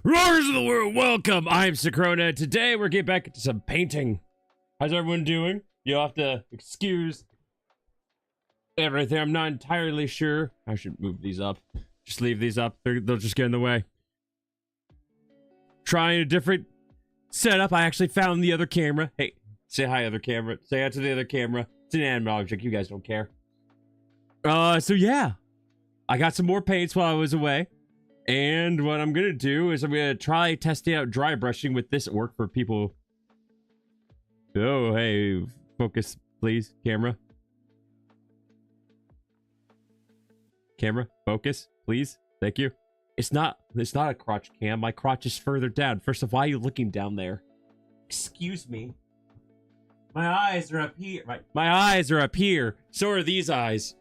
Roars of the world, welcome! I'm Sakrona. Today we're getting back into some painting. How's everyone doing? You'll have to excuse everything. I'm not entirely sure. I should move these up. Just leave these up. They'll just get in the way. Trying a different setup. I actually found the other camera. Hey, say hi, other camera. Say hi to the other camera. It's an animate object. You guys don't care. So yeah. I got some more paints while I was away. And what I'm gonna do is I'm gonna try testing out dry brushing with this orc for people. Oh, hey, focus, please, camera. Camera, focus, please. Thank you. It's not a crotch cam. My crotch is further down. First of all, why are you looking down there? Excuse me. My eyes are up here. My eyes are up here. So are these eyes.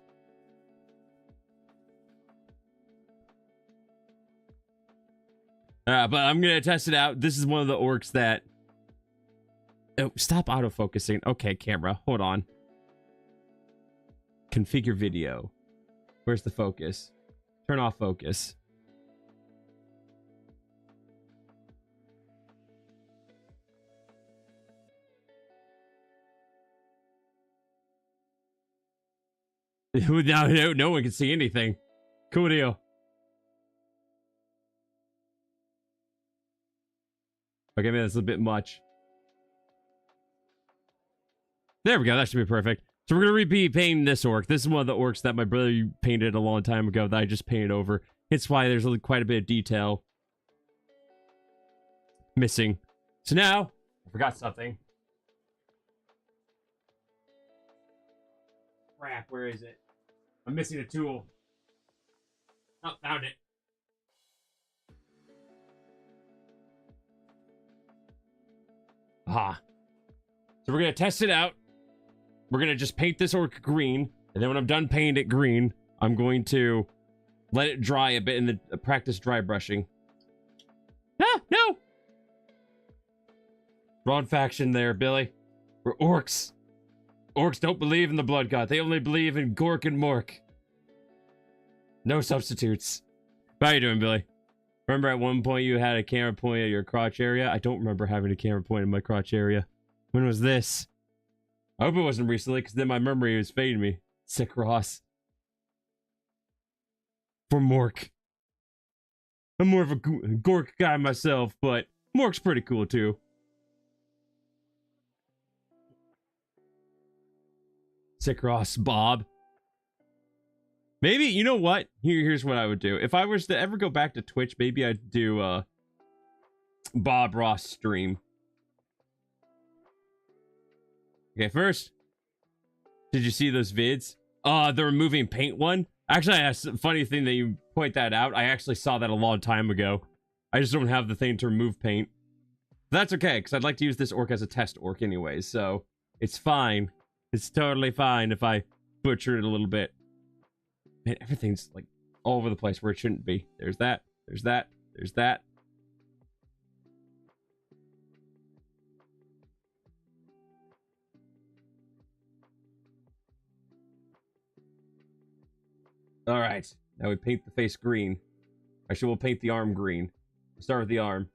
But I'm gonna test it out. This is one of the orcs that... Oh, stop autofocusing. Okay, camera, hold on. Configure video. Where's the focus? Turn off focus. Now, no one can see anything. Cool deal. Okay, man, that's a bit much. There we go. That should be perfect. So we're going to be painting this orc. This is one of the orcs that my brother painted a long time ago that I just painted over. It's why there's quite a bit of detail missing. So now, I forgot something. Crap, where is it? I'm missing a tool. Oh, found it. Ah. So we're going to test it out. We're going to just paint this orc green. And then when I'm done painting it green, I'm going to let it dry a bit and then practice dry brushing. Ah, no! Wrong faction there, Billy. We're orcs. Orcs don't believe in the blood god. They only believe in Gork and Mork. No substitutes. How you doing, Billy? Remember at one point you had a camera point at your crotch area? I don't remember having a camera point in my crotch area. When was this? I hope it wasn't recently, because then my memory was fading me. Sick Ross. For Mork. I'm more of a Gork guy myself, but Mork's pretty cool too. Sick Ross, Bob. Maybe, you know what? Here's what I would do. If I was to ever go back to Twitch, maybe I'd do a Bob Ross stream. Okay, first, did you see those vids? The removing paint one? Actually, that's a funny thing that you point that out. I actually saw that a long time ago. I just don't have the thing to remove paint. That's okay, because I'd like to use this orc as a test orc anyways, so it's fine. It's totally fine if I butcher it a little bit. Man, everything's like all over the place where it shouldn't be. There's that. There's that. There's that. All right. Now we paint the face green. Actually, we'll paint the arm green. We'll start with the arm.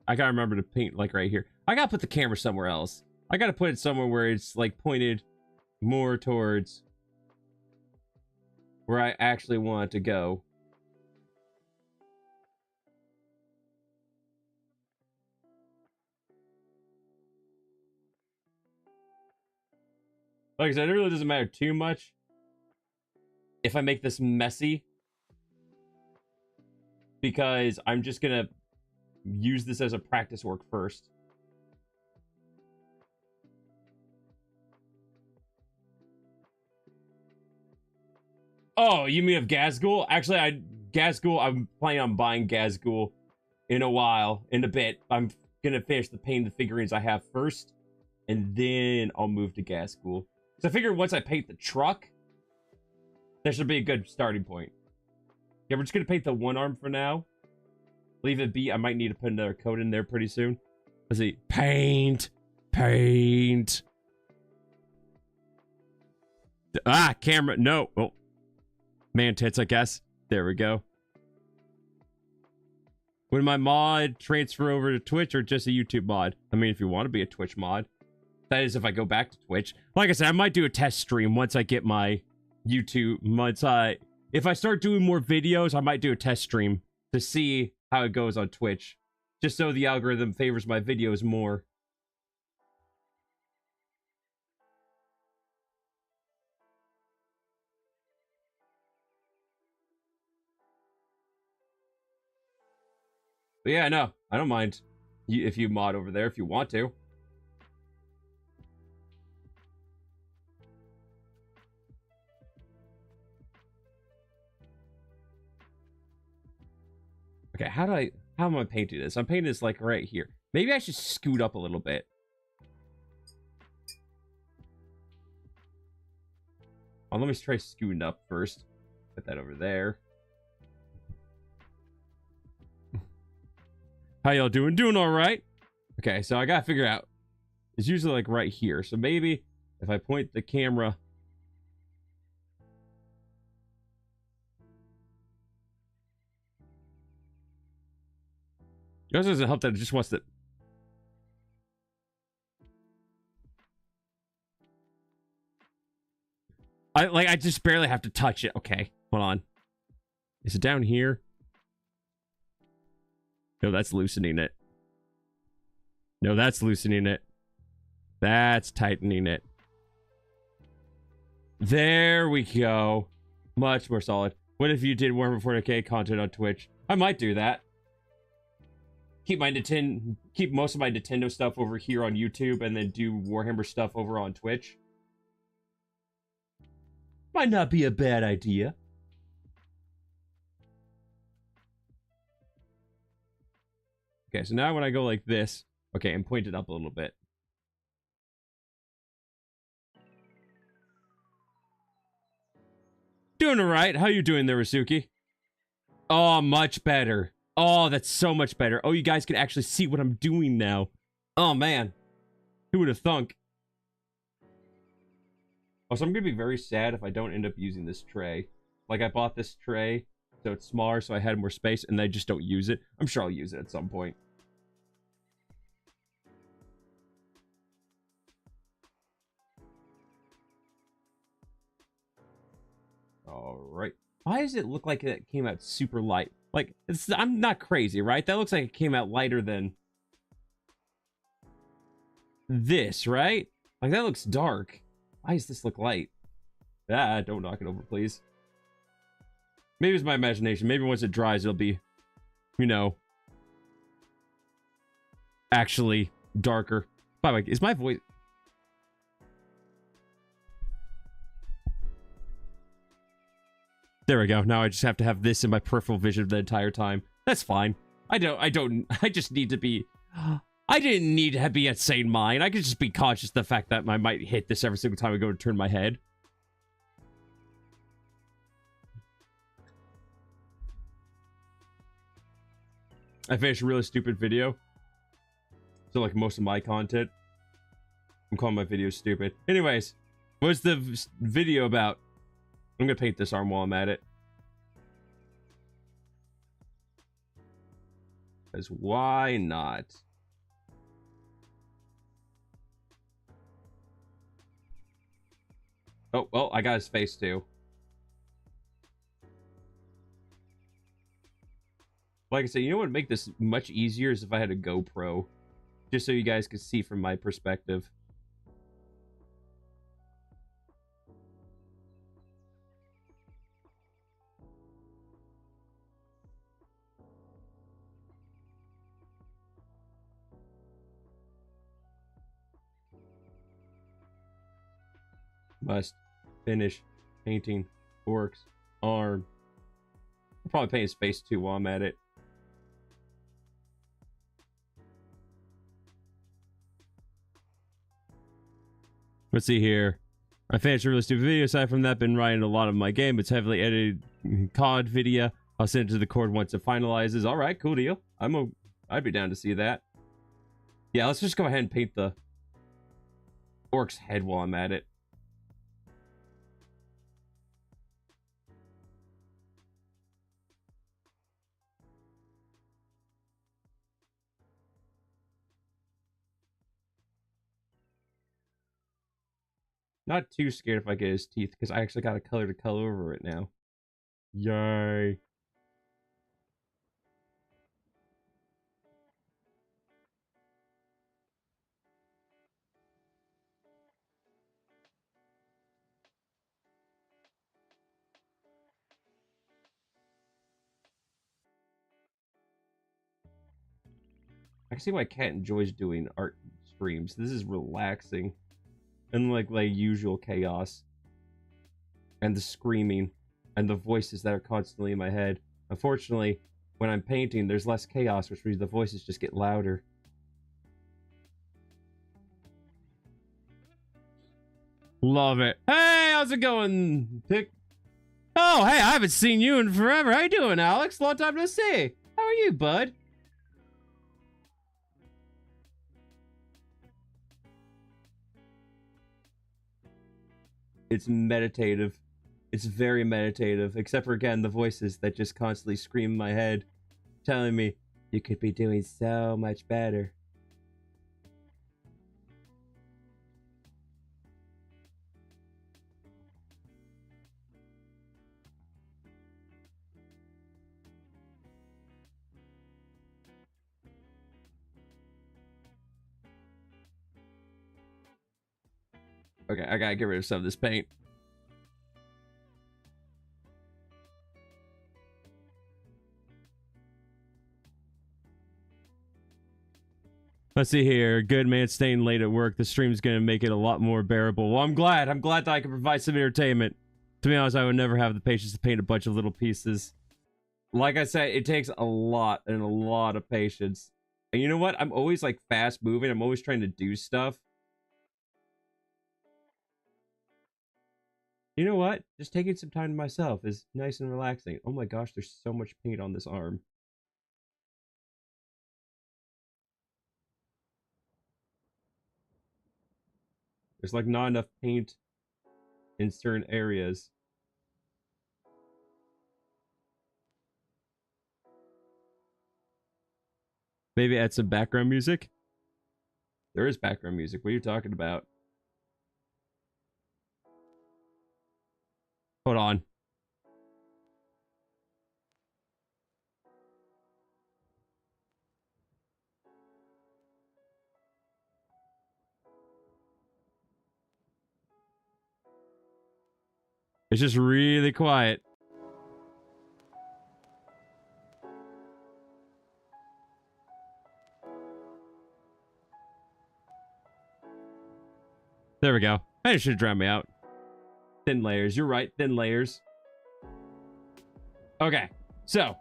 I gotta remember to paint like right here. I gotta put the camera somewhere else. I gotta put it somewhere where it's like pointed more towards where I actually want it to go. Like I said, it really doesn't matter too much if I make this messy, because I'm just gonna use this as a practice work first. Oh, you mean of Gazgul? Actually, I'm planning on buying Gazgul in a while, in a bit. I'm gonna finish the paint the figurines I have first, and then I'll move to Gazgul. So I figured once I paint the truck, there should be a good starting point. Yeah, we're just gonna paint the one arm for now. Leave it be. I might need to put another coat in there pretty soon. Let's see. Paint. paint. Ah, camera. No. Oh. Man tits, I guess. There we go. Would my mod transfer over to Twitch or just a YouTube mod? I mean, if you want to be a Twitch mod. That is if I go back to Twitch. Like I said, I might do a test stream once I get my YouTube. If I start doing more videos, I might do a test stream to see how it goes on Twitch. Just so the algorithm favors my videos more. But yeah, no, I don't mind if you mod over there if you want to. Okay, how am I painting this? I'm painting this like right here. Maybe I should scoot up a little bit. Oh, let me try scooting up first. Put that over there. How y'all doing? Doing all right. Okay, so I gotta figure out. It's usually like right here. So maybe if I point the camera. It also doesn't help that it just wants to. I just barely have to touch it. Okay, hold on. Is it down here? No, that's loosening it. No, that's loosening it. That's tightening it. There we go. Much more solid. What if you did Warhammer 40k content on Twitch? I might do that. Keep most of my Nintendo stuff over here on YouTube and then do Warhammer stuff over on Twitch. Might not be a bad idea. Okay, so now when I go like this, okay, and point it up a little bit. Doing all right. How you doing there, Rasuki? Oh, much better. Oh, that's so much better. Oh, you guys can actually see what I'm doing now. Oh, man. Who would have thunk? Also, I'm going to be very sad if I don't end up using this tray. Like, I bought this tray, so it's smaller, so I had more space, and I just don't use it. I'm sure I'll use it at some point. Alright. Why does it look like it came out super light? Like, I'm not crazy, right? That looks like it came out lighter than this, right? Like, that looks dark. Why does this look light? Ah, don't knock it over, please. Maybe it's my imagination. Maybe once it dries, it'll be, you know, actually darker. By the way, is my voice... There we go. Now I just have to have this in my peripheral vision the entire time. That's fine. I just need to be... I didn't need to be at sane mind. I could just be conscious of the fact that I might hit this every single time I go to turn my head. I finished a really stupid video. So like most of my content, I'm calling my videos stupid. Anyways, what's the video about? I'm gonna paint this arm while I'm at it. Because why not? Oh, well, I got his face too. Like I said, you know what would make this much easier is if I had a GoPro. Just so you guys could see from my perspective. Must finish painting Orc's arm. I'll probably paint his face too while I'm at it. Let's see here. I finished a really stupid video. Aside from that, been writing a lot of my game. It's heavily edited COD video. I'll send it to the cord once it finalizes. All right, cool deal. I'd be down to see that. Yeah, let's just go ahead and paint the Orc's head while I'm at it. Not too scared if I get his teeth, because I actually got a color to color over it now. Yay. I can see why Cat enjoys doing art streams. This is relaxing. Unlike like usual chaos. And the screaming. And the voices that are constantly in my head. Unfortunately, when I'm painting, there's less chaos, which means the voices just get louder. Love it. Hey, how's it going, Pick? Oh, hey, I haven't seen you in forever. How you doing, Alex? Long time no see. How are you, bud? It's meditative. It's very meditative, except for, again, the voices that just constantly scream in my head, telling me, you could be doing so much better. Okay, I gotta get rid of some of this paint. Let's see here. Good man staying late at work. The stream's gonna make it a lot more bearable. Well, I'm glad. I'm glad that I can provide some entertainment. To be honest, I would never have the patience to paint a bunch of little pieces. Like I said, it takes a lot and a lot of patience. And you know what? I'm always like fast moving. I'm always trying to do stuff. You know what? Just taking some time to myself is nice and relaxing. Oh my gosh, there's so much paint on this arm. There's like not enough paint in certain areas. Maybe add some background music? There is background music. What are you talking about? Hold on. It's just really quiet. There we go. That should drown me out. Thin layers. You're right. Thin layers. Okay. So.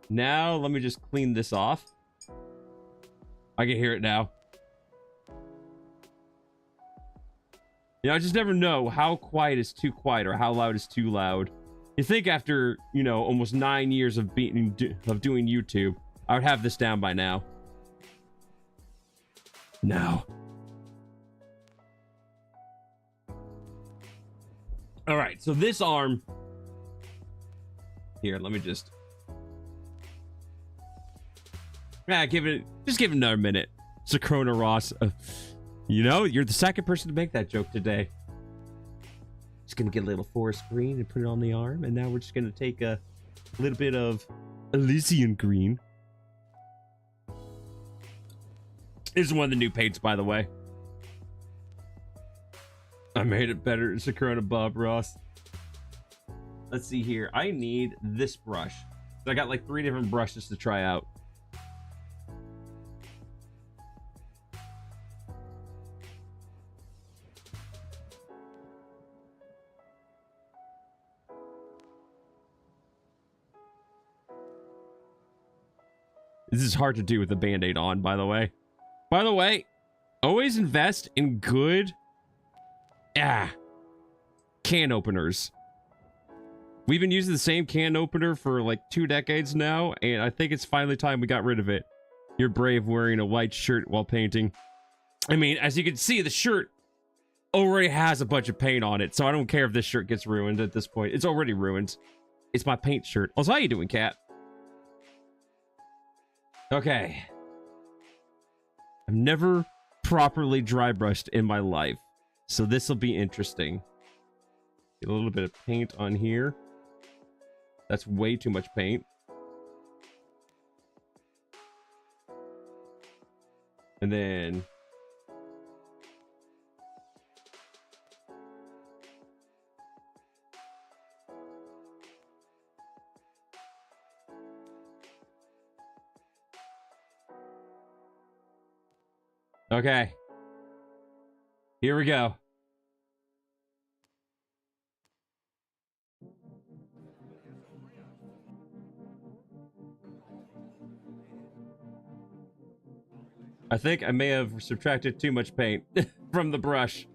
Now, let me just clean this off. I can hear it now. You know, I just never know how quiet is too quiet or how loud is too loud. You think after, you know, almost 9 years of doing YouTube, I would have this down by now. No. All right, so this arm. Here, let me just. Give it another minute. Sakrona Ross. You know, you're the second person to make that joke today. Just gonna get a little forest green and put it on the arm, and now we're just gonna take a little bit of Elysian green. This is one of the new paints, by the way. I made it better. Sakrona Bob Ross. Let's see here. I need this brush. So I got like 3 different brushes to try out. This is hard to do with the band-aid on, by the way. By the way, always invest in good can openers. We've been using the same can opener for like 2 decades now, and I think it's finally time we got rid of it. You're brave wearing a white shirt while painting. I mean, as you can see, the shirt already has a bunch of paint on it, so I don't care if this shirt gets ruined at this point. It's already ruined. It's my paint shirt. Also, how you doing, cat? Okay. I've never properly dry brushed in my life, so this will be interesting. Get a little bit of paint on here. That's way too much paint. And then okay. Here we go. I think I may have subtracted too much paint from the brush.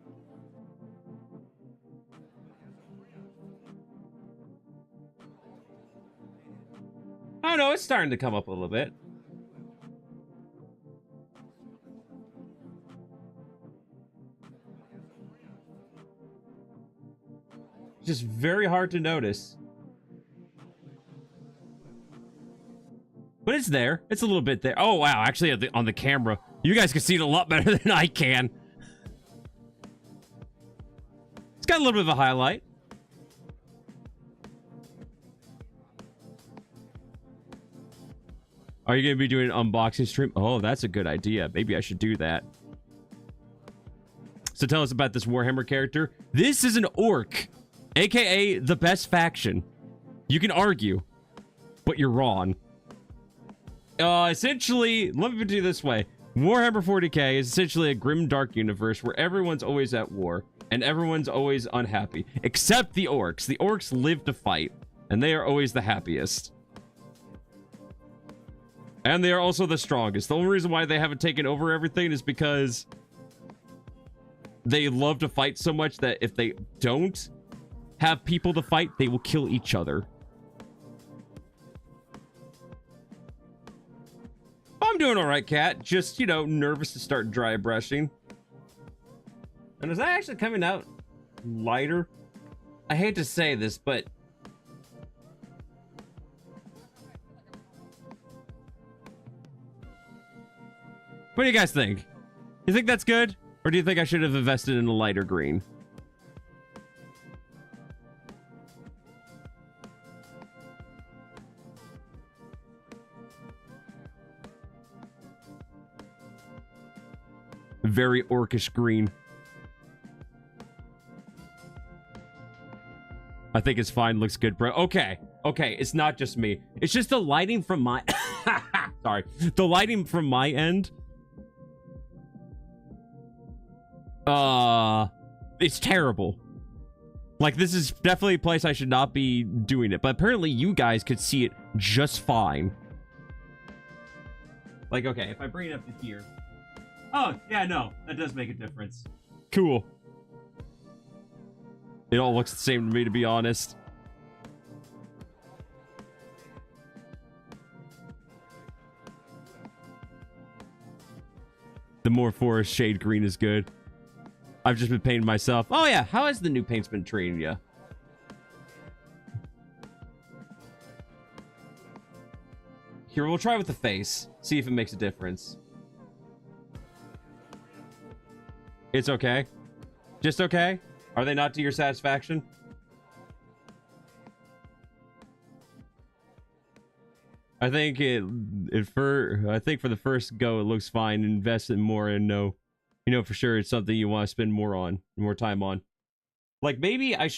Oh no, it's starting to come up a little bit. Just very hard to notice. But it's there. It's a little bit there. Oh, wow. Actually, on the camera, you guys can see it a lot better than I can. It's got a little bit of a highlight. Are you going to be doing an unboxing stream? Oh, that's a good idea. Maybe I should do that. So tell us about this Warhammer character. This is an orc, aka the best faction. You can argue, but you're wrong. Essentially, let me put it this way. Warhammer 40k is essentially a grim, dark universe where everyone's always at war and everyone's always unhappy, except the orcs. The orcs live to fight, and they are always the happiest. And they are also the strongest. The only reason why they haven't taken over everything is because they love to fight so much that if they don't have people to fight, they will kill each other. I'm doing all right, cat. Just, you know, nervous to start dry brushing. And is that actually coming out lighter? I hate to say this, but what do you guys think? You think that's good? Or do you think I should have invested in a lighter green? Very orcish green. I think it's fine. Looks good, bro. Okay. Okay. It's not just me. It's just the lighting from my... Sorry. The lighting from my end. It's terrible. Like, this is definitely a place I should not be doing it. But apparently you guys could see it just fine. Like, okay. If I bring it up to here... Oh, yeah, no. That does make a difference. Cool. It all looks the same to me, to be honest. The more forest shade green is good. I've just been painting myself. Oh, yeah. How has the new paints been treating you? Here, we'll try with the face. See if it makes a difference. It's okay. Just okay? Are they not to your satisfaction? I think I think for the first go it looks fine. Invest in more and know, you know for sure it's something you want to spend more time on. Like maybe I'm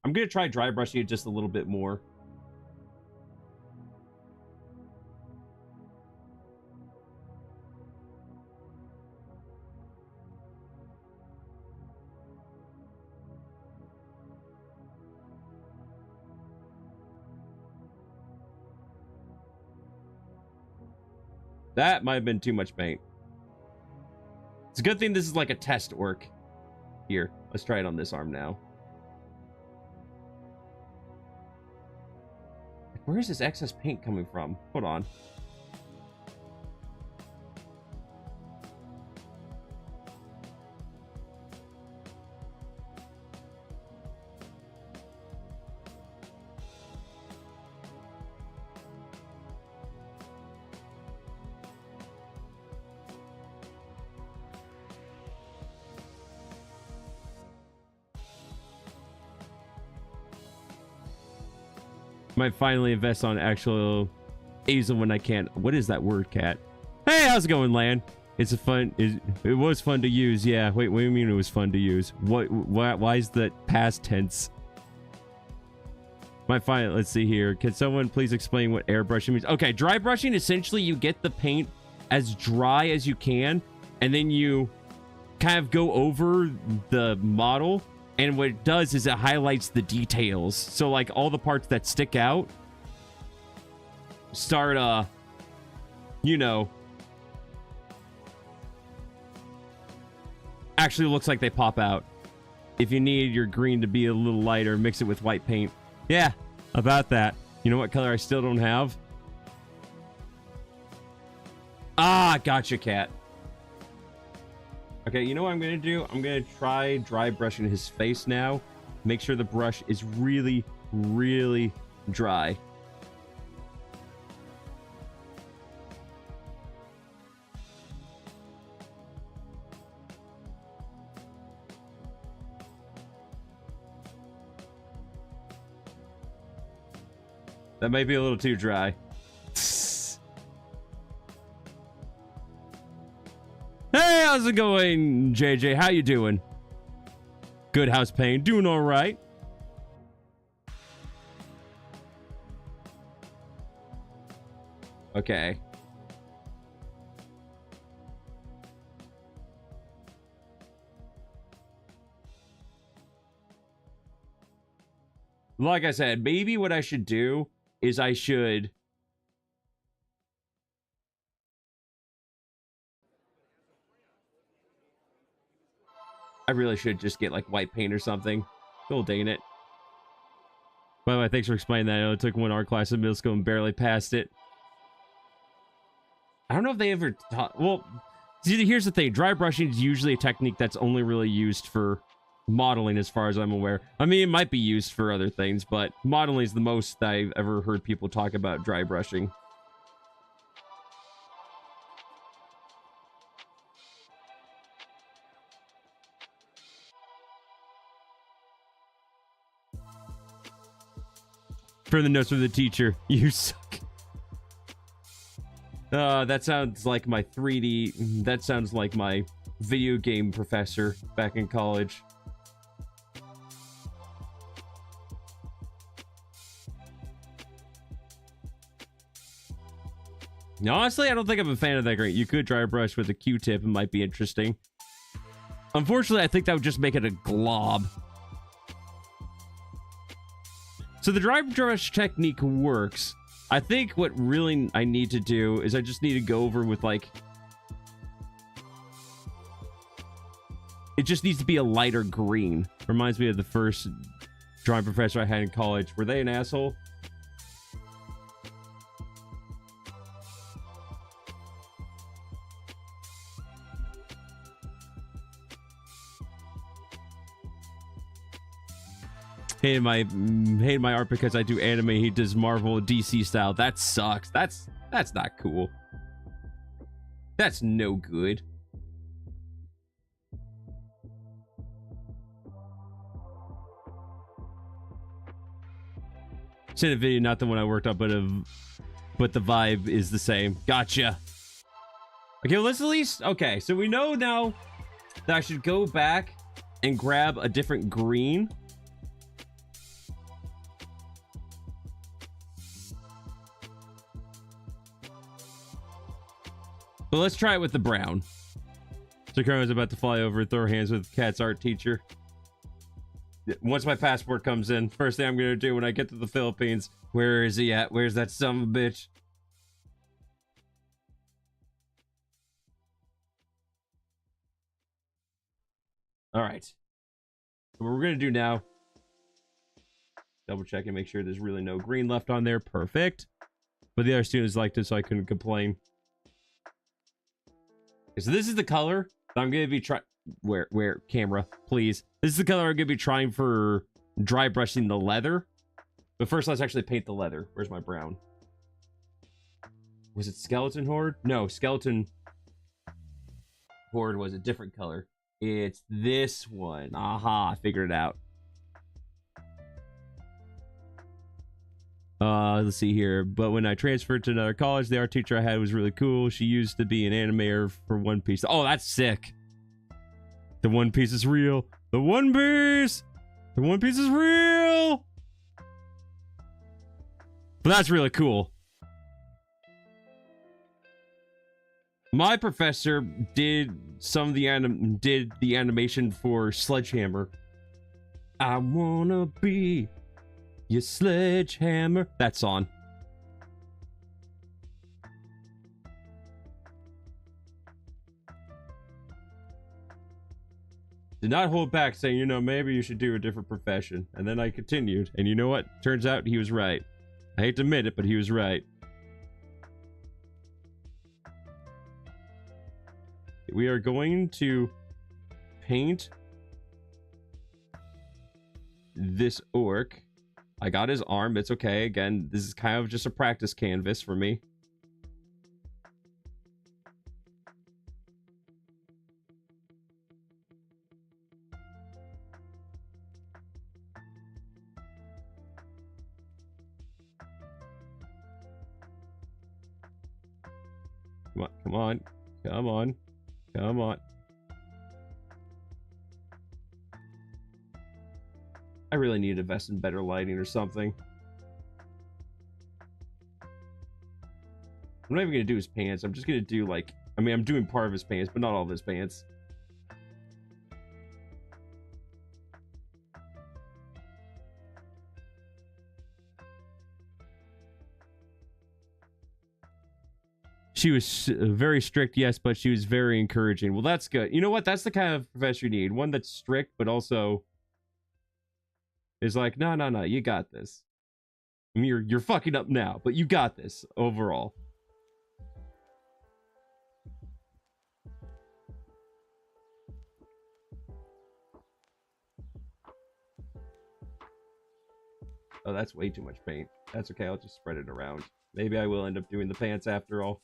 gonna try dry brushing it just a little bit more. That might have been too much paint. It's a good thing this is like a test work. Here, let's try it on this arm now. Where is this excess paint coming from? Hold on. Might finally invest on actual easel when I can. What is that word, cat? Hey, how's it going, Lan? It's a fun. It was fun to use. Yeah. Wait. What do you mean it was fun to use? Why is that past tense? Might find it. Let's see here. Can someone please explain what airbrushing means? Okay, dry brushing, essentially you get the paint as dry as you can, and then you kind of go over the model, and what it does is it highlights the details. So like all the parts that stick out start you know, actually looks like they pop out. If you need your green to be a little lighter, mix it with white paint. Yeah, about that. You know what color I still don't have? Ah, gotcha, cat. Okay, you know what I'm gonna do? I'm gonna try dry brushing his face now. Make sure the brush is really, really dry. That might be a little too dry. Hey, how's it going, JJ? How you doing? Good house pain. Doing all right. Okay. Like I said, maybe what I should do is I really should just get like white paint or something. Oh, dang it. By the way, thanks for explaining that. I know it took one art class in middle school and barely passed it. I don't know if they ever taught... Well, see, here's the thing. Dry brushing is usually a technique that's only really used for modeling as far as I'm aware. I mean, it might be used for other things, but modeling is the most I've ever heard people talk about dry brushing. For the notes from the teacher, you suck. That sounds like my 3D... That sounds like my video game professor back in college. No, honestly, I don't think I'm a fan of that great. You could dry brush with a Q-tip. It might be interesting. Unfortunately, I think that would just make it a glob. So the dry brush technique works. I think what really I need to do is I just need to go over with like... It just needs to be a lighter green. Reminds me of the first drawing professor I had in college. Were they an asshole? Hated my art because I do anime. He does Marvel DC style. That sucks. That's not cool. That's no good. Sent a video, not the one I worked on, but the vibe is the same. Gotcha. Okay, well, let's at least... Okay, so we know now that I should go back and grab a different green. But let's try it with the brown. So Karen's about to fly over and throw hands with Cat's art teacher. Once my passport comes in, first thing I'm going to do when I get to the Philippines, where is he at? Where's that son of a bitch? All right. So what we're going to do now, double check and make sure there's really no green left on there. Perfect. But the other students liked it, so I couldn't complain. Okay, so this is the color that I'm going to be trying... Where camera, please. This is the color I'm going to be trying for dry brushing the leather. But first, let's actually paint the leather. Where's my brown? Was it Skeleton Horde? No, Skeleton Horde was a different color. It's this one. Aha, I figured it out. Let's see here. But when I transferred to another college, the art teacher I had was really cool. She used to be an animator for One Piece. Oh, that's sick. The One Piece is real. The One Piece! The One Piece is real! But that's really cool. My professor did some of the animation for Sledgehammer. I wanna be your sledgehammer. That song. Did not hold back, saying, you know, maybe you should do a different profession. And then I continued. And you know what? Turns out he was right. I hate to admit it, but he was right. We are going to paint this orc. I got his arm. It's okay. Again, this is kind of just a practice canvas for me. Come on, come on, come on, come on. I really need to invest in better lighting or something. I'm not even gonna do his pants. I'm just gonna do like, I mean, I'm doing part of his pants, but not all of his pants. She was very strict, yes, but she was very encouraging. Well, that's good. You know what? That's the kind of professor you need. One that's strict, but also is like, no, no, no, you got this. I mean, you're fucking up now, but you got this overall. Oh, that's way too much paint. That's okay, I'll just spread it around. Maybe I will end up doing the pants after all.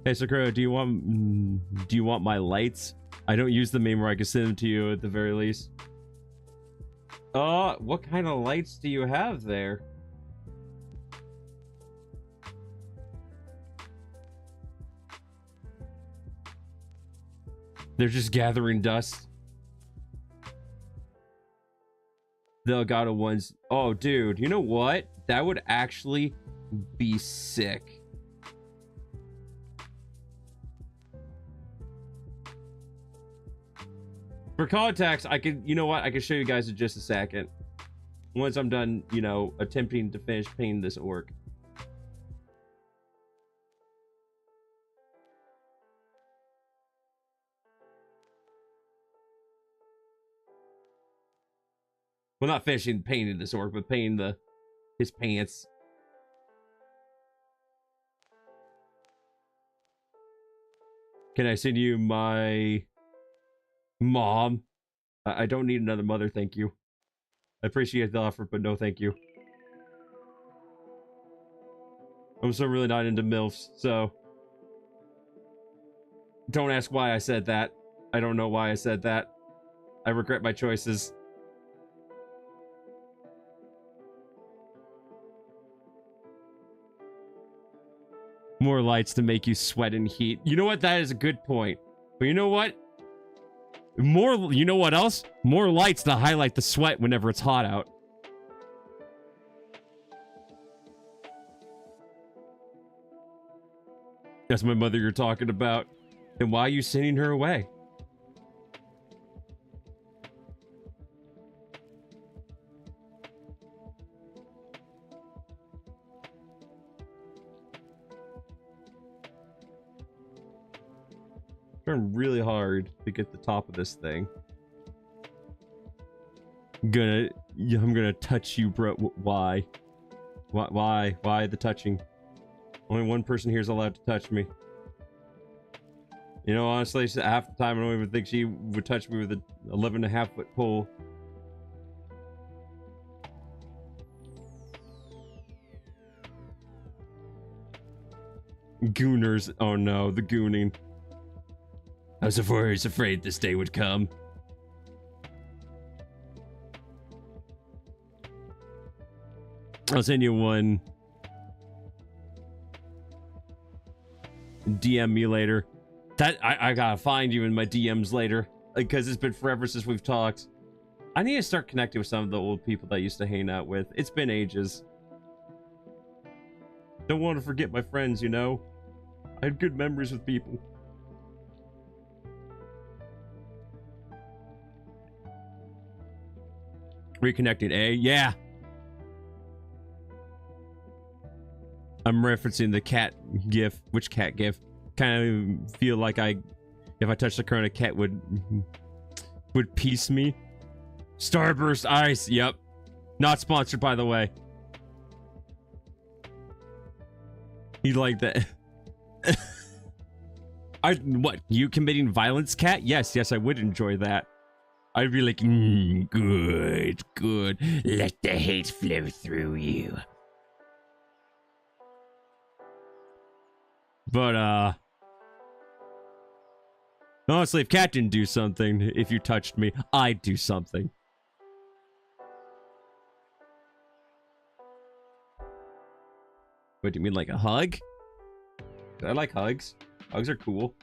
Hey Sakura, do you want my lights? I don't use them anymore. I can send them to you at the very least. What kind of lights do you have there? They're just gathering dust. The Elgato ones. Oh, dude, you know what? That would actually be sick. For contacts, I could, you know what? I can show you guys in just a second. Once I'm done, you know, attempting to finish painting this orc. Well, not finishing painting this orc, but painting his pants. Can I send you my mom? I don't need another mother, thank you. I appreciate the offer, but no thank you. I'm so really not into MILFs, so don't ask why I said that. I don't know why I said that. I regret my choices. More lights to make you sweat and heat. You know what? That is a good point. But you know what? More, you know what else? More lights to highlight the sweat whenever it's hot out. That's my mother you're talking about. Then why are you sending her away? Trying really hard to get the top of this thing. I'm gonna touch you, bro. Why? Why the touching? Only one person here is allowed to touch me. You know, honestly, half the time I don't even think she would touch me with a 11.5-foot pole. Gooners. Oh no, the gooning. I was afraid this day would come. I'll send you one. DM me later. That I gotta find you in my DMs later, because it's been forever since we've talked. I need to start connecting with some of the old people that I used to hang out with. It's been ages. Don't want to forget my friends, you know? I had good memories with people. Reconnected, eh? Yeah. I'm referencing the cat gif. Which cat gif? Kind of feel like if I touched the current, a cat would piece me. Starburst Ice. Yep. Not sponsored, by the way. You like that? What? You committing violence, cat? Yes, I would enjoy that. I'd be like, good. Let the hate flow through you. But, honestly, if Cat didn't do something, if you touched me, I'd do something. What, do you mean like a hug? I like hugs. Hugs are cool.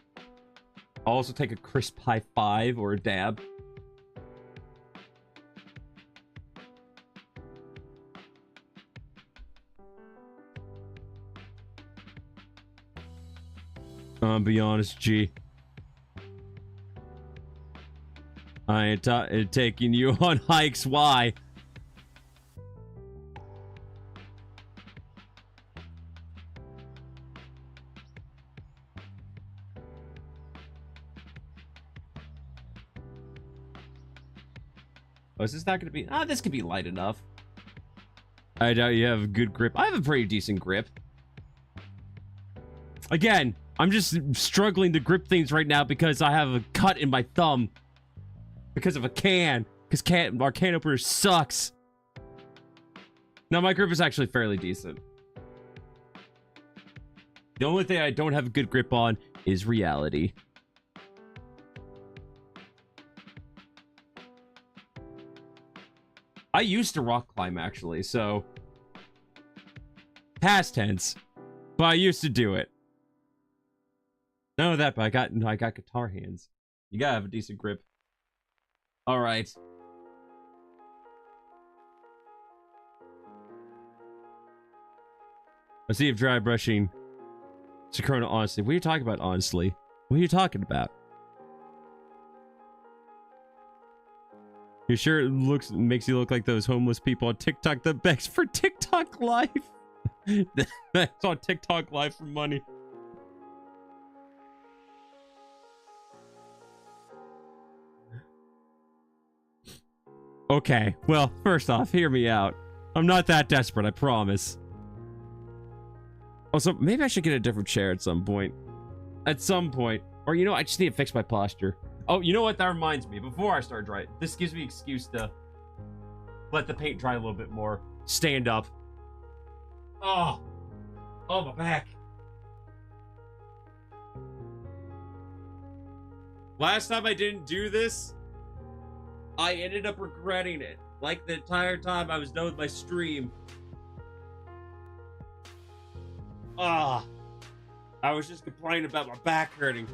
I'll also take a crisp high five or a dab. Be honest, G. I ain't taking you on hikes. Why? Oh, is this not going to be... this could be light enough. I doubt you have a good grip. I have a pretty decent grip. Again, I'm just struggling to grip things right now because I have a cut in my thumb. Because of a can. Because our can opener sucks. Now, my grip is actually fairly decent. The only thing I don't have a good grip on is reality. I used to rock climb, actually, so... Past tense. But I used to do it. None of that, but I got guitar hands. You gotta have a decent grip. Alright. Let's see if dry brushing... Sakura, honestly. What are you talking about, honestly? What are you talking about? You sure it makes you look like those homeless people on TikTok that begs for TikTok life? That's on TikTok live for money. Okay, well, first off, hear me out. I'm not that desperate, I promise. Also, maybe I should get a different chair at some point. At some point. Or, you know, I just need to fix my posture. Oh, you know what? That reminds me. Before I start drying, this gives me an excuse to let the paint dry a little bit more. Stand up. Oh, my back. Last time I didn't do this, I ended up regretting it. Like the entire time I was done with my stream. I was just complaining about my back hurting.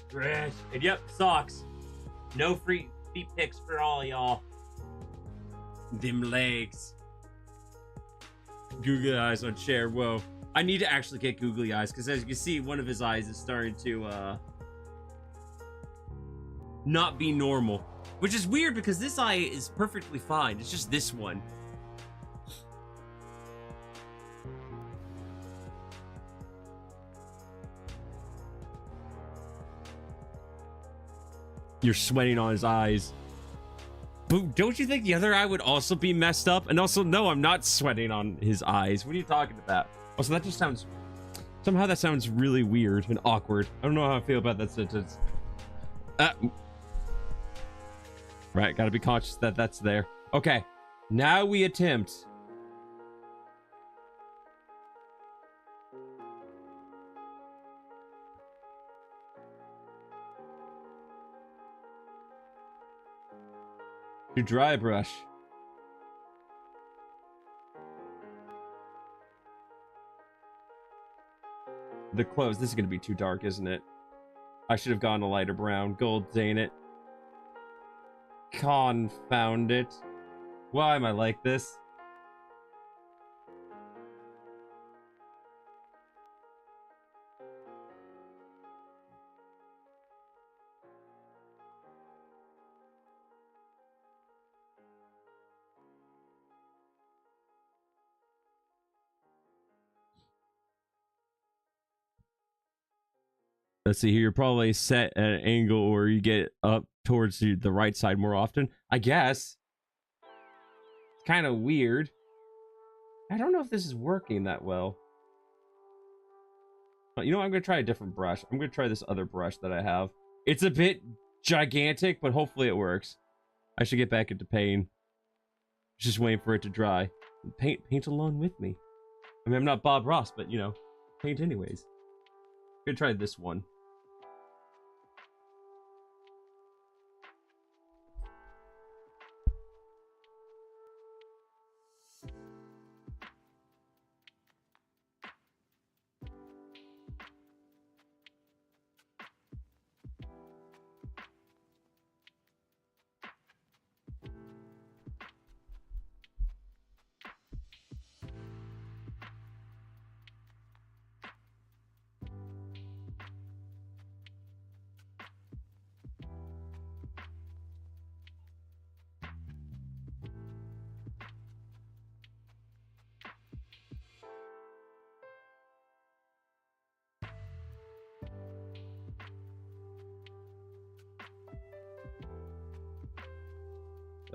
Trash. And yep, socks. No free feet pics for all y'all. Them legs. Googly eyes on chair. Whoa. I need to actually get googly eyes because as you can see, one of his eyes is starting to not be normal. Which is weird because this eye is perfectly fine. It's just this one. You're sweating on his eyes. But don't you think the other eye would also be messed up? And also, no, I'm not sweating on his eyes. What are you talking about? Also, that just sounds... Somehow that sounds really weird and awkward. I don't know how I feel about that sentence. Right, gotta be conscious that that's there. Okay, now we attempt... to dry brush. The clothes. This is gonna be too dark, isn't it? I should have gone a lighter brown. Gold, dang it. Confound it. Why am I like this? Let's see here. You're probably set at an angle where you get up towards the right side more often. I guess. It's kind of weird. I don't know if this is working that well. You know what? I'm going to try a different brush. I'm going to try this other brush that I have. It's a bit gigantic, but hopefully it works. I should get back into paint. Just waiting for it to dry. Paint along with me. I mean, I'm not Bob Ross, but, you know, paint anyways. I'm going to try this one.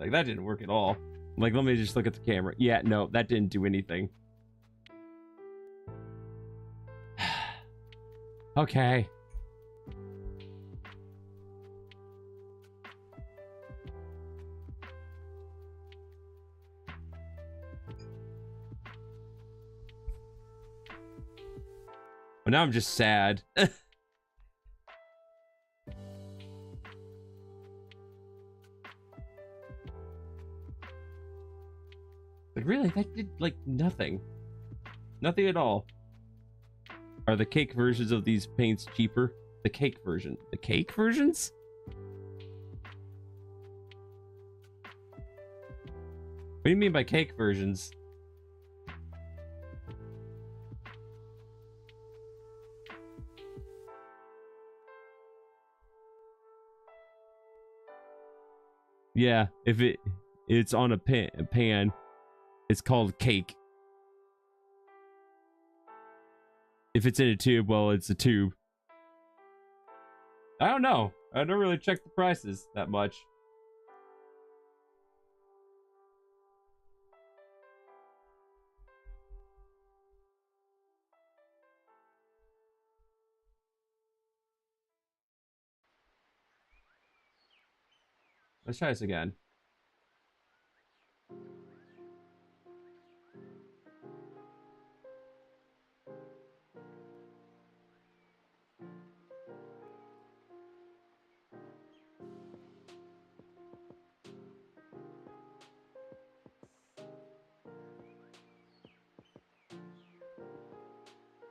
Like, that didn't work at all. Like, let me just look at the camera. Yeah, no, that didn't do anything. Okay. But now I'm just sad. Like, really? That did, like, nothing. Nothing at all. Are the cake versions of these paints cheaper? The cake version. The cake versions? What do you mean by cake versions? Yeah, if it's on a pan, it's called cake. If it's in a tube, well, it's a tube. I don't know. I don't really check the prices that much. Let's try this again.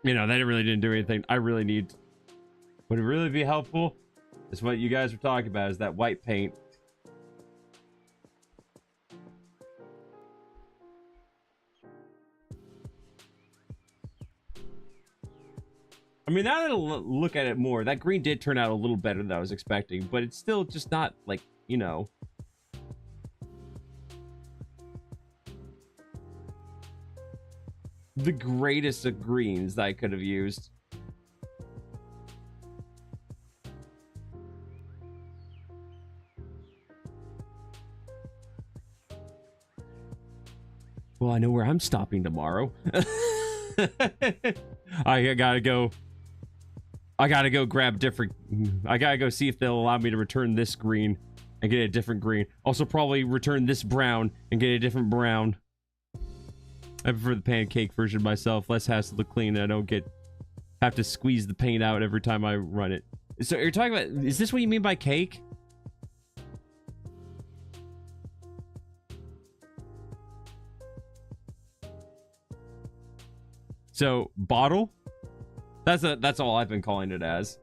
You know, that really didn't do anything. I really need... Would it really be helpful? Is what you guys were talking about, is that white paint. I mean, now that I look at it more, that green did turn out a little better than I was expecting, but it's still just not, like, you know... the greatest of greens that I could have used. Well, I know where I'm stopping tomorrow. I gotta go. I gotta go grab different. I gotta go see if they'll allow me to return this green and get a different green. Also, probably return this brown and get a different brown. I prefer the pancake version myself. Less hassle to clean. I don't have to squeeze the paint out every time I run it. So you're talking about? Is this what you mean by cake? So bottle? That's all I've been calling it as.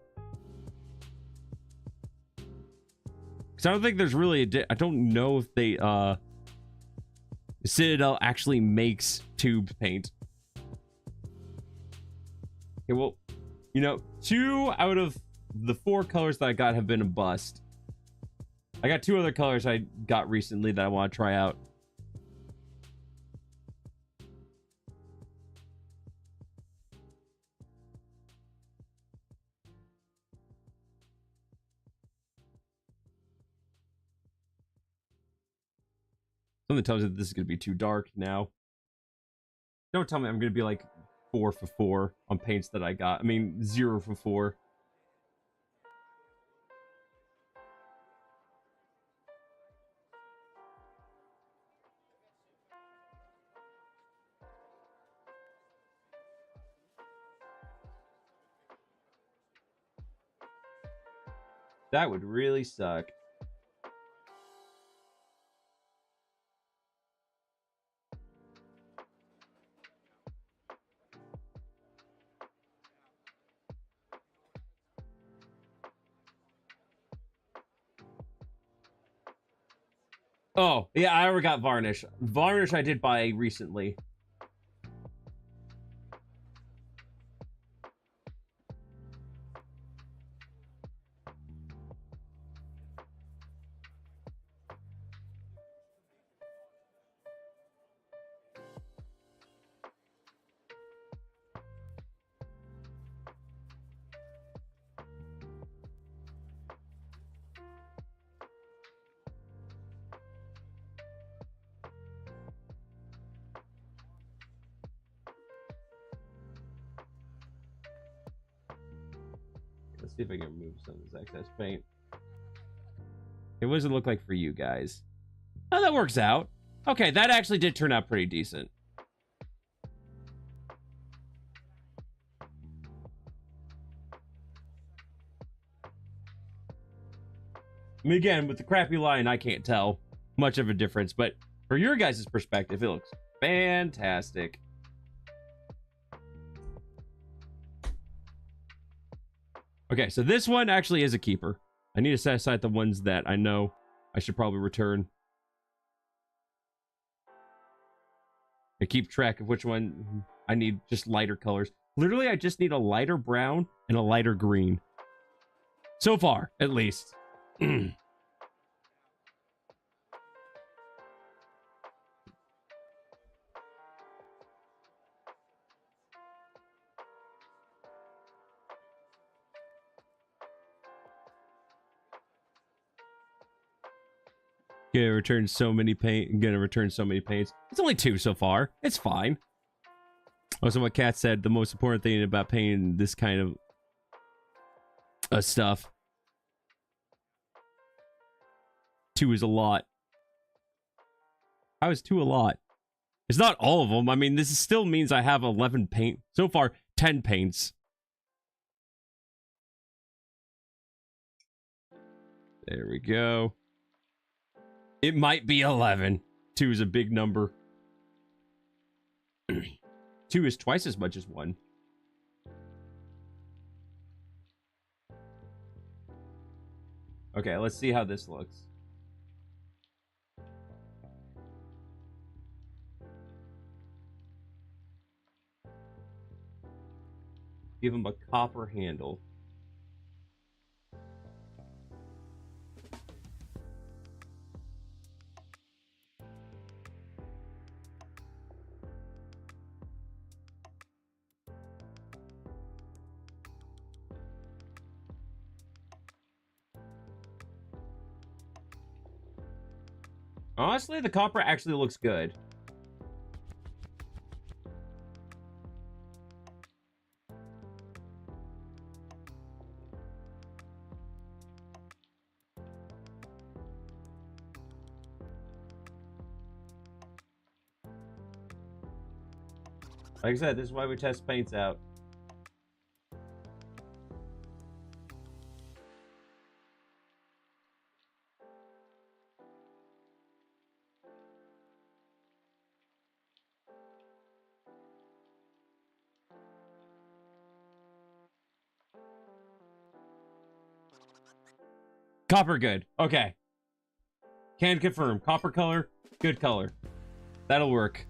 Because I don't think there's really I don't know if they Citadel actually makes tube paint. Okay, well, you know, 2 out of the 4 colors that I got have been a bust. I got 2 other colors I got recently that I want to try out. Something tells me that this is going to be too dark now. Don't tell me I'm going to be like 4 for 4 on paints that I got. I mean, 0 for 4. That would really suck. Oh, yeah, I already got varnish. Varnish I did buy recently. Let's see if I can remove some of this excess paint. It what does it look like for you guys? Oh, that works out. Okay, that actually did turn out pretty decent. I mean, again, with the crappy line, I can't tell much of a difference, but for your guys' perspective, it looks fantastic. Okay, so this one actually is a keeper. I need to set aside the ones that I know I should probably return. I keep track of which one I need just lighter colors. Literally, I just need a lighter brown and a lighter green. So far, at least. Gonna return so many paints. It's only 2 so far. It's fine. Also, what Kat said, the most important thing about painting this kind of stuff. 2 is a lot. How is 2 a lot? It's not all of them. I mean, this still means I have 11 paint. So far, 10 paints. There we go. It might be 11. 2 is a big number. 2 is twice as much as 1. Okay, let's see how this looks. Give him a copper handle. Honestly, the copper actually looks good. Like I said, this is why we test paints out. Copper good. Okay. Can confirm. Copper color, good color. That'll work.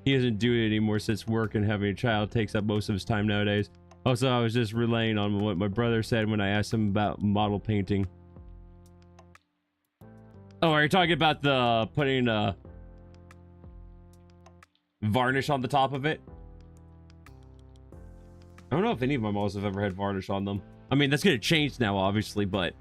He doesn't do it anymore since work and having a child takes up most of his time nowadays. Also, I was just relaying on what my brother said when I asked him about model painting. Oh, are you talking about the putting varnish on the top of it? I don't know if any of my models have ever had varnish on them. I mean, that's gonna change now, obviously, but...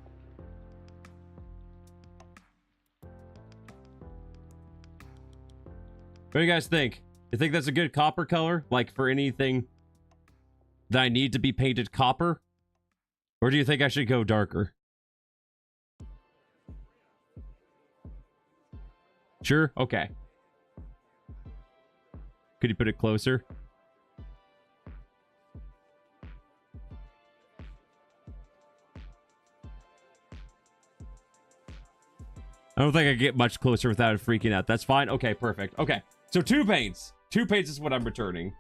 What do you guys think? You think that's a good copper color? Like, for anything that I need to be painted copper? Or do you think I should go darker? Sure? Okay. Could you put it closer? I don't think I can get much closer without it freaking out. That's fine. Okay, perfect. Okay, so 2 paints. 2 paints is what I'm returning.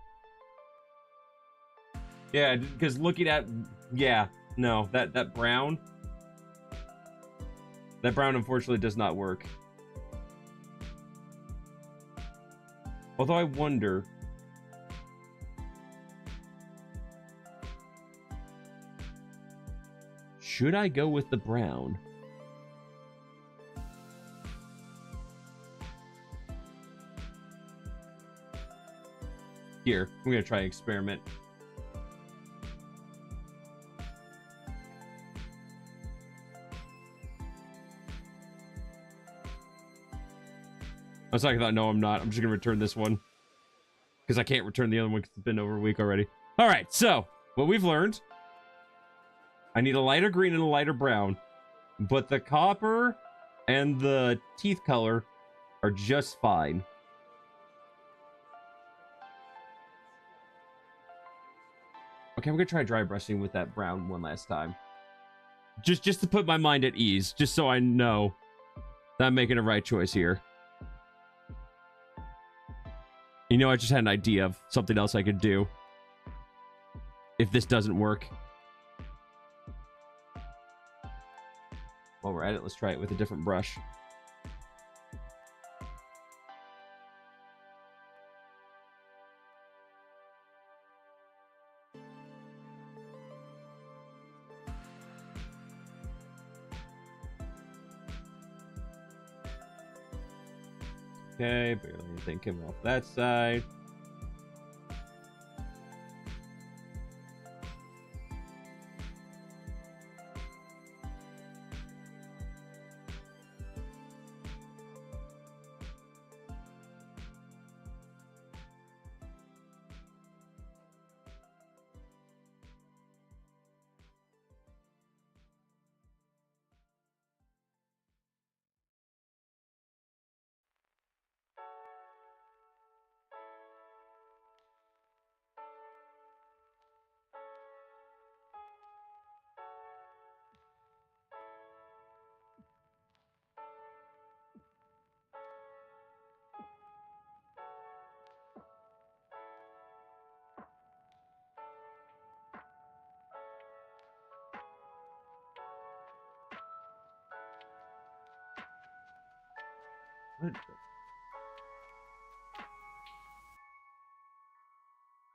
Yeah, because looking at... Yeah, no, that brown... That brown, unfortunately, does not work. Although I wonder... Should I go with the brown? Here, I'm gonna try and experiment. I was like, no, I'm not. I'm just gonna return this one. Because I can't return the other one because it's been over a week already. Alright, so, what we've learned. I need a lighter green and a lighter brown. But the copper and the teeth color are just fine. Okay, I'm gonna try dry brushing with that brown one last time. Just to put my mind at ease, just so I know that I'm making a right choice here. You know, I just had an idea of something else I could do if this doesn't work. While we're at it, let's try it with a different brush. Okay, barely anything came off that side.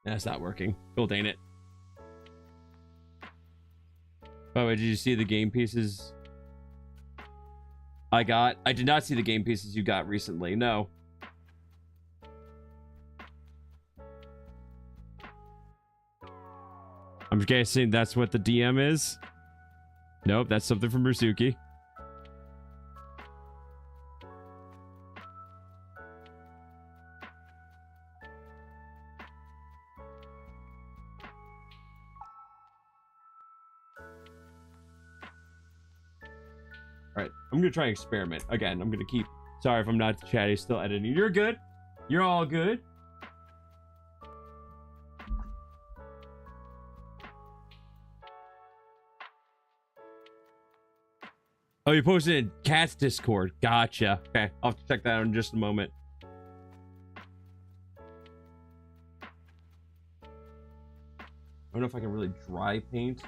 That's not working. Cool, dang it. By the way, did you see the game pieces I got? I did not see the game pieces you got recently. No. I'm guessing that's what the DM is. Nope, that's something from Rusuki. Alright, I'm gonna try and experiment. Again, I'm gonna keep... Sorry if I'm not chatty, still editing. You're good. You're all good. Oh, you posted in Cat's Discord. Gotcha. Okay, I'll have to check that out in just a moment. I don't know if I can really dry paint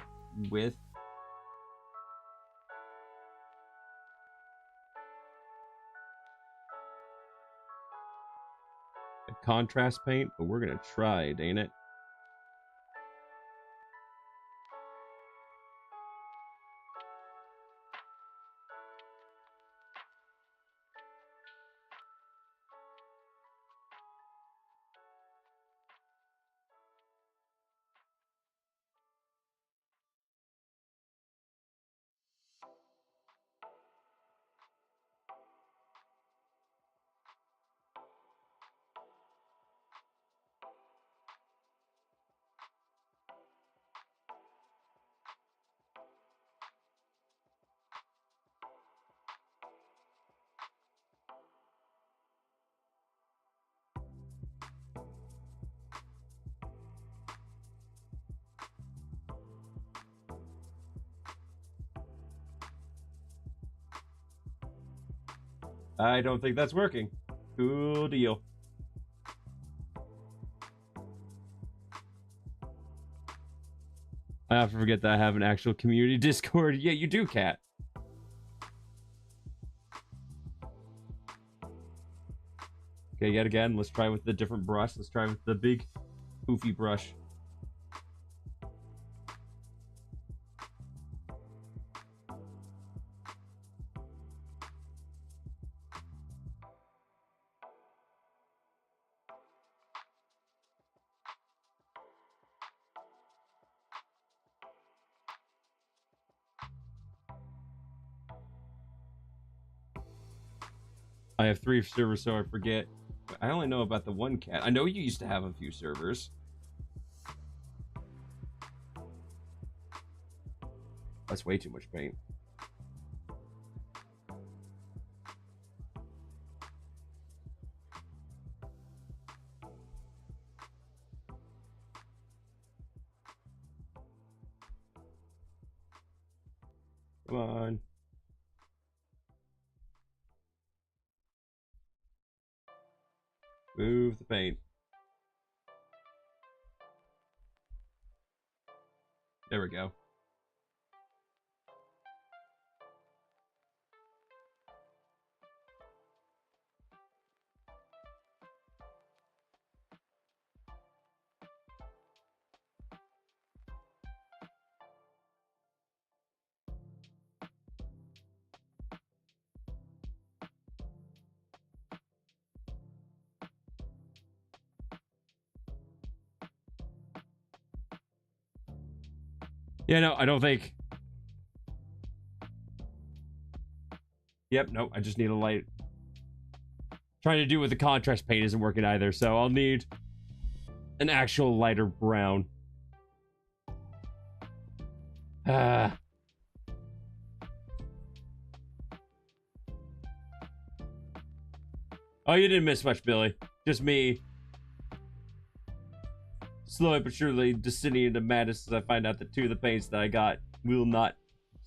with a contrast paint, but we're gonna try it, ain't it? I don't think that's working. Cool deal. I often forget that I have an actual community Discord. Yeah, you do, Cat. Okay, yet again, let's try with the different brush. Let's try with the big, poofy brush. I have 3 servers, so I forget. I only know about the one, Cat. I know you used to have a few servers. That's way too much paint. Come on. Move the paint. There we go. Yeah, no, I don't think. Yep, nope, I just need a light. Trying to do with the contrast paint isn't working either, so I'll need an actual lighter brown. Oh, you didn't miss much, Billy. Just me. Slowly but surely descending into madness as I find out that 2 of the paints that I got will not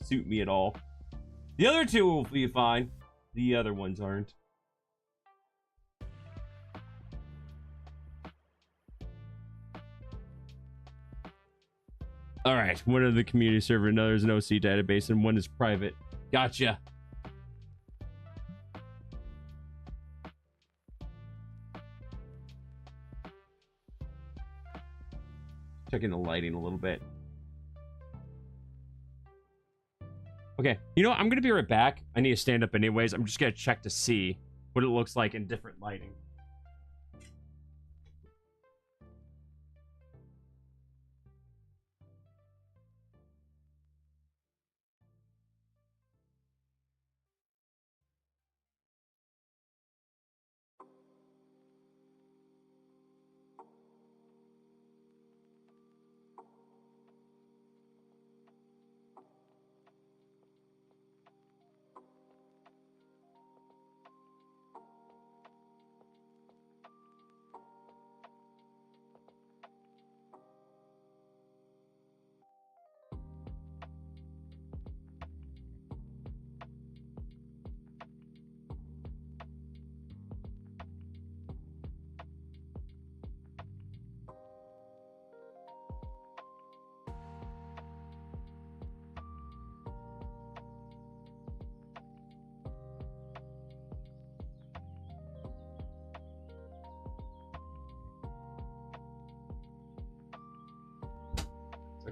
suit me at all. The other 2 will be fine. The other ones aren't. Alright, one of the community server, another is an OC database, and one is private. Gotcha. Checking the lighting a little bit. Okay, you know what? I'm gonna be right back. I need to stand up anyways. I'm just gonna check to see what it looks like in different lighting.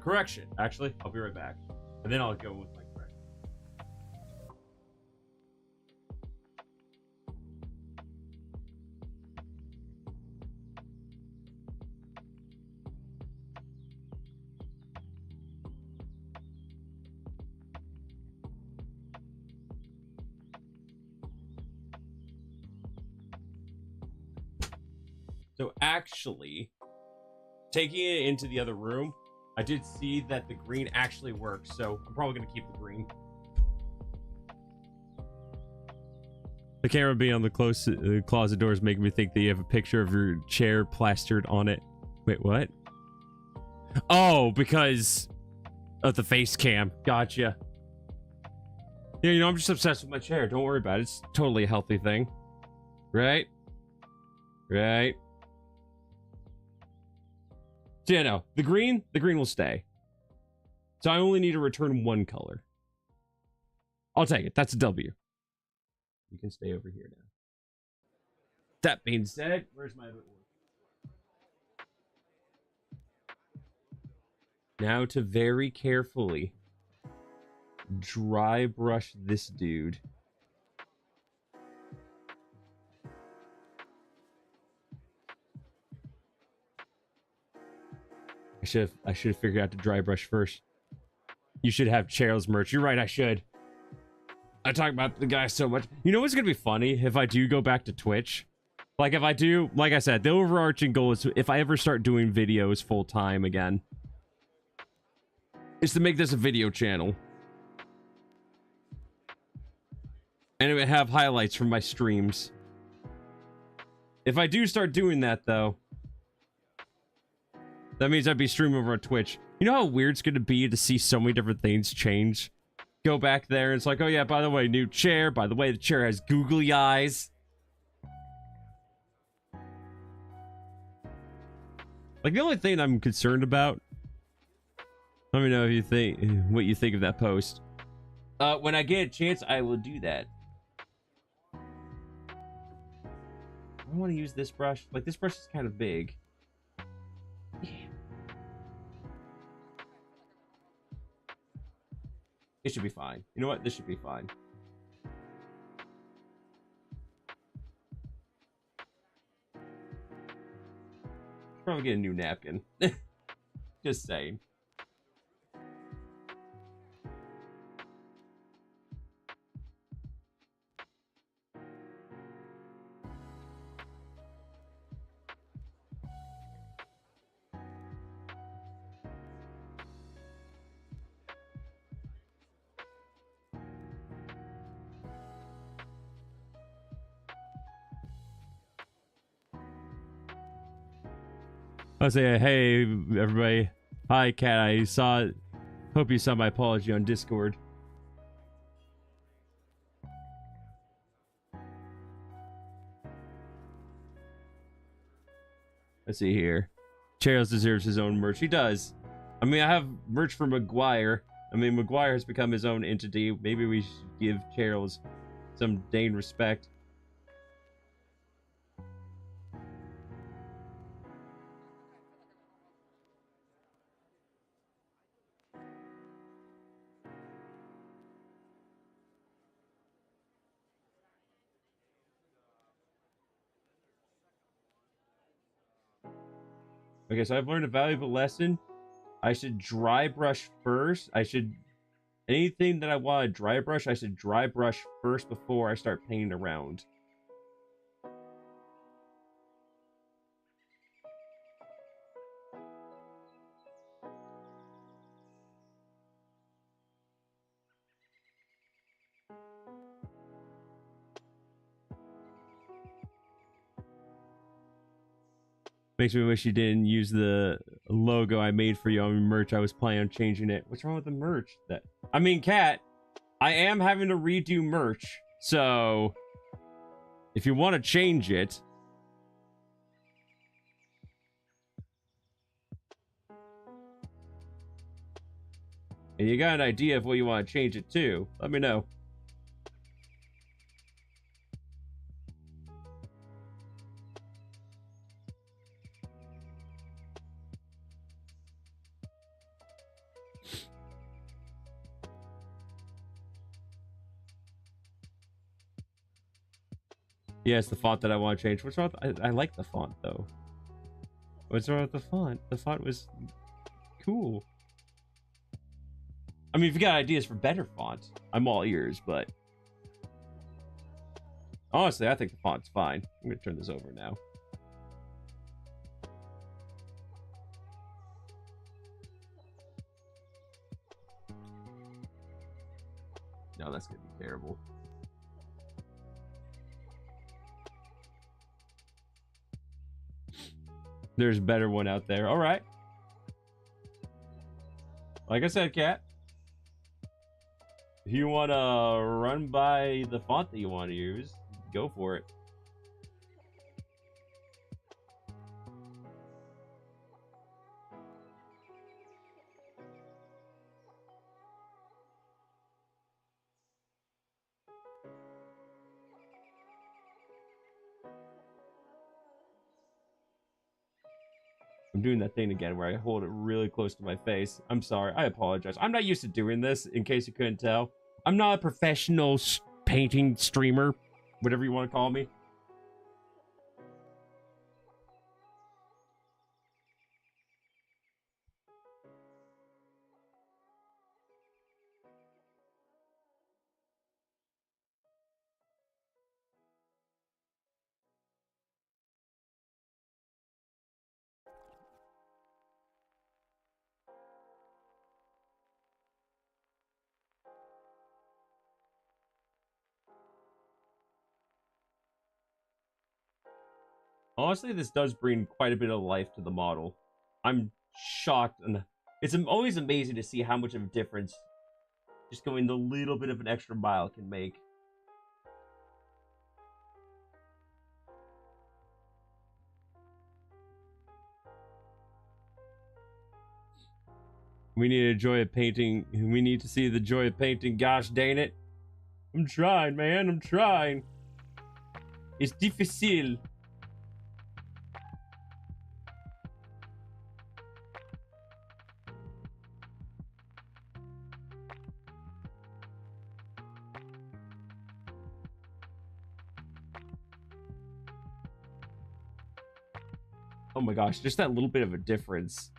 correction. Actually, I'll be right back. And then I'll go with my correction. So actually, taking it into the other room, I did see that the green actually works, so I'm probably gonna keep the green. The camera being on the closet door is making me think that you have a picture of your chair plastered on it. Wait, what? Oh, because of the face cam. Gotcha. Yeah, you know, I'm just obsessed with my chair. Don't worry about it. It's totally a healthy thing. Right? Right. So yeah, no, the green will stay. So I only need to return one color. I'll take it. That's a W. You can stay over here now. That being said, where's my other order? Now to very carefully dry brush this dude. I should have figured out to dry brush first. You should have Cheryl's merch. You're right, I should. I talk about the guy so much. You know what's gonna be funny if I do go back to Twitch? Like if I do, like I said, the overarching goal is if I ever start doing videos full time again, is to make this a video channel. And it would have highlights from my streams. If I do start doing that though, that means I'd be streaming over on Twitch. You know how weird it's gonna be to see so many different things change? Go back there and it's like, oh yeah, by the way, new chair. By the way, the chair has googly eyes. Like the only thing I'm concerned about. Let me know if you think what you think of that post. When I get a chance, I will do that. I want to use this brush. Like this brush is kind of big. Yeah. It should be fine. You know what? This should be fine. Probably get a new napkin. Just saying. I'll say, hey, everybody. Hi, Cat. I saw. Hope you saw my apology on Discord. Let's see here. Charles deserves his own merch. He does. I mean, I have merch for McGuire. I mean, McGuire has become his own entity. Maybe we should give Charles some dang respect. Okay, so I've learned a valuable lesson. I should dry brush first. Anything that I want to dry brush, I should dry brush first before I start painting around. Makes me wish you didn't use the logo I made for you on merch. I was planning on changing it. What's wrong with the merch? I mean, Cat, I am having to redo merch. So, if you want to change it. And you got an idea of what you want to change it to, let me know. Yeah, it's the font that I want to change. What's wrong with, I like the font though. What's wrong with the font? The font was cool. I mean, if you got ideas for better fonts, I'm all ears, but honestly, I think the font's fine. I'm gonna turn this over now. No, that's gonna be terrible. There's a better one out there. All right. Like I said, Kat, if you want to run by the font that you want to use, go for it. I'm doing that thing again where I hold it really close to my face. I'm sorry. I apologize. I'm not used to doing this, in case you couldn't tell. I'm not a professional painting streamer, whatever you want to call me. Honestly, this does bring quite a bit of life to the model. I'm shocked, and it's always amazing to see how much of a difference just going the little bit of an extra mile can make. We need a joy of painting. We need to see the joy of painting. Gosh dang it. I'm trying, man. I'm trying. It's difficile. Oh my gosh, just that little bit of a difference.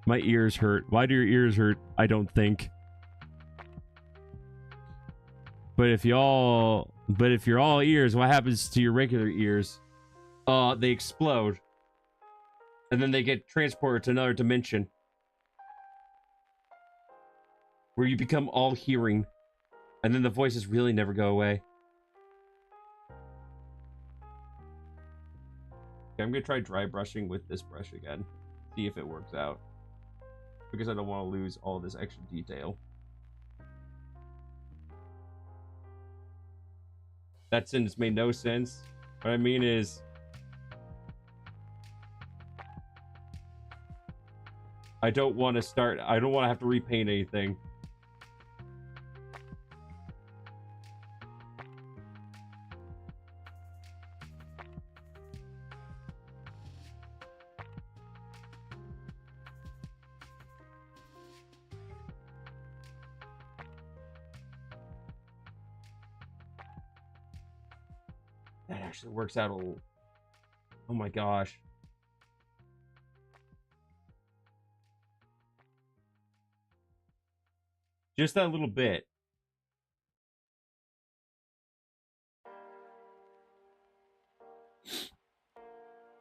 My ears hurt. Why do your ears hurt? I don't think. But if you're all ears, what happens to your regular ears? They explode. And then they get transported to another dimension. Where you become all hearing. And then the voices really never go away. Okay, I'm gonna try dry brushing with this brush again. See if it works out. Because I don't want to lose all this extra detail. That sentence made no sense. What I mean is, I don't want to have to repaint anything. That actually works out a little. Oh my gosh. Just that little bit.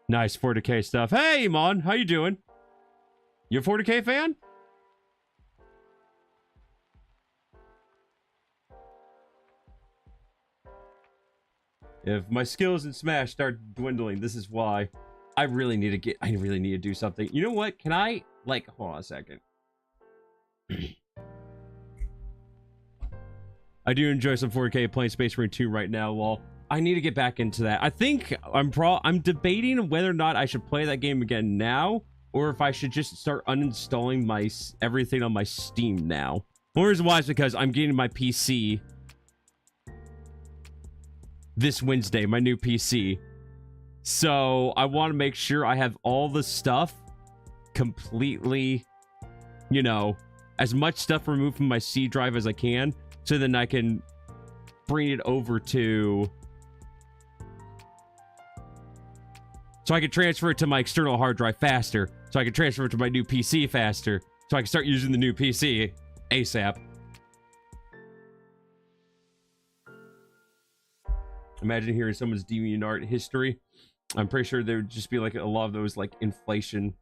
Nice 40K stuff. Hey, Iman, how you doing? You a 40K fan? If my skills in Smash start dwindling, this is why. I really need to do something. You know what? Can I, like, hold on a second. I do enjoy some 4K playing Space Marine 2 right now, lol. I need to get back into that. I think I'm debating whether or not I should play that game again now, or if I should just start uninstalling everything on my Steam now. One reason why is because I'm getting my PC this Wednesday, my new PC. So I want to make sure I have all the stuff completely, you know, as much stuff removed from my C drive as I can, so then I can bring it over to, so I can transfer it to my external hard drive faster, so I can transfer it to my new PC faster, so I can start using the new PC ASAP. Imagine hearing someone's DeviantArt history. I'm pretty sure there would just be like a lot of those like inflation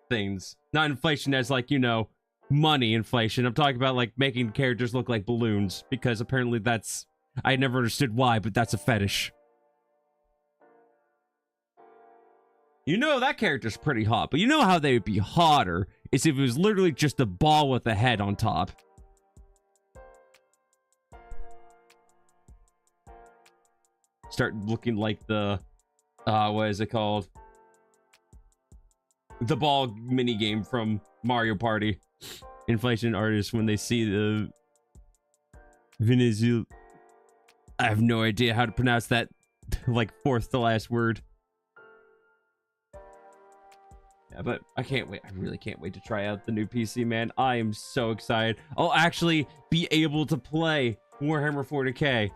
things. Not inflation as like, you know, money inflation. I'm talking about like making characters look like balloons, because apparently that's, I never understood why, but that's a fetish. You know that character's pretty hot, but you know how they would be hotter is if it was literally just a ball with a head on top. Start looking like the what is it called? The ball mini game from Mario Party. Inflation artists, when they see the Venezuela, I have no idea how to pronounce that like fourth to last word. Yeah, but I can't wait. I really can't wait to try out the new PC, man. I am so excited. I'll actually be able to play Warhammer 40k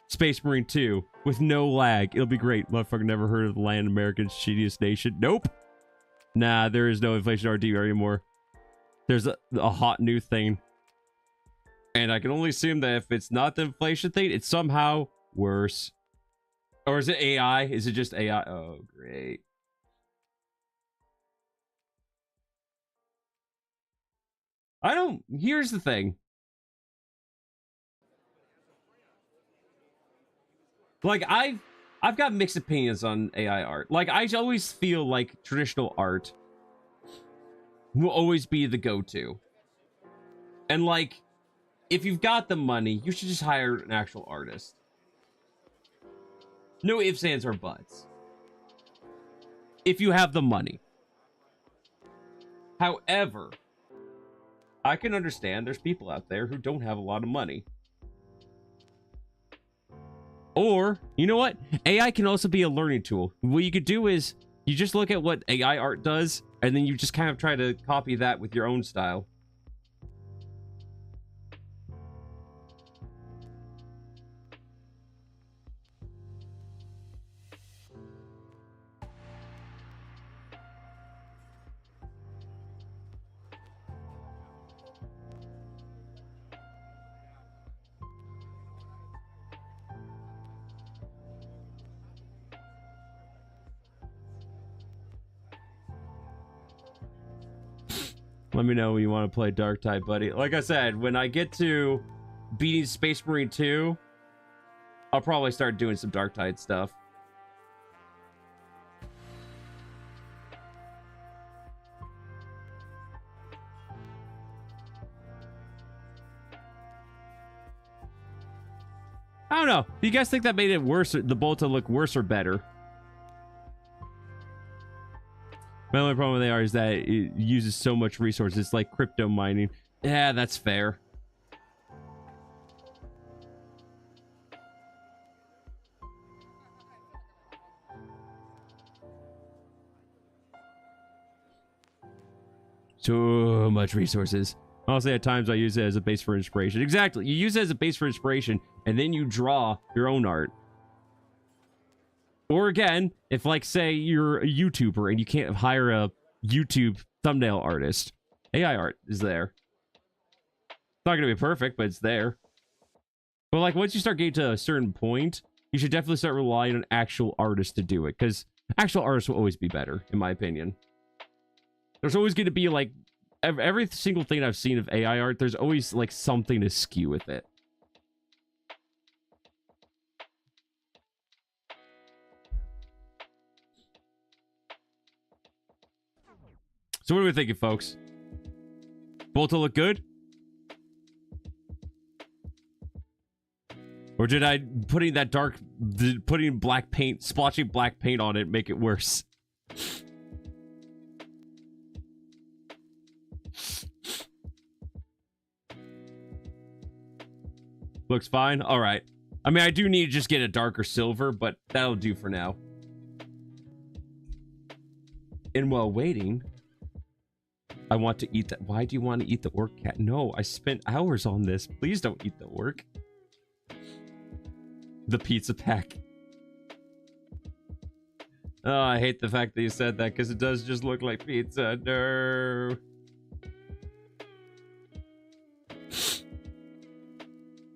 Space Marine 2 with no lag. It'll be great. Motherfucker, never heard of the land America's shittiest nation. Nope. Nah, there is no inflation RD anymore. There's a hot new thing. And I can only assume that if it's not the inflation thing, it's somehow worse. Or is it AI? Is it just AI? Oh, great. Here's the thing. Like, I've got mixed opinions on AI art. Like, I always feel like traditional art will always be the go-to. And like, if you've got the money, you should just hire an actual artist. No ifs, ands, or buts. If you have the money. However, I can understand there's people out there who don't have a lot of money. Or, you know what? AI can also be a learning tool. What you could do is, you just look at what AI art does, and then you just kind of try to copy that with your own style. Let me know when you want to play Dark Tide, buddy. Like I said, when I get to beating Space Marine 2, I'll probably start doing some Dark Tide stuff. I don't know. Do you guys think that made it worse, the Bolta look worse or better? My only problem with AR is that it uses so much resources. It's like crypto mining. Yeah, that's fair. So much resources. Honestly, at times I use it as a base for inspiration. Exactly. You use it as a base for inspiration, and then you draw your own art. Or again, if like say you're a YouTuber and you can't hire a YouTube thumbnail artist, AI art is there. It's not gonna be perfect, but it's there. But like once you start getting to a certain point, you should definitely start relying on actual artists to do it, because actual artists will always be better, in my opinion. There's always going to be like every single thing I've seen of AI art, there's always like something to skew with it. So what are we thinking, folks? Bolta look good? Or did I putting black paint, splotching black paint on it make it worse? Looks fine. All right. I mean, I do need to just get a darker silver, but that'll do for now. And while waiting, I want to eat that. Why do you want to eat the orc cat? No, I spent hours on this. Please don't eat the orc. The pizza pack. Oh, I hate the fact that you said that because it does just look like pizza. No.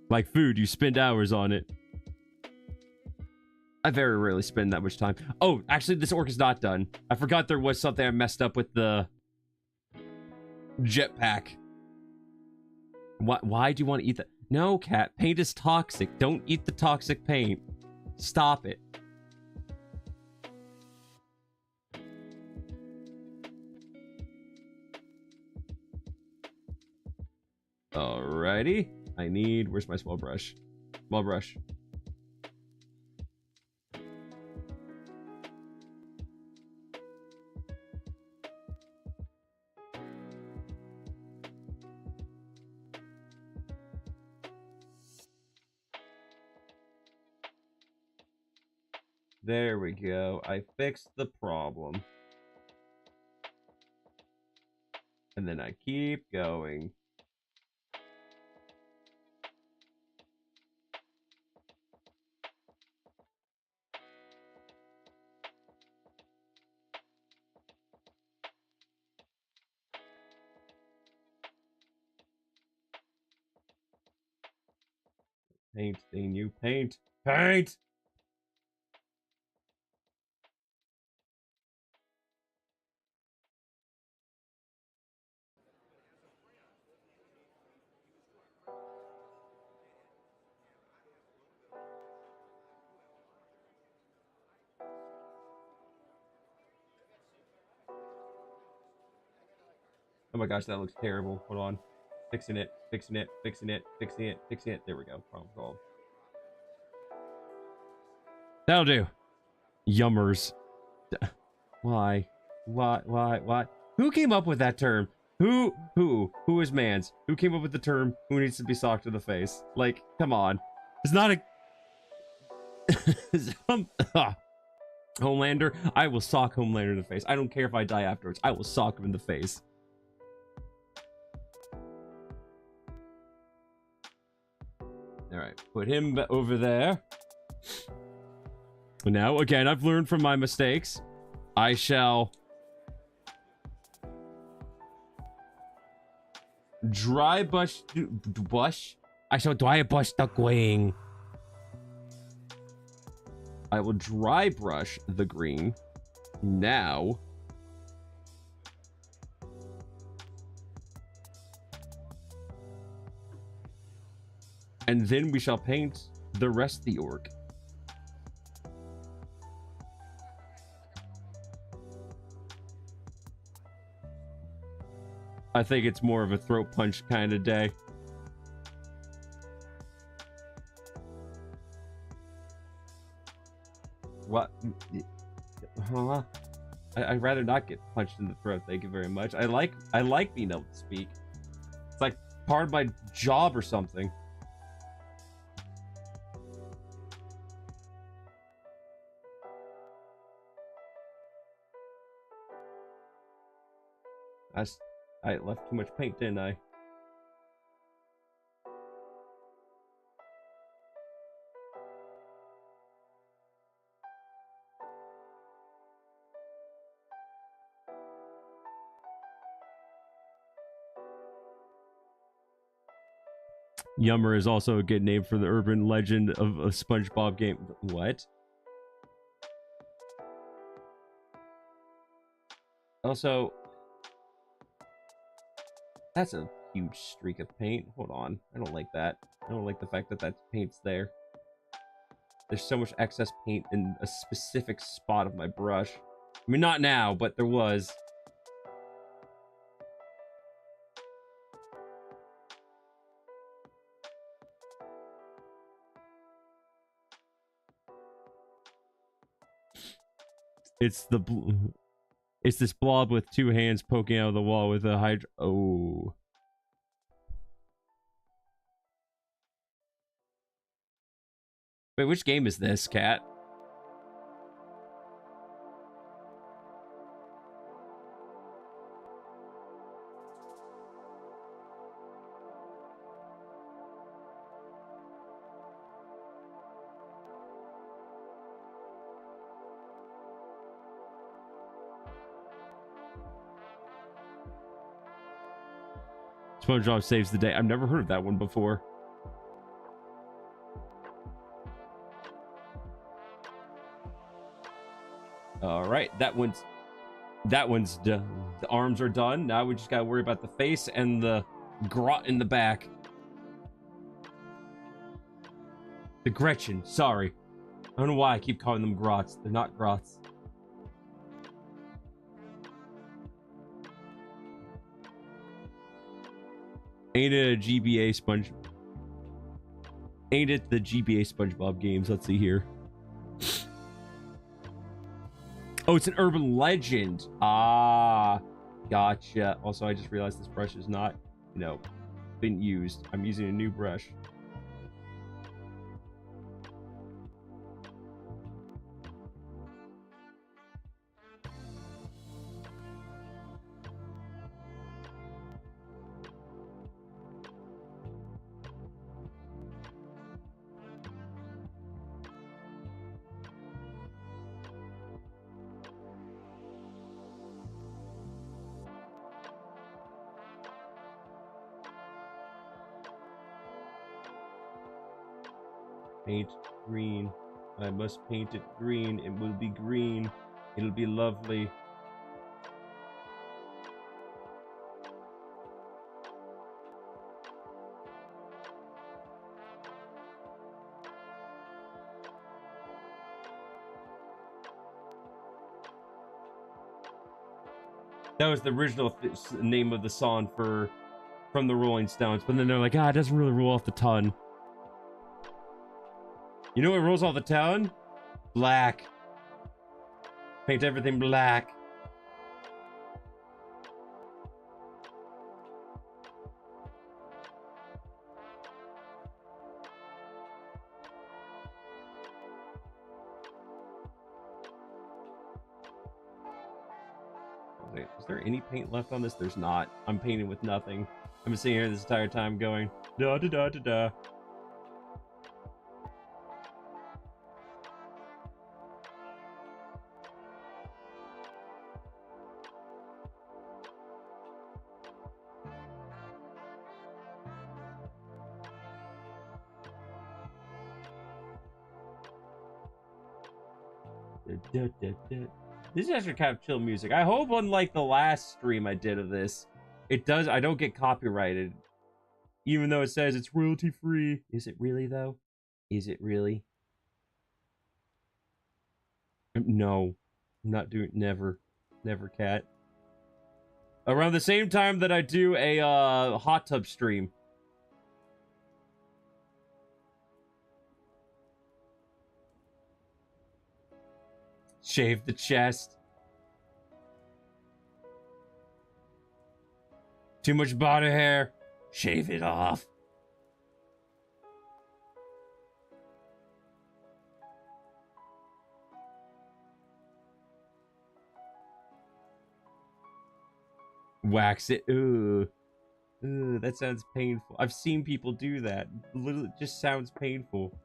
Like food, you spend hours on it. I very rarely spend that much time. Oh, actually, this orc is not done. I forgot there was something I messed up with the jetpack. Why do you want to eat that? No, cat. Paint is toxic. Don't eat the toxic paint. Stop it. Alrighty. Where's my small brush? Small brush. There we go. I fixed the problem. And then I keep going. Paint, thing, you paint. Paint! Oh my gosh, that looks terrible. Hold on. Fixing it, fixing it, fixing it, fixing it, fixing it. There we go. Problem solved. That'll do. Yummers. Why? Why? Who came up with that term? Who is mans? Who came up with the term, who needs to be socked in the face? Like, come on. It's not a... Homelander? I will sock Homelander in the face. I don't care if I die afterwards. I will sock him in the face. Alright, put him over there. Now, again, I've learned from my mistakes. I shall... dry brush... I shall dry brush the green. I will dry brush the green. Now... and then we shall paint the rest of the orc. I think it's more of a throat punch kind of day. What? Huh? I'd rather not get punched in the throat. Thank you very much. I like being able to speak. It's like part of my job or something. I left too much paint, didn't I? Yummer is also a good name for the urban legend of a SpongeBob game. What? Also, that's a huge streak of paint. Hold on. I don't like that. I don't like the fact that that paint's there. There's so much excess paint in a specific spot of my brush. I mean, not now, but there was. It's this blob with two hands poking out of the wall with a hydra. Oh. Wait, which game is this, Cat? SpongeBob Saves the Day. I've never heard of that one before. All right, that one's done. The arms are done. Now we just gotta worry about the face and the grot in the back. The Gretchen, sorry. I don't know why I keep calling them grots. They're not grots. Ain't it a GBA Sponge? Ain't it the GBA SpongeBob games? Let's see here. Oh, it's an urban legend. Ah, gotcha. Also, I just realized this brush is not, you know, been used. I'm using a new brush. Paint green. I must paint it green. It will be green. It'll be lovely. That was the original name of the song from the Rolling Stones, but then they're like, it doesn't really roll off the tongue. You know what rolls off the tongue? Black. Paint everything black. Wait, is there any paint left on this? There's not. I'm painting with nothing. I've been sitting here this entire time going, da da da da da. This is actually kind of chill music. I hope, unlike the last stream I did of this, I don't get copyrighted. Even though it says it's royalty free. Is it really, though? Is it really? No. I'm not doing... Never. Never, Cat. Around the same time that I do a hot tub stream. Shave the chest. Too much body hair. Shave it off. Wax it. Ooh. Ooh, that sounds painful. I've seen people do that. Literally, it just sounds painful.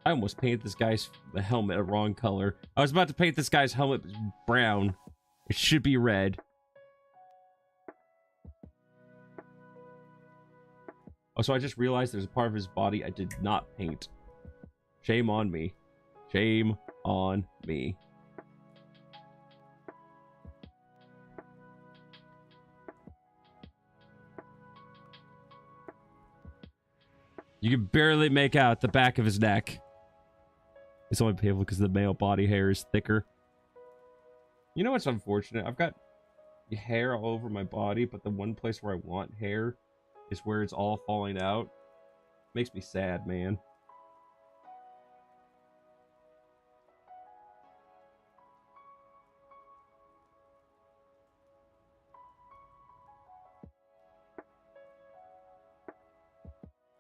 I almost painted this guy's helmet a wrong color. I was about to paint this guy's helmet brown. It should be red. Also, I just realized there's a part of his body I did not paint. Shame on me. Shame on me. You can barely make out the back of his neck. It's only painful because the male body hair is thicker. You know what's unfortunate? I've got hair all over my body, but the one place where I want hair is where it's all falling out. Makes me sad, man.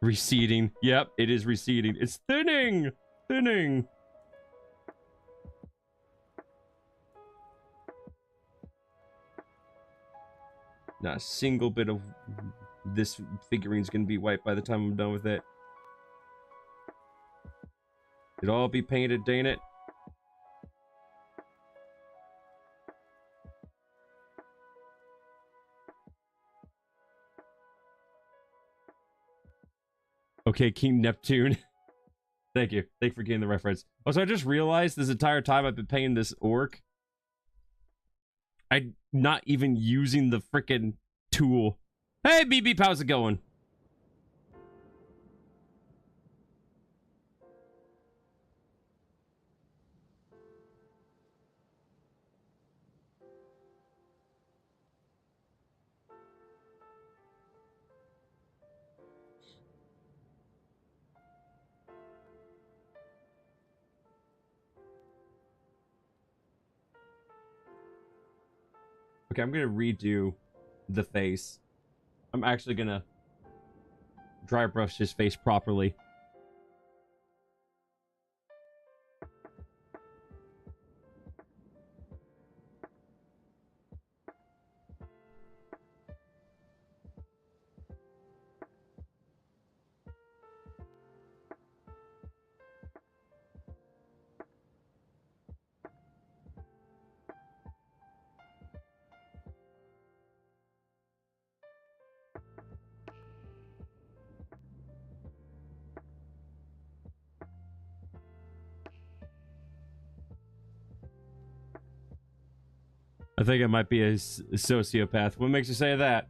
Receding. Yep, it is receding. It's thinning! Thinning! Not a single bit of this figurine's gonna be wiped by the time I'm done with it. It'll all be painted, dang it. Okay, King Neptune. Thank you. Thank you for getting the reference. Also, I just realized this entire time I've been painting this orc, I'm not even using the freaking tool. Hey, Beep Beep, how's it going? Okay, I'm gonna redo the face. I'm actually gonna dry brush his face properly. I think I might be a sociopath. What makes you say that?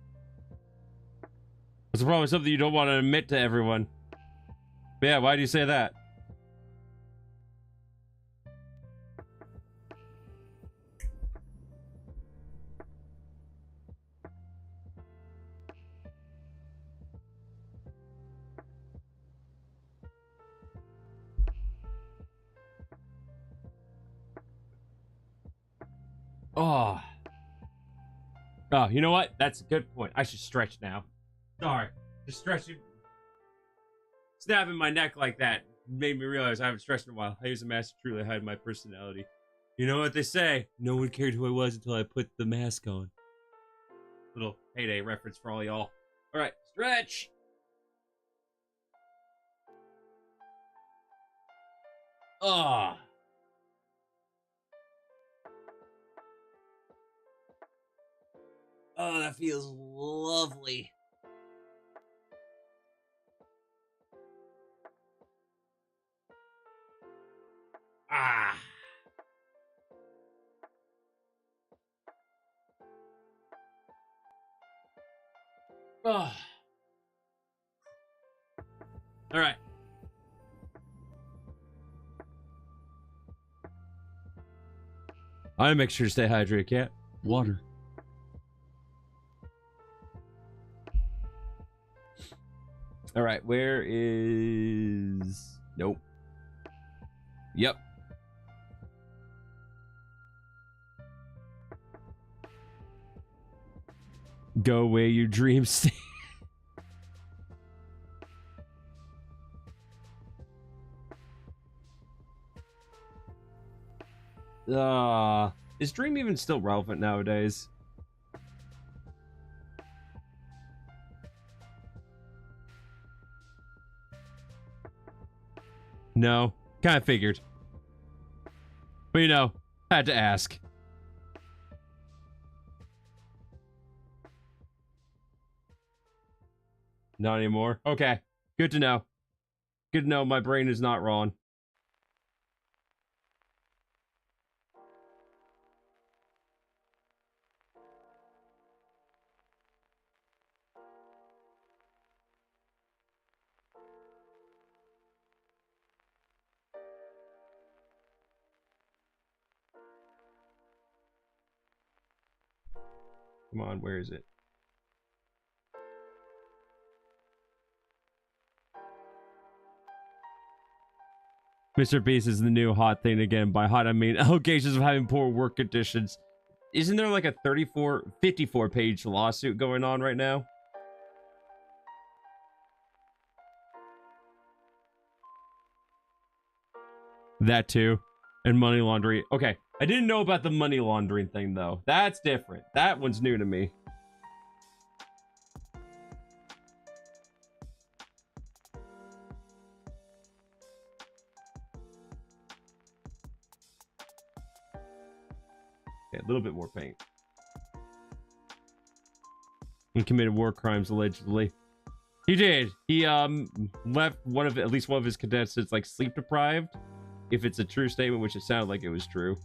It's probably something you don't want to admit to everyone. But yeah, why do you say that? Oh. Oh, you know what? That's a good point. I should stretch now. Sorry. Just stretching. Snapping my neck like that made me realize I haven't stretched in a while. I use a mask to truly hide my personality. You know what they say? No one cared who I was until I put the mask on. Little Heyday reference for all y'all. Alright, stretch! Ah. Oh, that feels lovely. Ah. Oh. All right. I make sure to stay hydrated, cat. Water. All right, where is... Nope. Yep. Go away, your dreams. Is Dream even still relevant nowadays? No. Kind of figured. But you know, had to ask. Not anymore. Okay. Good to know. Good to know my brain is not wrong. Come on, where is it? Mr. Beast is the new hot thing again. By hot, I mean allegations of having poor work conditions. Isn't there like a 54 page lawsuit going on right now? That too. And money laundering. Okay, I didn't know about the money laundering thing though. That's different. That one's new to me. Okay, a little bit more paint. And committed war crimes allegedly. He did. He left at least one of his contestants like sleep deprived. If it's a true statement, which it sounded like it was true.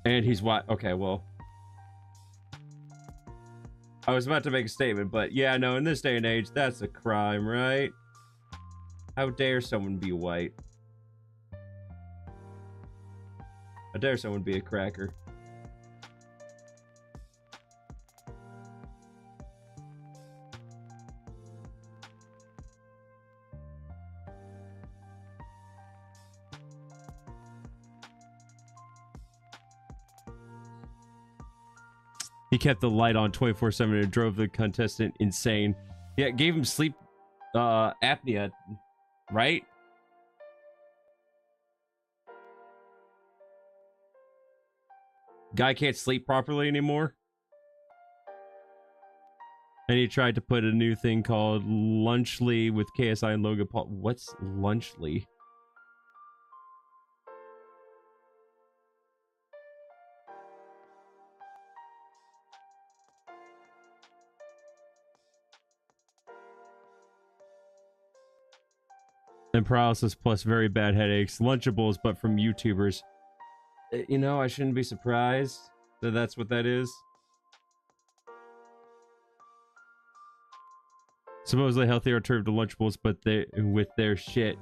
And he's what? Okay, well. I was about to make a statement, but yeah, no, in this day and age, that's a crime, right? How dare someone be white? How dare someone be a cracker? He kept the light on 24/7 and drove the contestant insane. Yeah, it gave him sleep apnea, right? Guy can't sleep properly anymore. And he tried to put a new thing called Lunchly with KSI and Logan Paul. What's Lunchly? And paralysis plus very bad headaches. Lunchables, but from YouTubers. You know, I shouldn't be surprised that that's what that is. Supposedly healthy alternative to Lunchables, but they with their shit.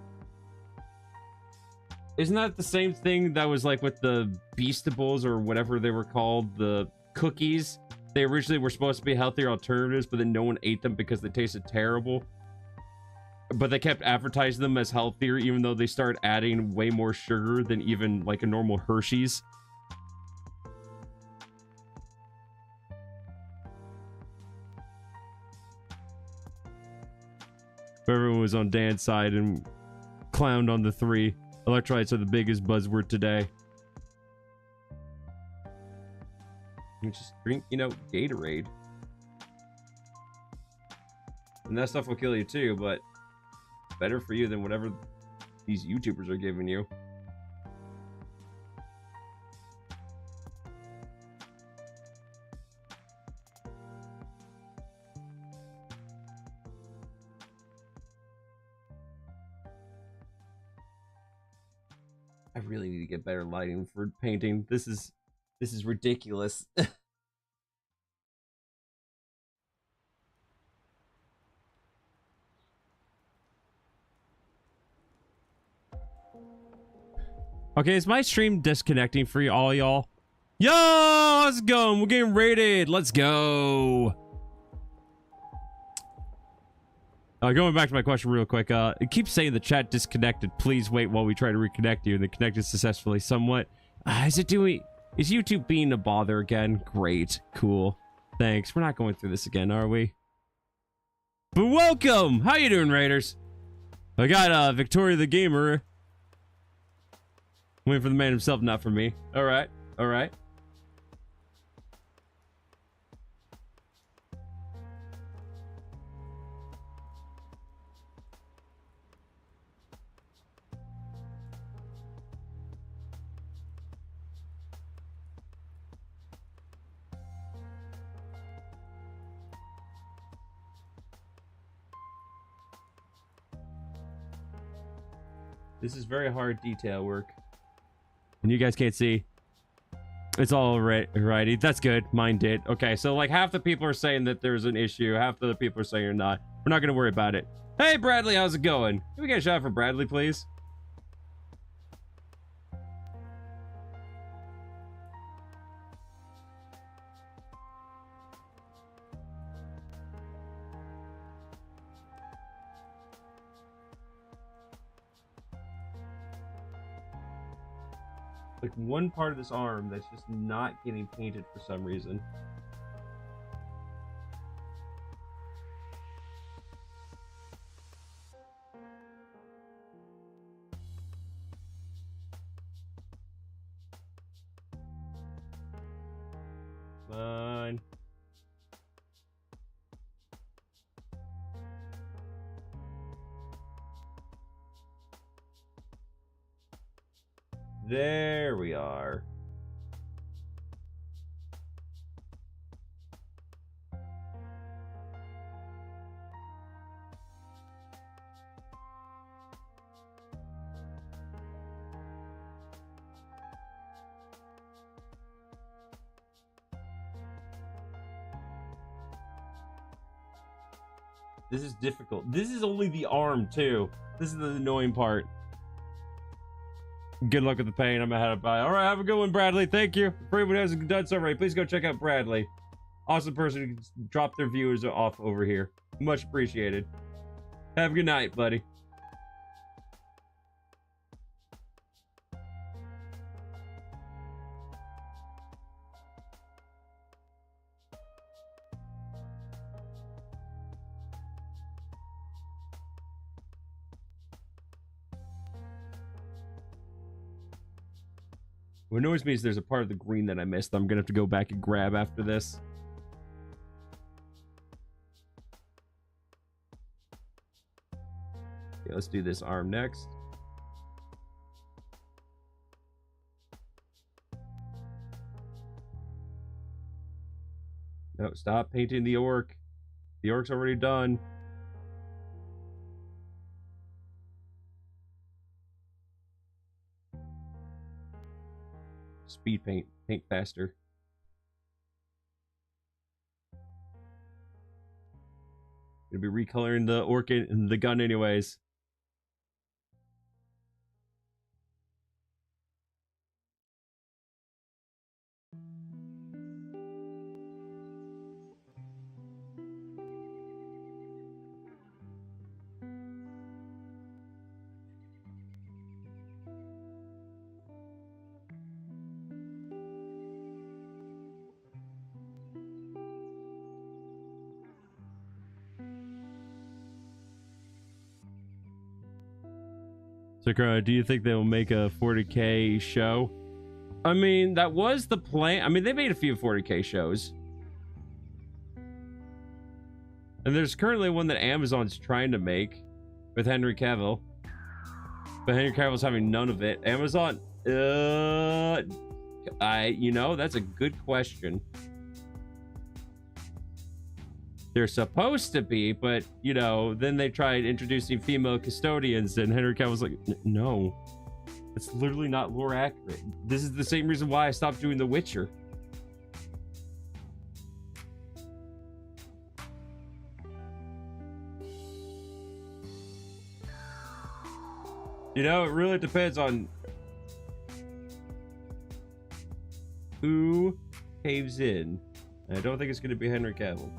Isn't that the same thing that was like with the Beastables or whatever they were called? The cookies? They originally were supposed to be healthier alternatives, but then no one ate them because they tasted terrible. But they kept advertising them as healthier, even though they started adding way more sugar than even like a normal Hershey's. But everyone was on Dan's side and clowned on the 3. Electrolytes are the biggest buzzword today. You just drink, you know, Gatorade. And that stuff will kill you too, but better for you than whatever these YouTubers are giving you. I really need to get better lighting for painting. This is ridiculous. Okay, is my stream disconnecting for all y'all? Yo, let's go. We're getting raided. Let's go. Going back to my question real quick. It keeps saying the chat disconnected. Please wait while we try to reconnect you. And it connected successfully somewhat. Is YouTube being a bother again? Great. Cool. Thanks. We're not going through this again, are we? But welcome. How you doing, Raiders? I got Victoria the Gamer. Waiting for the man himself, not for me. All right. All right. This is very hard detail work. And you guys can't see. It's all righty. That's good. Mine did. Okay, so like half the people are saying that there's an issue. Half the other people are saying you're not. We're not going to worry about it. Hey, Bradley, how's it going? Can we get a shot for Bradley, please? Like one part of this arm that's just not getting painted for some reason. Come on. There we are. This is difficult. This is only the arm, too. This is the annoying part. Good luck with the paint. I'm ahead of by. All right, have a good one, Bradley. Thank you. For anyone who hasn't done so already, please go check out Bradley. Awesome person who dropped their viewers off over here. Much appreciated. Have a good night, buddy. What annoys me is there's a part of the green that I missed that I'm gonna have to go back and grab after this. Okay, let's do this arm next. No, stop painting the orc. The orc's already done. Speed paint. Paint faster. Gonna be recoloring the orc in the gun anyways. So, do you think they'll make a 40K show? I mean, that was the plan. I mean, they made a few 40K shows. And there's currently one that Amazon's trying to make with Henry Cavill. But Henry Cavill's having none of it. Amazon, you know, that's a good question. They're supposed to be, but, you know, then they tried introducing female custodians, and Henry Cavill's like, no. It's literally not lore accurate. This is the same reason why I stopped doing The Witcher. You know, it really depends on who caves in. And I don't think it's going to be Henry Cavill.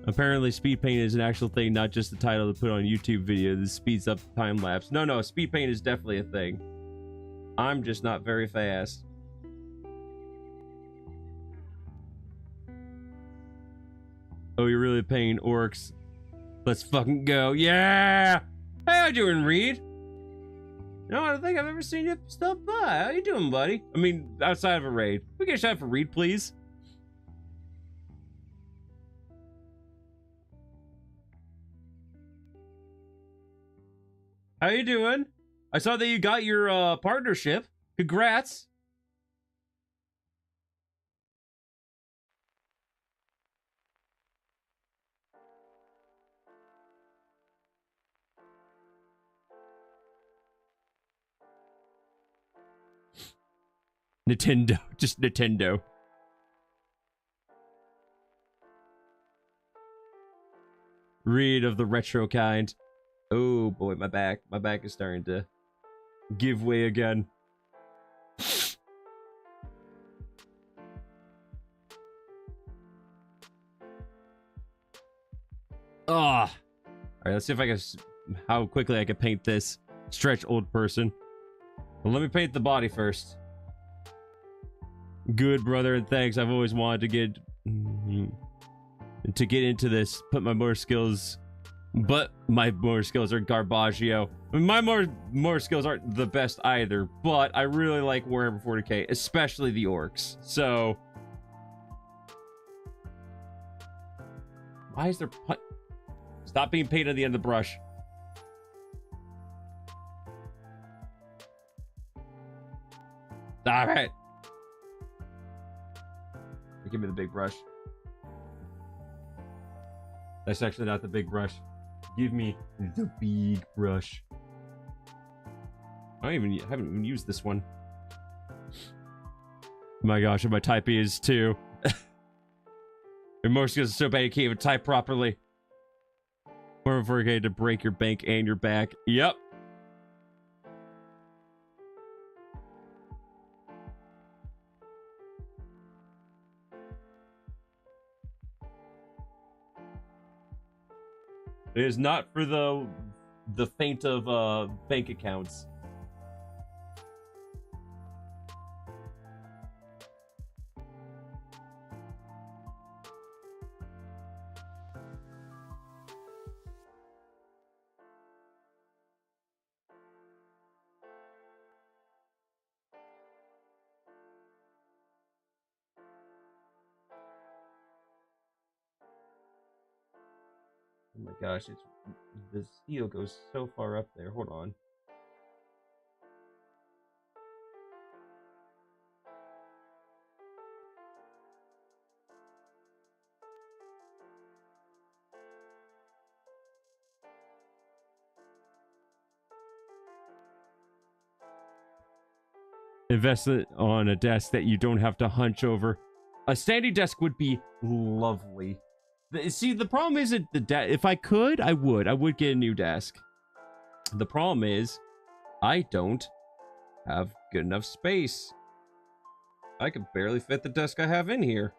Apparently, speed paint is an actual thing, not just the title to put on YouTube video. This speeds up time lapse. No, speed paint is definitely a thing. I'm just not very fast. Oh, you're really paying orcs. Let's fucking go. Yeah! Hey, how you doing, Reed? No, I don't think I've ever seen you stop by. How you doing, buddy? I mean, outside of a raid. Can we get a shot for Reed, please? How you doing? I saw that you got your partnership. Congrats. Nintendo. Just Nintendo. read of the retro kind. Oh boy, my back is starting to give way again. Ah. All right, let's see if I can, how quickly I can paint this stretch old person. Well, let me paint the body first. Good, brother, and thanks. I've always wanted to get into this, put my more skills, but my more skills are garbaggio. I mean, my more skills aren't the best either, but I really like Warhammer 40k, especially the orcs. So why is there stop being painted at the end of the brush? All right, give me the big brush. That's actually not the big brush. Give me the big brush. I haven't even used this one. Oh my gosh, and my typing is too. Your motion skills are so bad you can't even type properly. More than 4K to break your bank and your back. Yep. It is not for the faint of bank accounts. Oh my gosh, the steel goes so far up there. Hold on. Invest it on a desk that you don't have to hunch over. A standing desk would be lovely. See, the problem isn't the desk. If I could, I would get a new desk. The problem is, I don't have good enough space. I could barely fit the desk I have in here.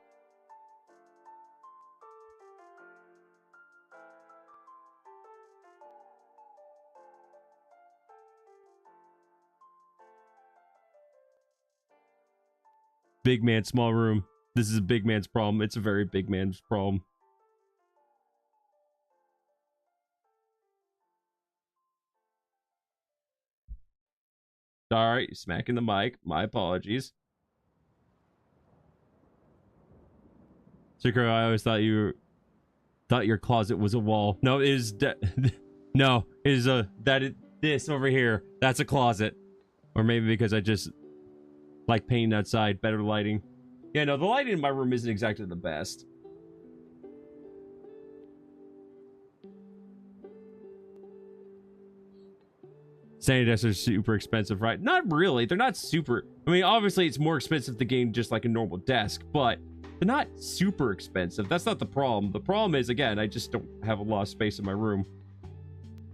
Big man, small room. This is a big man's problem. It's a very big man's problem. Sorry, smacking the mic. My apologies. Secret, I always thought your closet was a wall. No, it is no, it is this over here. That's a closet. Or maybe because I just like painting outside, better lighting. Yeah, no, the lighting in my room isn't exactly the best. Standing desks are super expensive, right? Not really. They're not super. I mean, obviously, it's more expensive to gain just like a normal desk, but they're not super expensive. That's not the problem. The problem is, again, I just don't have a lot of space in my room.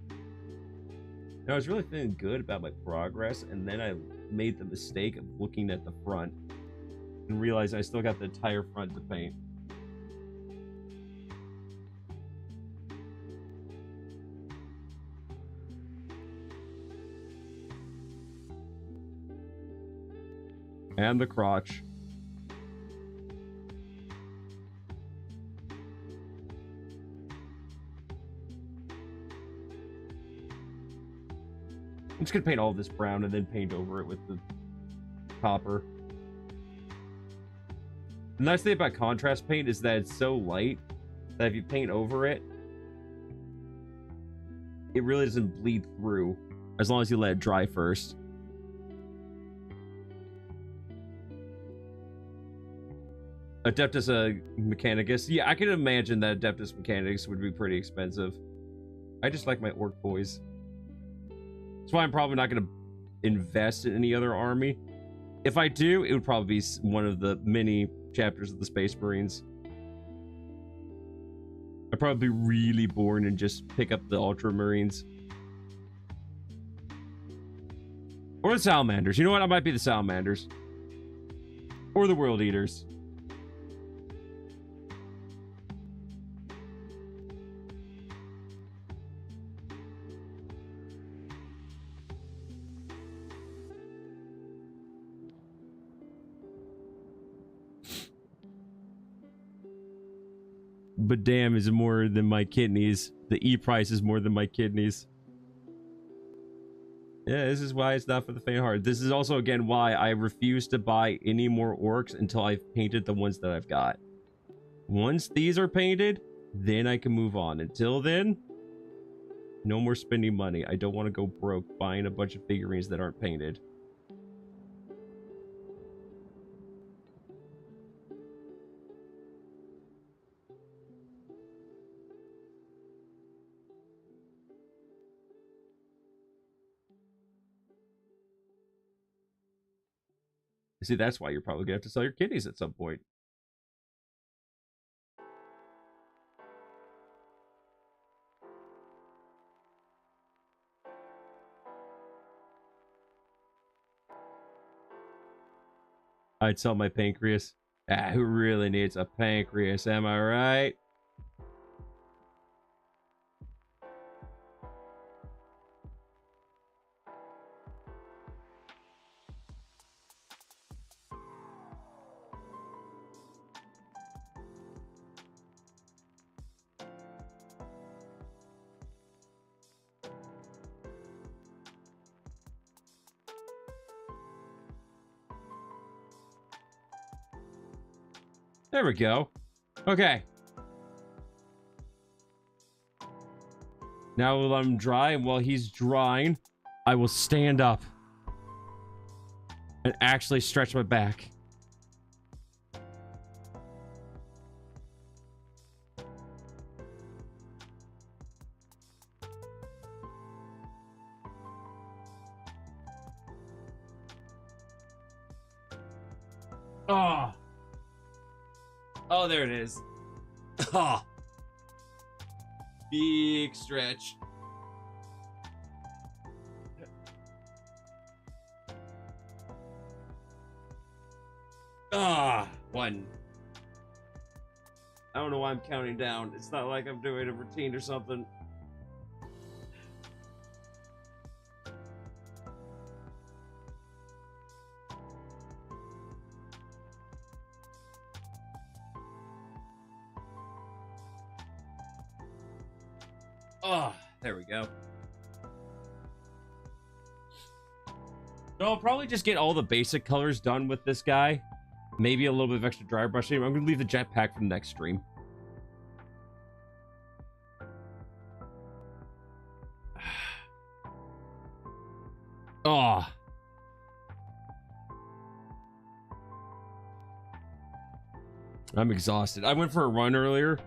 And I was really feeling good about my progress, and then I made the mistake of looking at the front and realized I still got the entire front to paint. And the crotch. I'm just gonna paint all of this brown and then paint over it with the copper. The nice thing about contrast paint is that it's so light that if you paint over it, it really doesn't bleed through as long as you let it dry first. Adeptus Mechanicus. Yeah, I can imagine that Adeptus Mechanicus would be pretty expensive. I just like my orc boys. That's why I'm probably not going to invest in any other army. If I do, it would probably be one of the mini chapters of the Space Marines. I'd probably be really bored and just pick up the Ultramarines. Or the Salamanders. You know what? I might be the Salamanders. Or the World Eaters. But damn is more than my kidneys. The E price is more than my kidneys. Yeah, this is why it's not for the faint of heart. This is also, again, why I refuse to buy any more orcs until I've painted the ones that I've got. Once these are painted, then I can move on. Until then, no more spending money. I don't want to go broke buying a bunch of figurines that aren't painted. See, that's why you're probably gonna have to sell your kidneys at some point. I'd sell my pancreas. Ah, who really needs a pancreas, am I right? There we go. Okay. Now we'll let him dry, and while he's drying, I will stand up and actually stretch my back. Oh. Oh, there it is. Oh. Big stretch. Ah, one. I don't know why I'm counting down. It's not like I'm doing a routine or something. Oh, there we go. So I'll probably just get all the basic colors done with this guy. Maybe a little bit of extra dry brushing. I'm going to leave the jetpack for the next stream. Oh. I'm exhausted. I went for a run earlier,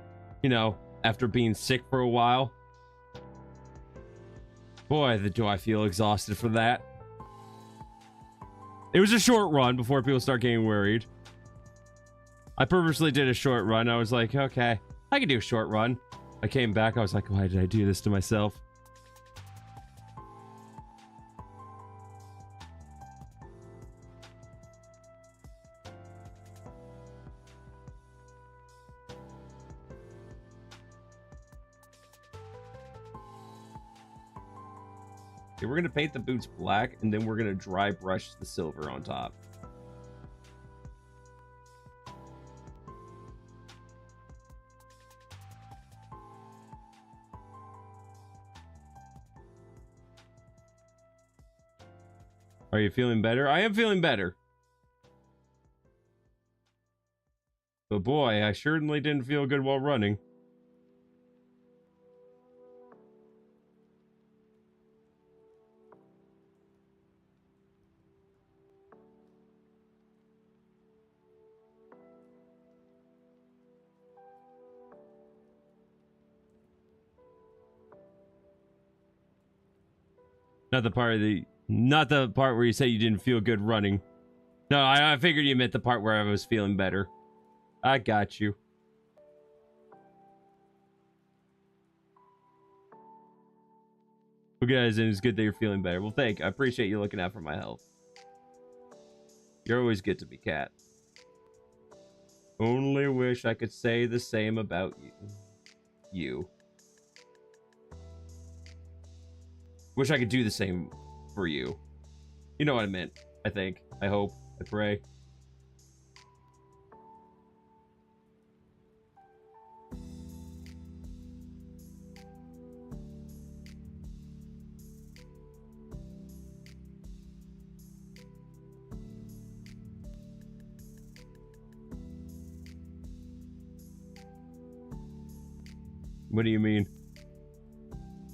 you know, after being sick for a while. Boy, do I feel exhausted for that. It was a short run before people start getting worried. I purposely did a short run. I was like, okay, I can do a short run. I came back. I was like, why did I do this to myself? Okay, we're going to paint the boots black, and then we're going to dry brush the silver on top. Are you feeling better? I am feeling better. But boy, I certainly didn't feel good while running. Not the part where you say you didn't feel good running. No, I figured you meant the part where I was feeling better. I got you. Well, guys, and it's good that you're feeling better. Well, thank you. I appreciate you looking out for my health. You're always good to me, Cat. Only wish I could say the same about you. Wish I could do the same for you. You know what I meant, I think. I hope. I pray. What do you mean?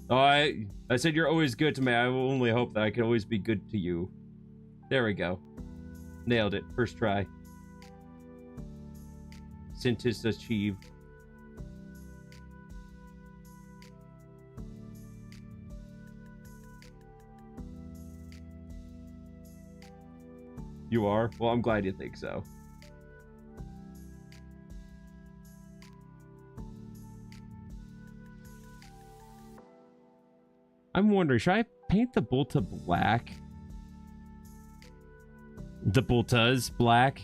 Oh, I said you're always good to me. I will only hope that I can always be good to you. There we go. Nailed it. First try. Sentence achieved. You are? Well, I'm glad you think so. I'm wondering, should I paint the Bolta black? The Bolta's black,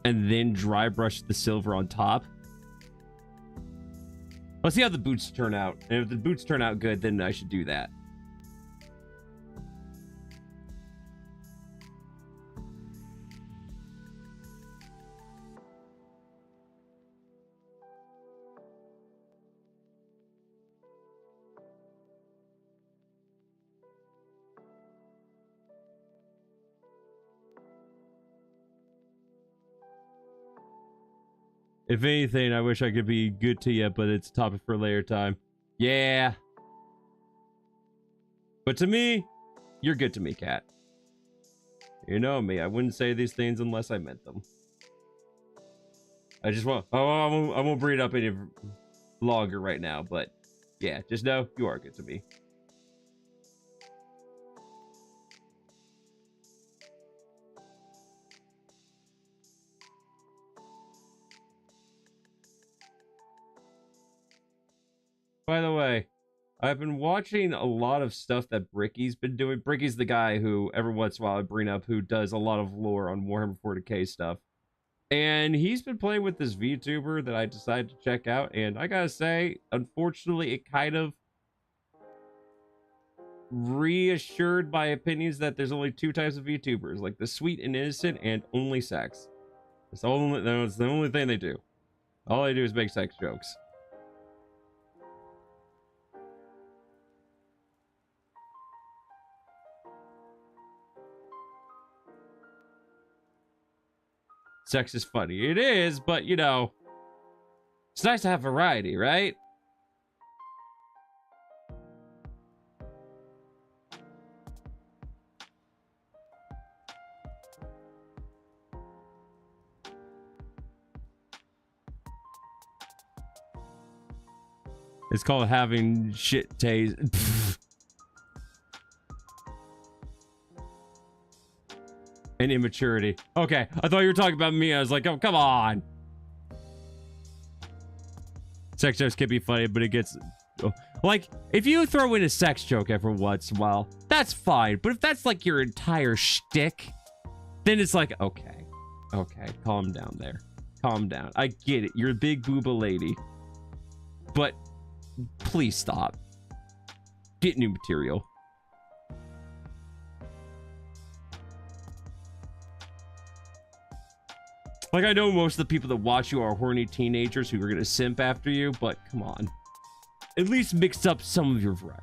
and then dry brush the silver on top? Let's see how the boots turn out. And if the boots turn out good, then I should do that. If anything, I wish I could be good to you, but it's a topic for later time. Yeah. But to me, you're good to me, Cat. You know me, I wouldn't say these things unless I meant them. I just won't. Oh, I won't bring it up any longer right now, but yeah, just know you are good to me. By the way, I've been watching a lot of stuff that Bricky's been doing. Bricky's the guy who every once in a while I bring up, who does a lot of lore on Warhammer 40k stuff. And he's been playing with this VTuber that I decided to check out. And I gotta say, unfortunately, it kind of reassured my opinions that there's only two types of VTubers, like the sweet and innocent and only sex. That's the only thing they do. All they do is make sex jokes. Sex is funny. It is, but you know, it's nice to have variety, right? It's called having shit taste. And immaturity. Okay, I thought you were talking about me. I was like, oh, come on. Sex jokes can be funny, but it gets... like, if you throw in a sex joke every once in a while, that's fine. But if that's like your entire shtick, then it's like, okay, calm down there. Calm down. I get it. You're a big booba lady. But please stop. Get new material. Like, I know most of the people that watch you are horny teenagers who are gonna simp after you, but come on. At least mix up some of your variety.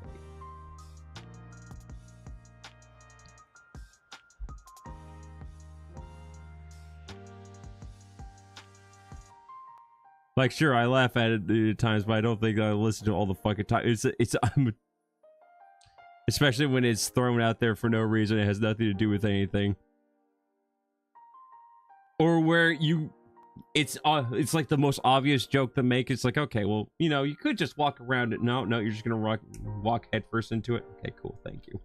Like, sure, I laugh at it at times, but I don't think I listen to all the fucking time. Especially when it's thrown out there for no reason. It has nothing to do with anything. Or where it's like the most obvious joke to make. It's like, okay, well, you know, you could just walk around it. No, you're just gonna walk headfirst into it. Okay, cool, thank you.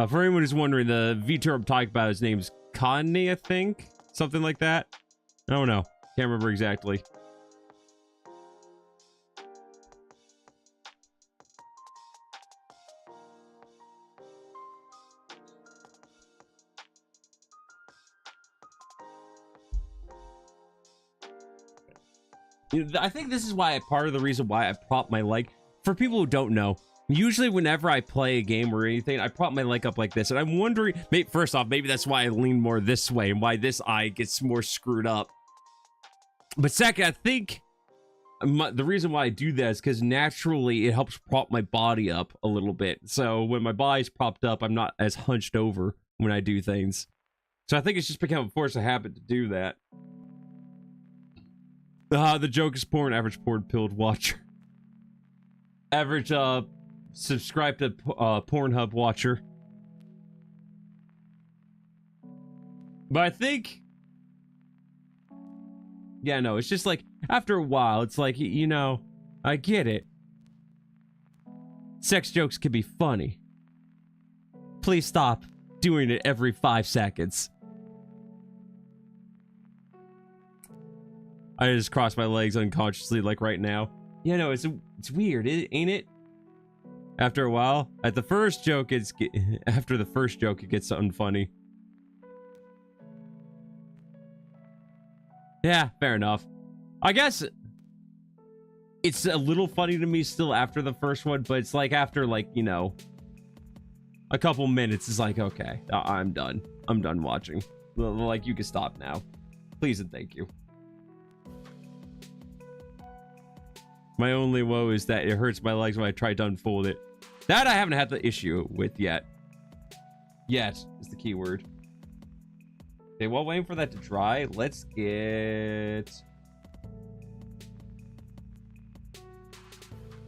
For anyone who's wondering, the VTuber I'm talking about, his name's Connie, I think, something like that. I don't know, can't remember exactly. I think this is why part of the reason why I prop my leg. For people who don't know, usually whenever I play a game or anything, I prop my leg up like this, and I'm wondering, first off, maybe that's why I lean more this way and why this eye gets more screwed up. But second, I think the reason why I do that is because naturally it helps prop my body up a little bit. So when my body's propped up, I'm not as hunched over when I do things. So I think it's just become a force of habit to do that. The joke is porn, average porn pilled watcher. Average, subscribe to Pornhub watcher. But I think... Yeah, no, it's just like, after a while, it's like, you know, I get it. Sex jokes can be funny. Please stop doing it every 5 seconds. I just crossed my legs unconsciously, like right now. Yeah, no, it's weird, ain't it? After a while, after the first joke, it gets unfunny. Yeah, fair enough. I guess it's a little funny to me still after the first one, but it's like after, like, you know, a couple minutes, it's like, okay, I'm done. I'm done watching. Like, you can stop now. Please and thank you. My only woe is that it hurts my legs when I try to unfold it. That I haven't had the issue with yet. Yet is the key word. Okay, while waiting for that to dry, let's get...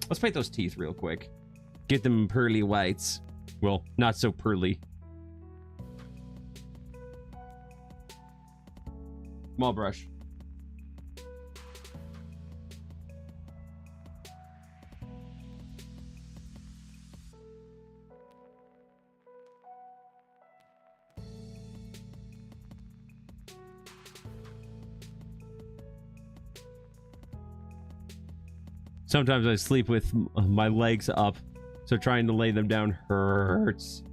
Let's paint those teeth real quick. Get them pearly whites. Well, not so pearly. Small brush. Sometimes I sleep with my legs up, so trying to lay them down hurts.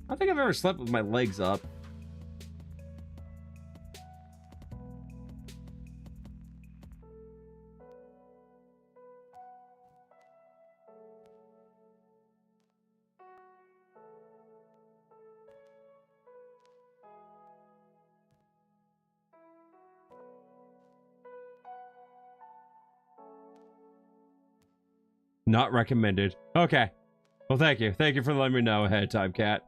I don't think I've ever slept with my legs up. Not recommended. Okay. Well, thank you. Thank you for letting me know ahead of time, Cat.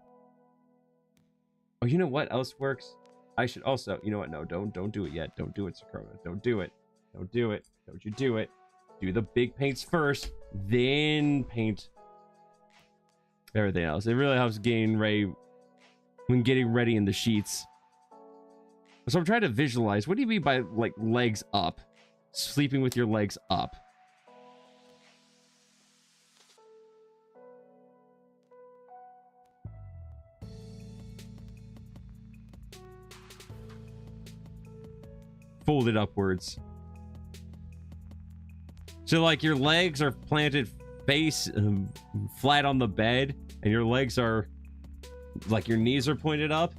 Oh, you know what else works? I should also... You know what? No, don't do it yet. Don't do it, Sakura. Don't do it. Don't do it. Don't you do it. Do the big paints first, then paint everything else. It really helps getting ready when getting ready in the sheets. So I'm trying to visualize. What do you mean by, like, legs up? Sleeping with your legs up. Folded upwards. So, like, your legs are planted face flat on the bed, and your legs are, like, your knees are pointed up.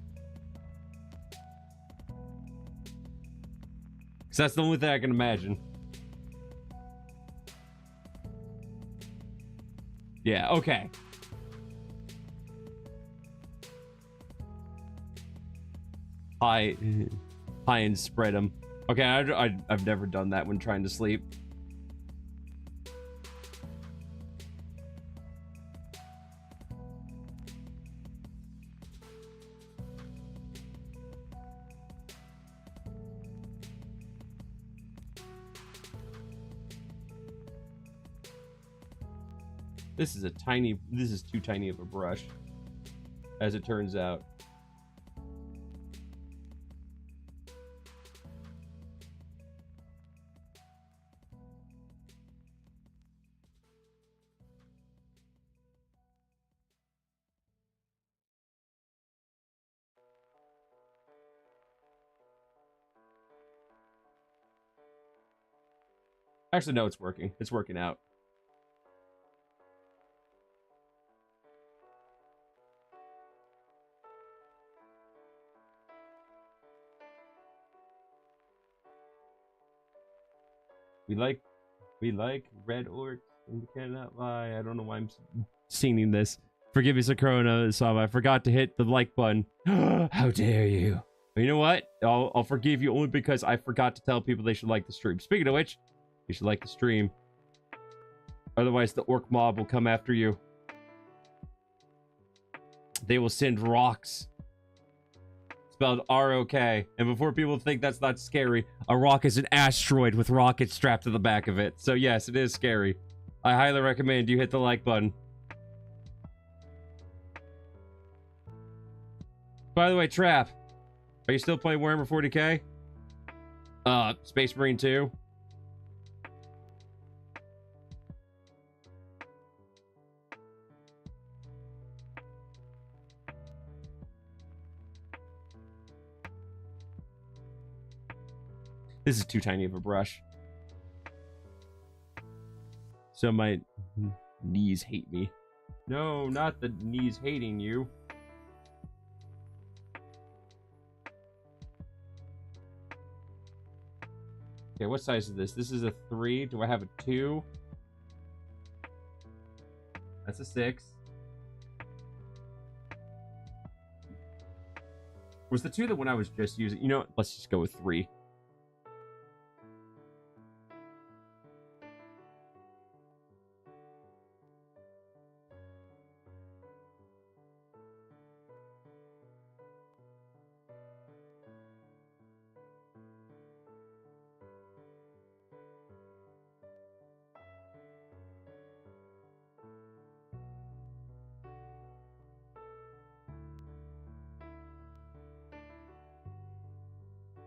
Because that's the only thing I can imagine. Yeah, okay. High and spread them. Okay, I've never done that when trying to sleep. This is too tiny of a brush, as it turns out. Actually, no, it's working. It's working out. We like red orcs, and we cannot lie. I don't know why I'm singing this. Forgive me, Sakrona, Sava. I forgot to hit the like button. How dare you? But you know what? I'll forgive you only because I forgot to tell people they should like the stream. Speaking of which, you should like the stream. Otherwise, the orc mob will come after you. They will send rocks. Spelled R-O-K. And before people think that's not scary, a rock is an asteroid with rockets strapped to the back of it. So yes, it is scary. I highly recommend you hit the like button. By the way, Trap, are you still playing Warhammer 40k? Space Marine 2? This is too tiny of a brush. So my knees hate me. No, not the knees hating you. Okay, what size is this? This is a 3. Do I have a 2? That's a 6. Was the 2 the one I was just using? You know what? Let's just go with 3.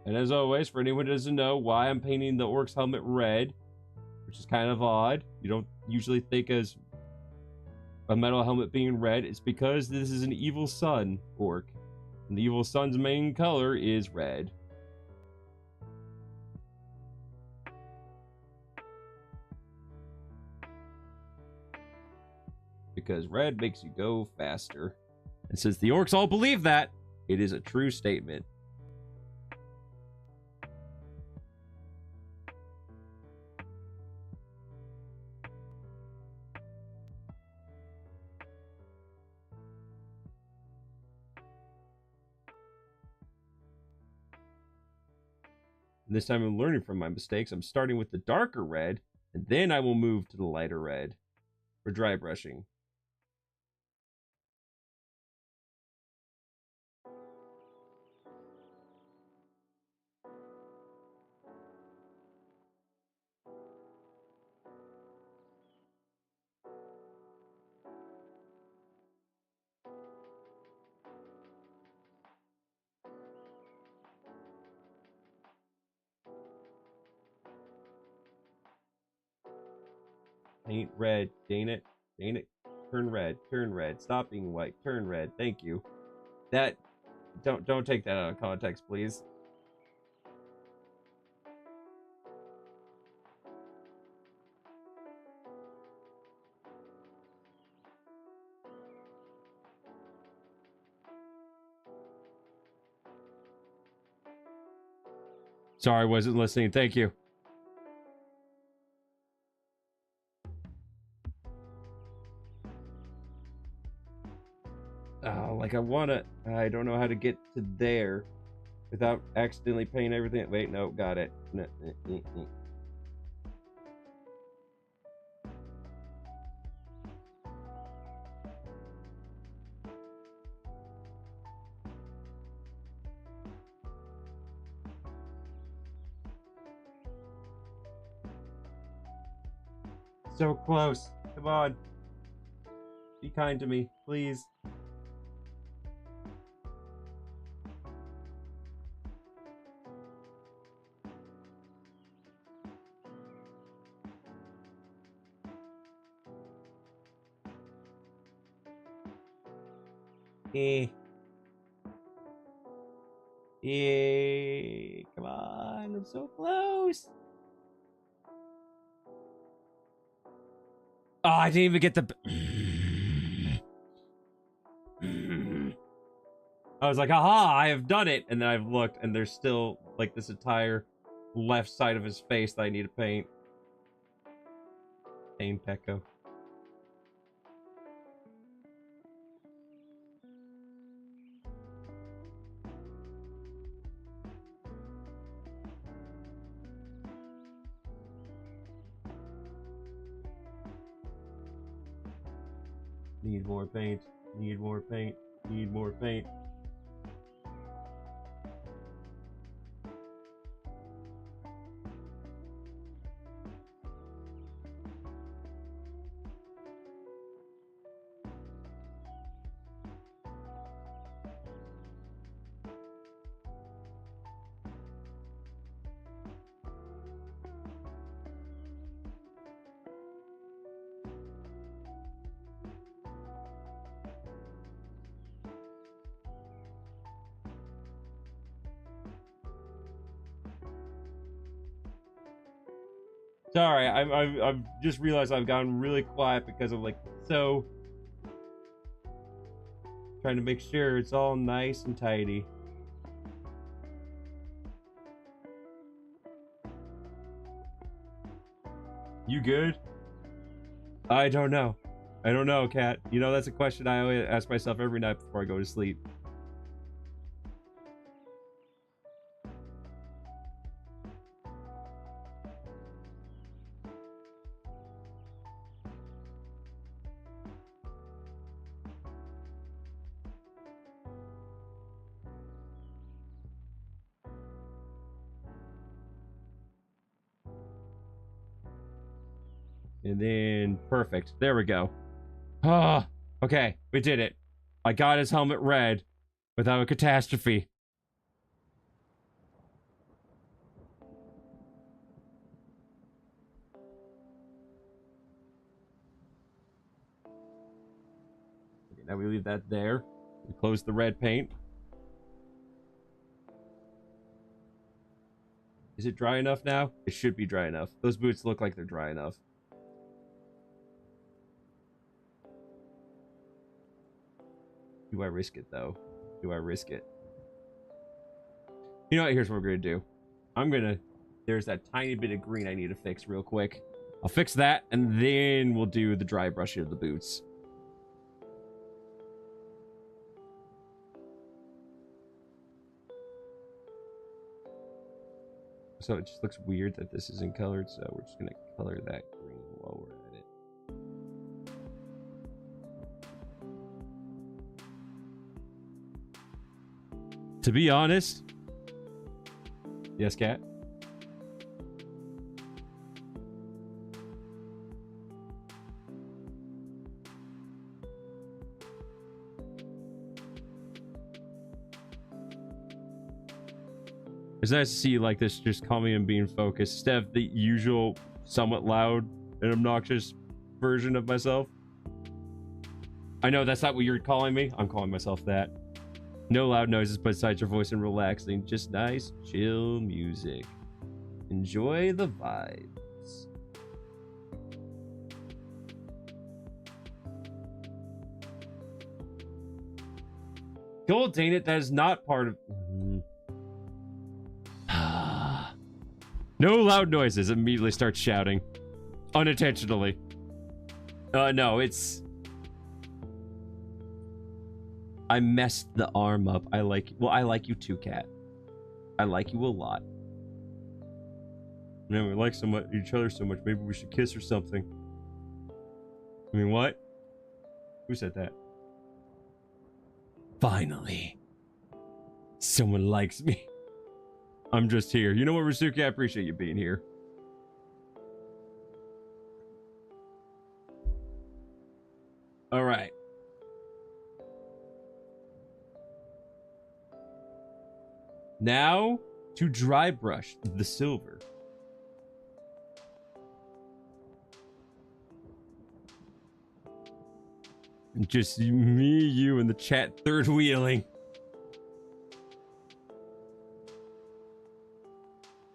And as always, for anyone who doesn't know why I'm painting the orc's helmet red, which is kind of odd. You don't usually think as a metal helmet being red. It's because this is an evil sun orc. And the evil sun's main color is red. Because red makes you go faster. And since the orcs all believe that, it is a true statement. And this time I'm learning from my mistakes. I'm starting with the darker red, and then I will move to the lighter red for dry brushing. Paint red, dang it, turn red, stop being white, turn red, thank you. That, don't take that out of context, please. Sorry, I wasn't listening, thank you. Like I don't know how to get to there without accidentally painting everything. Wait, no, got it. So close. Come on. Be kind to me, please. Come on, I'm so close. Oh, I didn't even get the... I was like, aha, I have done it. And then I've looked, and there's still, like, this entire left side of his face that I need to paint. Pain Pecco. Need more paint. Need more paint. Need more paint. Sorry, I've just realized I've gotten really quiet because of like so trying to make sure it's all nice and tidy. You good? I don't know. I don't know, Kat. You know, that's a question I always ask myself every night before I go to sleep. And then, perfect. There we go. Ah, okay, we did it. I got his helmet red without a catastrophe. Okay, now we leave that there. We close the red paint. Is it dry enough now? It should be dry enough. Those boots look like they're dry enough. Do I risk it, though? Do I risk it? You know what? Here's what we're going to do. I'm going to... There's that tiny bit of green I need to fix real quick. I'll fix that, and then we'll do the dry brushing of the boots. So it just looks weird that this isn't colored, so we're just going to color that green while we're at it. To be honest... Yes, Kat? It's nice to see you like this, just calming and being focused, instead of the usual, somewhat loud and obnoxious version of myself. I know that's not what you're calling me. I'm calling myself that. No loud noises besides your voice and relaxing. Just nice, chill music. Enjoy the vibes. God dang it, that is not part of... No loud noises. Immediately start shouting. Unintentionally. No, it's... I messed the arm up. I like you too, Kat. I like you a lot. Man, we like each other so much. Maybe we should kiss or something. I mean, what? Who said that? Finally. Someone likes me. I'm just here. You know what, Rasuki? I appreciate you being here. All right. Now to dry brush the silver. Just me, you, and the chat third wheeling.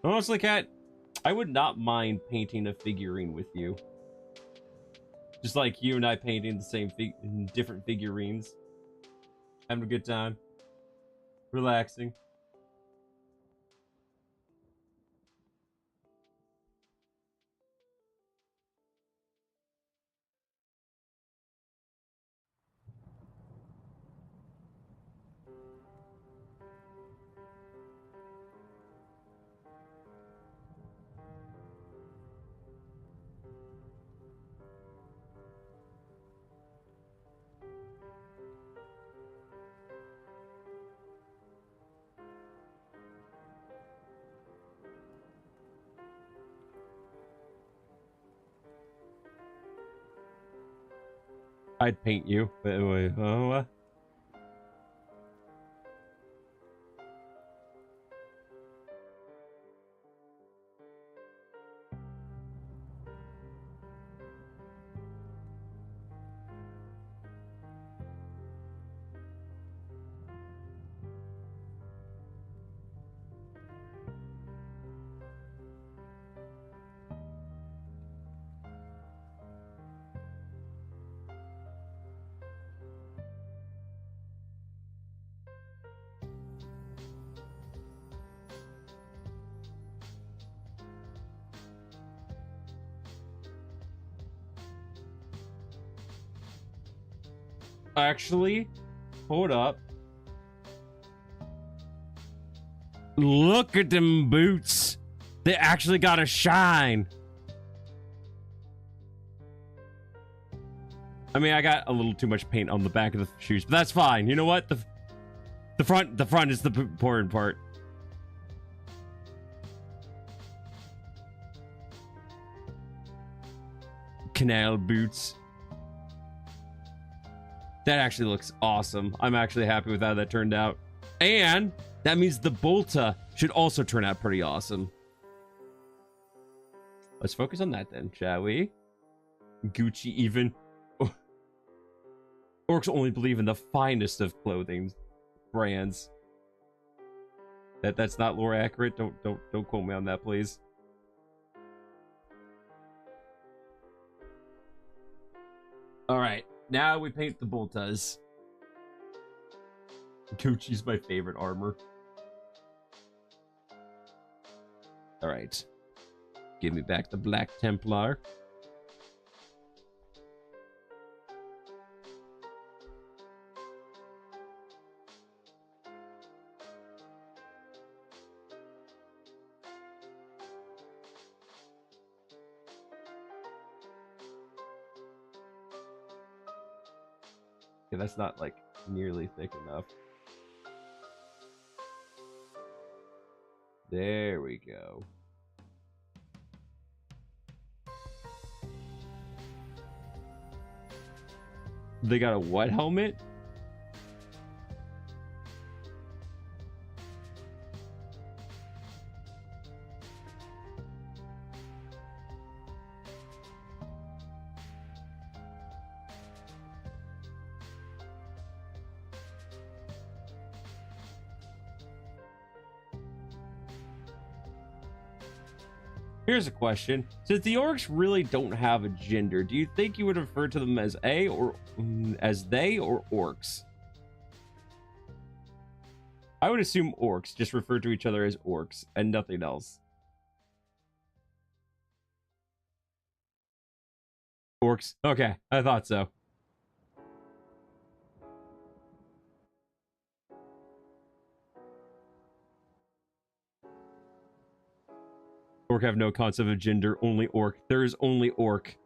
Honestly, Kat, I would not mind painting a figurine with you. Just like you and I painting the same different figurines. Having a good time. Relaxing. I'd paint you. Wait, oh, actually, hold up. Look at them boots. They actually got a shine. I mean, I got a little too much paint on the back of the shoes, but that's fine. You know what? The front is the important part. Canal boots. That actually looks awesome. I'm actually happy with how that turned out. And that means the Bolta should also turn out pretty awesome. Let's focus on that then, shall we? Gucci even. Orcs only believe in the finest of clothing brands. That's not lore accurate. Don't quote me on that, please. All right, now we paint the Boltas. Gucci's my favorite armor. All right, give me back the Black Templar. Okay, that's not like nearly thick enough. There we go. They got a what helmet? Here's a question. Since the orcs really don't have a gender, do you think you would refer to them as they or orcs? I would assume orcs just refer to each other as orcs and nothing else. Orcs. Okay, I thought so. Orc have no concept of gender, only orc. There is only orc.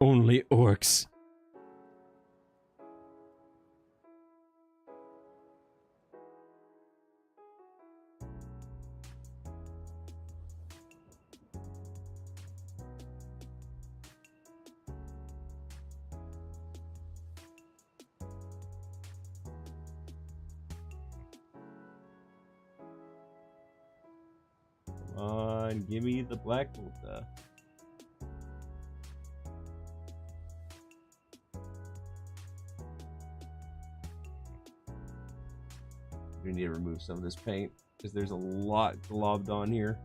Only orcs. Come on, give me the black Bolta. We need to remove some of this paint because there's a lot globbed on here.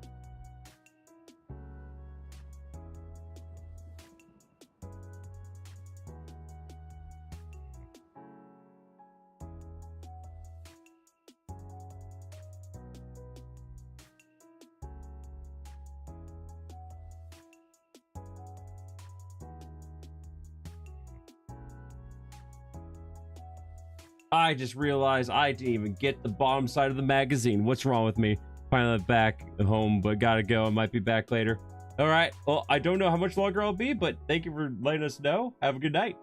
I just realized I didn't even get the bottom side of the magazine. What's wrong with me? Finally back at home, but gotta go. I might be back later. All right. Well, I don't know how much longer I'll be, but thank you for letting us know. Have a good night.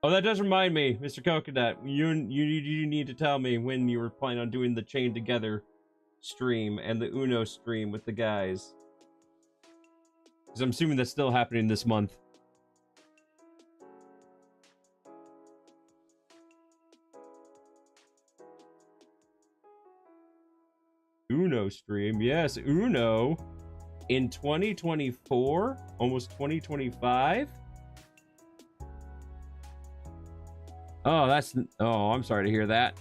Oh, that does remind me, Mr. Coconut. You need to tell me when you were planning on doing the Chain Together stream and the Uno stream with the guys. Because I'm assuming that's still happening this month. Uno stream. Yes, Uno in 2024, almost 2025. Oh, that's... Oh, I'm sorry to hear that.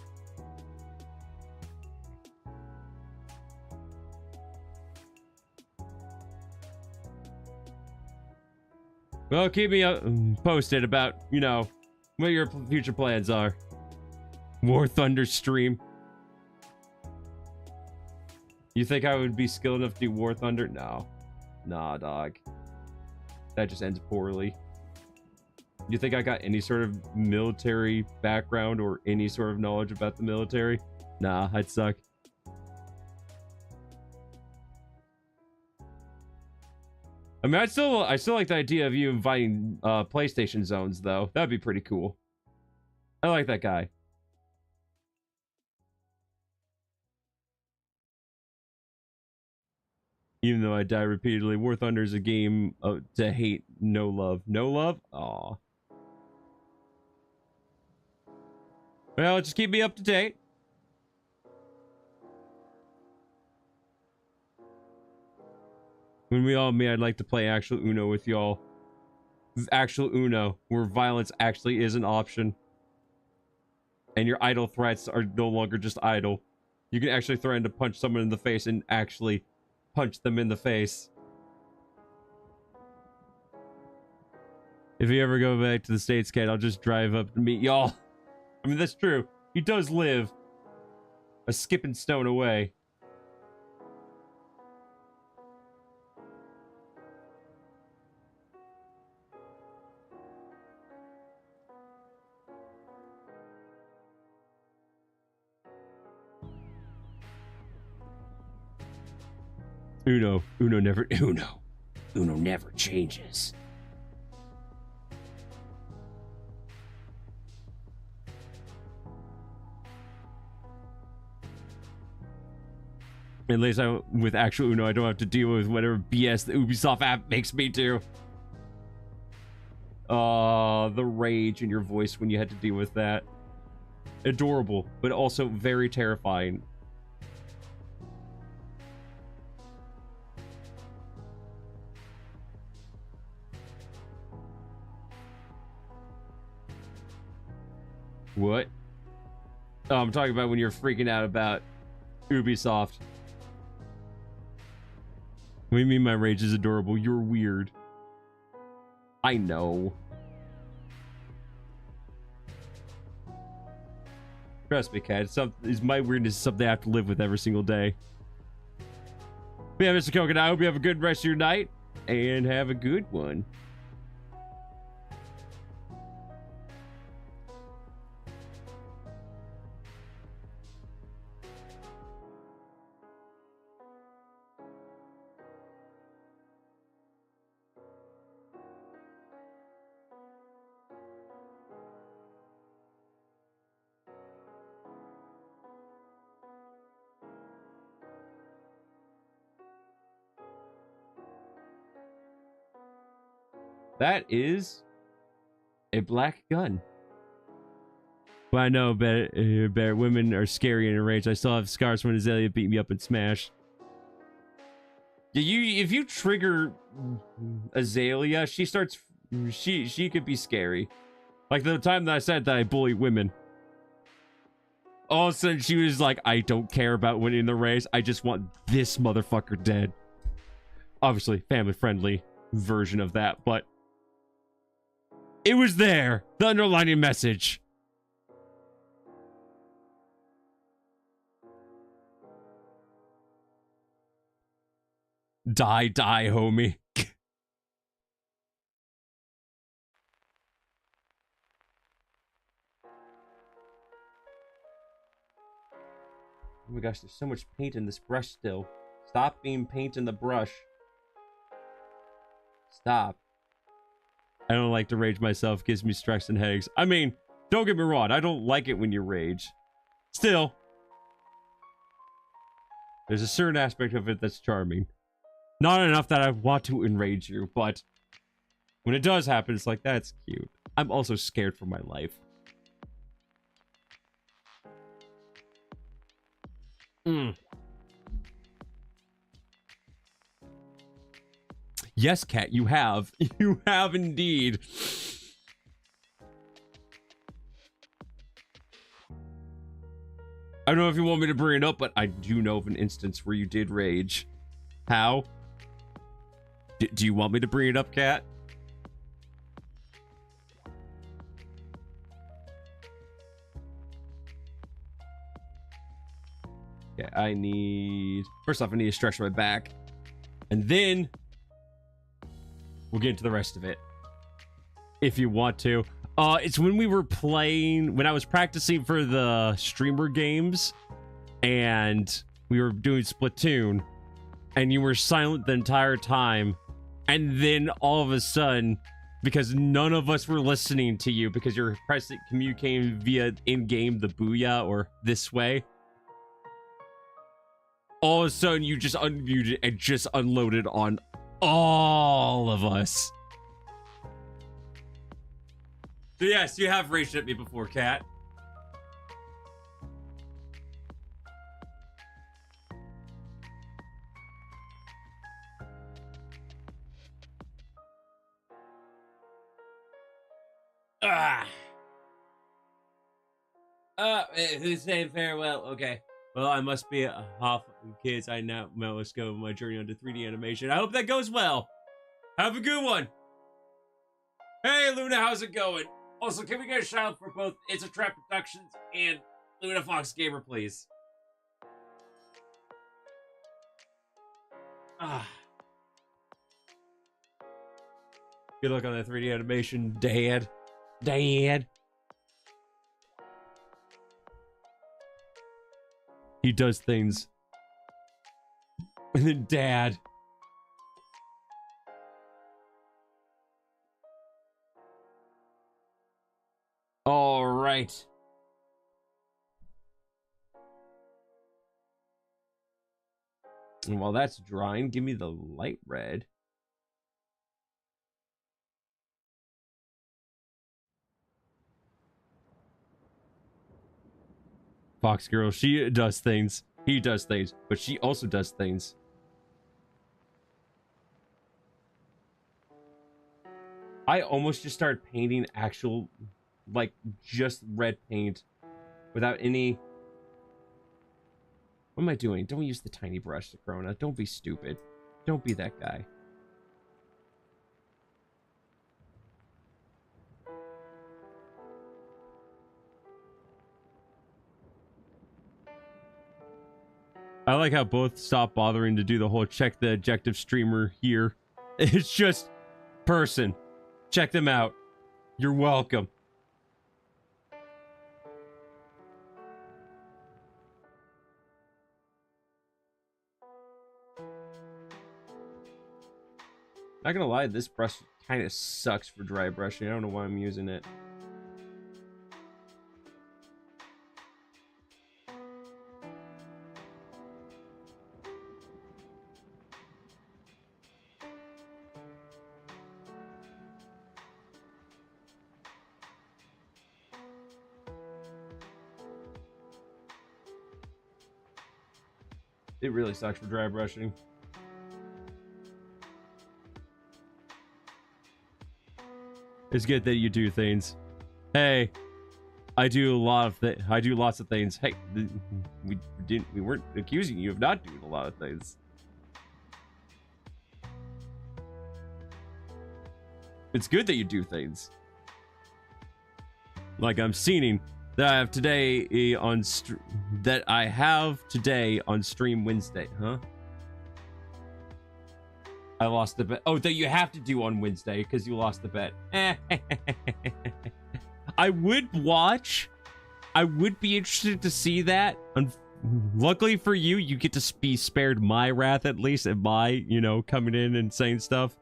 Well, keep me posted about, you know, what your future plans are. War Thunder stream. You think I would be skilled enough to do War Thunder? No. Nah, dog. That just ends poorly. You think I got any sort of military background or any sort of knowledge about the military? Nah, I'd suck. I mean, I still like the idea of you inviting PlayStation zones, though. That'd be pretty cool. I like that guy. Even though I die repeatedly, War Thunder is a game to hate, no love. No love? Aw. Well, just keep me up to date. When we all meet, I'd like to play actual Uno with y'all. Actual Uno, where violence actually is an option. And your idle threats are no longer just idle. You can actually threaten to punch someone in the face and actually punch them in the face. If you ever go back to the States, Kate, I'll just drive up to meet y'all. I mean, that's true. He does live a skipping stone away. Uno never changes. At least with actual Uno, I don't have to deal with whatever BS the Ubisoft app makes me do. The rage in your voice when you had to deal with that. Adorable, but also very terrifying. What? Oh, I'm talking about when you're freaking out about Ubisoft. What do you mean my rage is adorable? You're weird. I know. Trust me, Cat. My weirdness is something I have to live with every single day. But yeah, Mr. Coconut, I hope you have a good rest of your night. And have a good one. That is a black gun. Well, I know better women are scary and enraged. I still have scars when Azalea beat me up and smashed. If you trigger Azalea, she could be scary. Like the time that I said that I bully women. All of a sudden she was like, I don't care about winning the race. I just want this motherfucker dead. Obviously, family friendly version of that, but it was there. The underlining message. Die, homie. Oh my gosh, there's so much paint in this brush still. Stop being paint in the brush. Stop. I don't like to rage myself. It gives me stress and headaches. I mean, don't get me wrong. I don't like it when you rage. Still, there's a certain aspect of it that's charming. Not enough that I want to enrage you, but when it does happen, it's like, that's cute. I'm also scared for my life. Yes, Cat, you have. You have indeed. I don't know if you want me to bring it up, but I do know of an instance where you did rage. How? Do you want me to bring it up, Cat? Yeah, I need... First off, I need to stretch my back. And then... we'll get into the rest of it. If you want to. It's when we were playing... When I was practicing for the streamer games. And we were doing Splatoon. And you were silent the entire time. And then all of a sudden... Because none of us were listening to you. Because you're communicating via in-game the booyah or this way. All of a sudden, you just unmuted and just unloaded on all of us. So yes, you have raged at me before, Cat. Who's saying farewell? Okay. Well, I must be off, kids. I now must go on my journey onto 3D animation. I hope that goes well. Have a good one. Hey, Luna, how's it going? Also, can we get a shout out for both It's a Trap Productions and Luna Fox Gamer, please? Good luck on that 3D animation, Dad. Dad. He does things. And then Dad. All right. And while that's drying, give me the light red. Fox Girl, she does things. He does things, but she also does things. I almost just started painting actual, like, just red paint without any... What am I doing? Don't use the tiny brush, Corona. Don't be stupid. Don't be that guy. I like how both stop bothering to do the whole check the objective streamer here. It's just person. Check them out. You're welcome. Not gonna lie, this brush kind of sucks for dry brushing. I don't know why I'm using it. It really sucks for dry brushing. It's good that you do things. Hey, I do lots of things. Hey, we weren't accusing you of not doing a lot of things. It's good that you do things. Like I'm seeing that I have today on Stream Wednesday, huh? I lost the bet. Oh, that you have to do on Wednesday because you lost the bet. I would watch. I would be interested to see that. luckily for you, you get to be spared my wrath at least, and my, you know, coming in and saying stuff.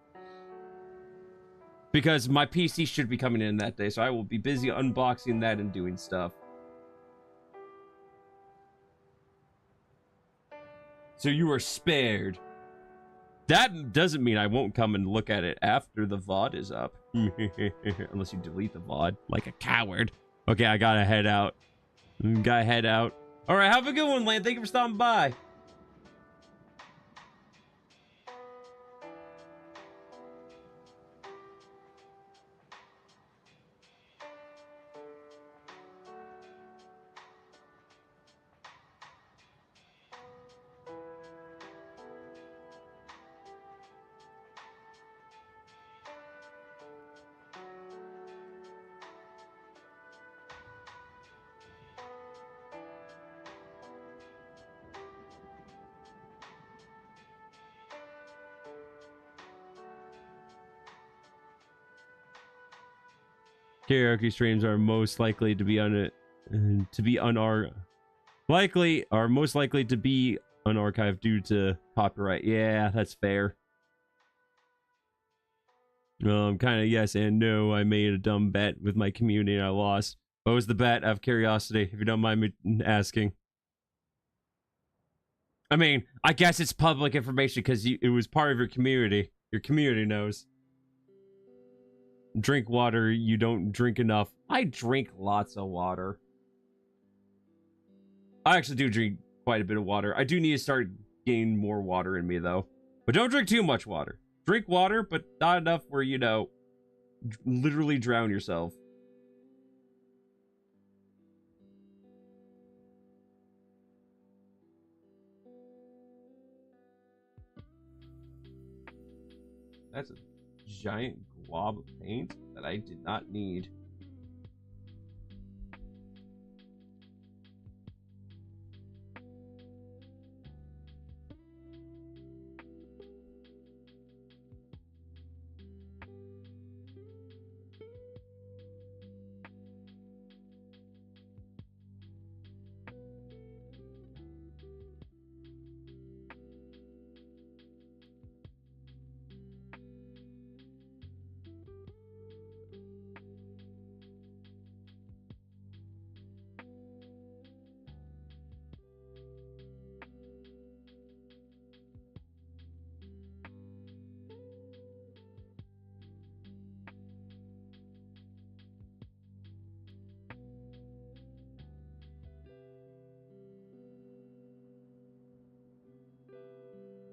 Because my PC should be coming in that day, so I will be busy unboxing that and doing stuff. So you are spared. That doesn't mean I won't come and look at it after the VOD is up. Unless you delete the VOD, like a coward. Okay, I gotta head out. Gotta head out. Alright, have a good one, Lan. Thank you for stopping by. Karaoke streams are most likely to be unarchived due to copyright. Yeah, that's fair. Kind of yes and no. I made a dumb bet with my community and I lost. What was the bet? Out of curiosity, if you don't mind me asking. I mean, I guess it's public information because it was part of your community. Your community knows. Drink water. You don't drink enough. I drink lots of water. I actually do drink quite a bit of water. I do need to start getting more water in me, though. But don't drink too much water. Drink water, but not enough where, you know, literally drown yourself. That's a giant glob of paint that I did not need.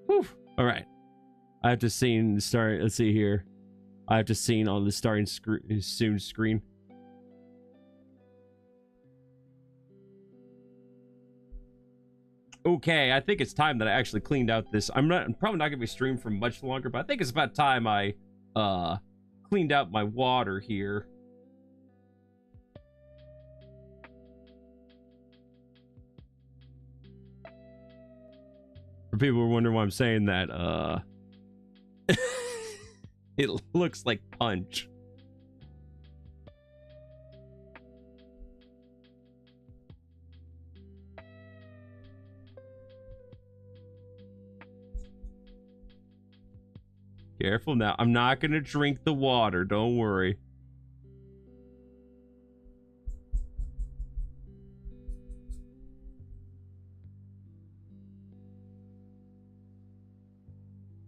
Whew. All right. I have to see start. Let's see here. I have to see on the starting soon screen. Okay, I think it's time that I actually cleaned out this. I'm probably not gonna be streaming for much longer, but I think it's about time I cleaned out my water here. For people who are wondering why I'm saying that, it looks like punch. Careful now. I'm not gonna drink the water. Don't worry.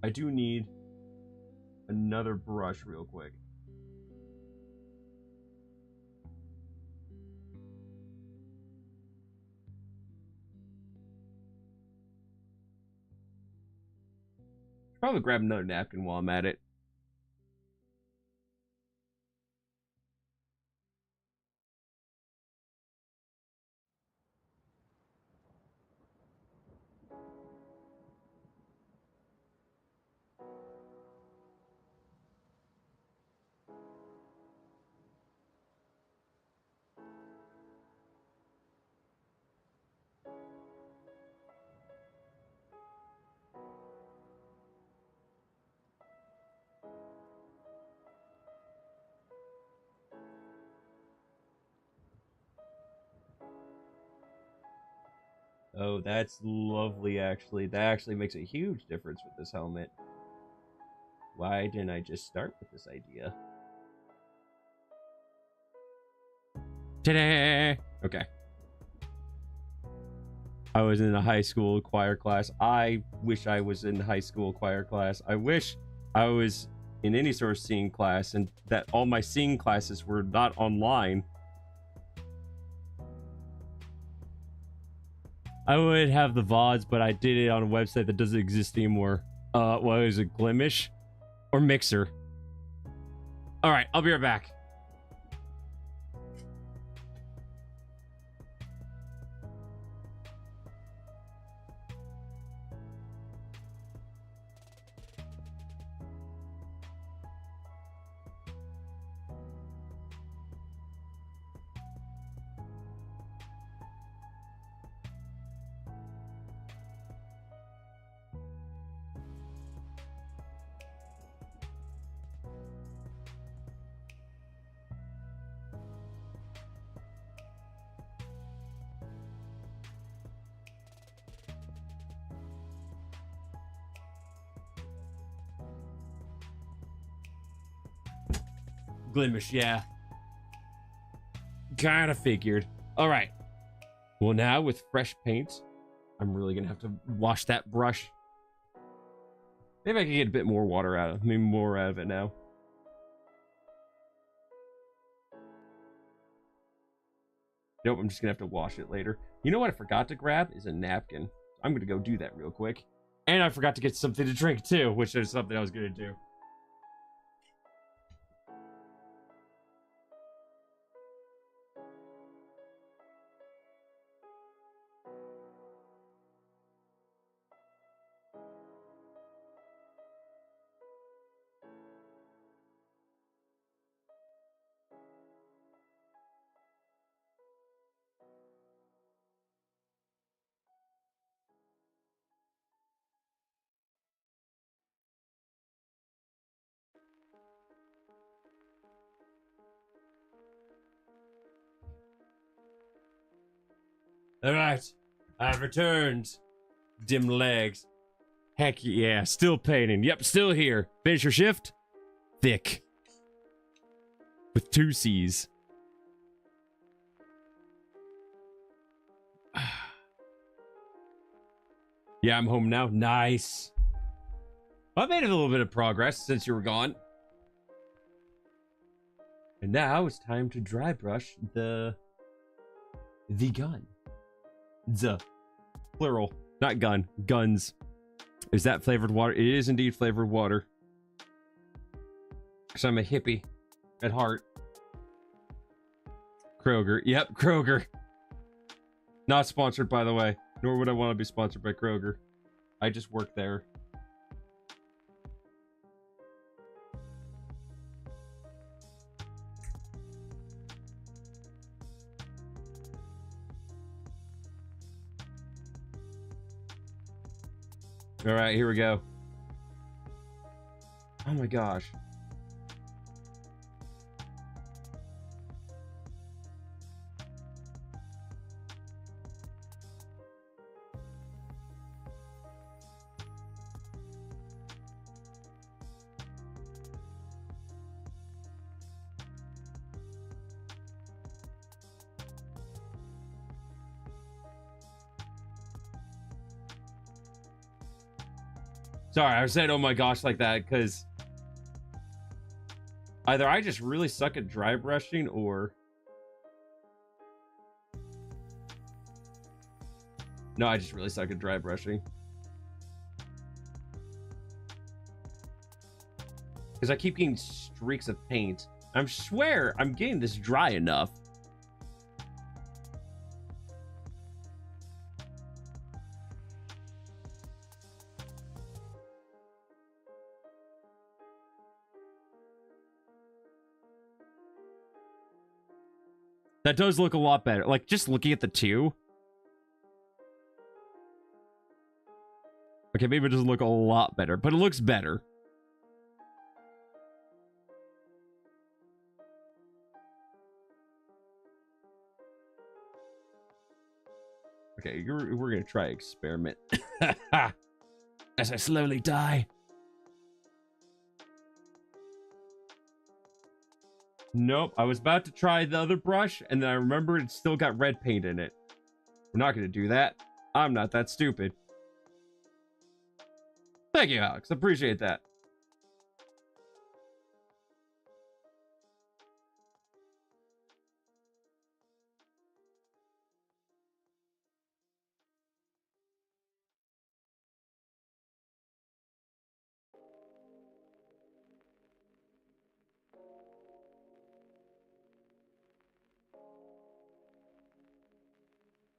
I do need another brush real quick. Probably grab another napkin while I'm at it. Oh, that's lovely, actually. That actually makes a huge difference with this helmet. Why didn't I just start with this idea? Ta-da! Okay. I was in a high school choir class. I wish I was in high school choir class. I wish I was in any sort of singing class and that all my singing classes were not online. I would have the VODs, but I did it on a website that doesn't exist anymore. What is it, Glimish? Or Mixer? Alright, I'll be right back. Glimish, yeah. Kinda figured. Alright. Well, now with fresh paint, I'm really gonna have to wash that brush. Maybe I can get a bit more water out of it now. Nope, I'm just gonna have to wash it later. You know what I forgot to grab is a napkin. I'm gonna go do that real quick. And I forgot to get something to drink too, which is something I was gonna do. Alright, I've returned. Dim legs. Heck yeah, still painting. Yep, still here. Finish your shift? Thick. With 2 C's. Yeah, I'm home now. Nice. I made a little bit of progress since you were gone. And now it's time to dry brush the gun. The plural, not gun, guns. Is that flavored water? It is indeed flavored water. Because I'm a hippie at heart. Kroger. Yep, Kroger. Not sponsored, by the way. Nor would I want to be sponsored by Kroger. I just work there. All right, here we go. Oh my gosh. Sorry, I said oh my gosh like that because either I just really suck at dry brushing or... No, I just really suck at dry brushing. Because I keep getting streaks of paint. I swear I'm getting this dry enough. That does look a lot better. Like, just looking at the two. Okay, maybe it doesn't look a lot better, but it looks better. Okay, we're gonna try experiment. As I slowly die. Nope, I was about to try the other brush, and then I remembered it still got red paint in it. We're not gonna do that. I'm not that stupid. Thank you, Alex. Appreciate that.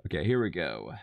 Okay, here we go.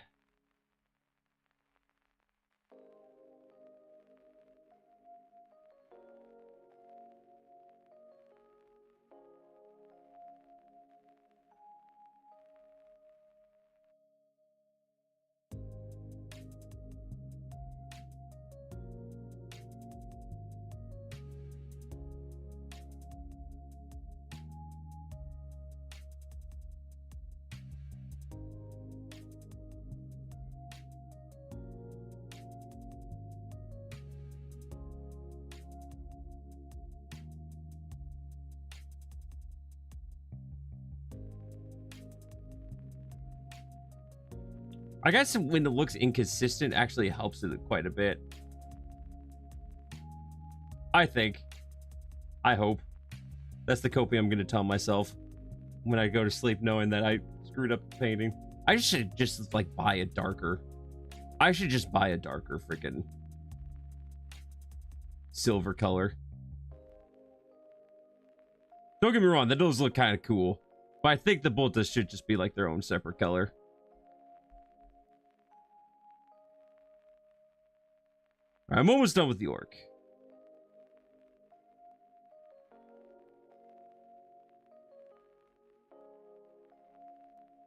I guess when it looks inconsistent actually helps it quite a bit. I think. I hope. That's the coping I'm going to tell myself when I go to sleep, knowing that I screwed up the painting. I should just, like, buy a darker. I should just buy a darker freaking silver color. Don't get me wrong, that does look kind of cool. But I think the boltas should just be, like, their own separate color. I'm almost done with the orc.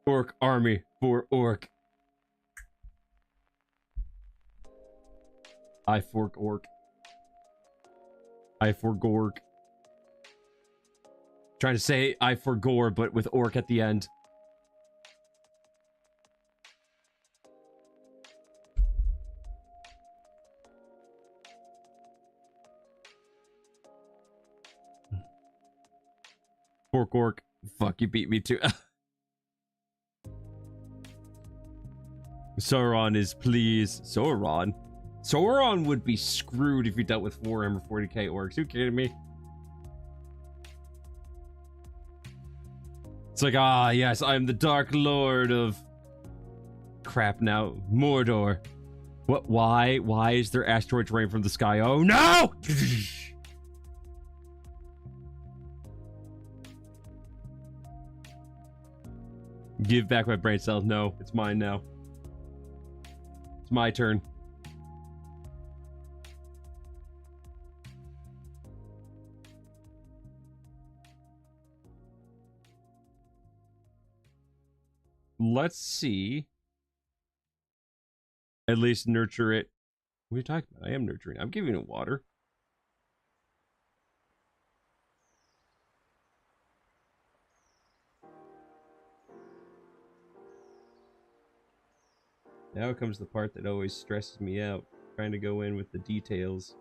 Orc army for orc. I fork orc. I for gorg. Trying to say I for gore, but with orc at the end. Fork orc. Fuck, you beat me too. Sauron is please. Sauron? Sauron would be screwed if you dealt with Warhammer 40k orcs. You kidding me? It's like, ah, yes, I'm the Dark Lord of... Crap now. Mordor. What? Why? Why is there asteroids raining from the sky? Oh, no! Give back my brain cells. No, it's mine now. It's my turn. Let's see. At least nurture it. What are you talking about? I am nurturing. I'm giving it water. Now comes the part that always stresses me out. Trying to go in with the details.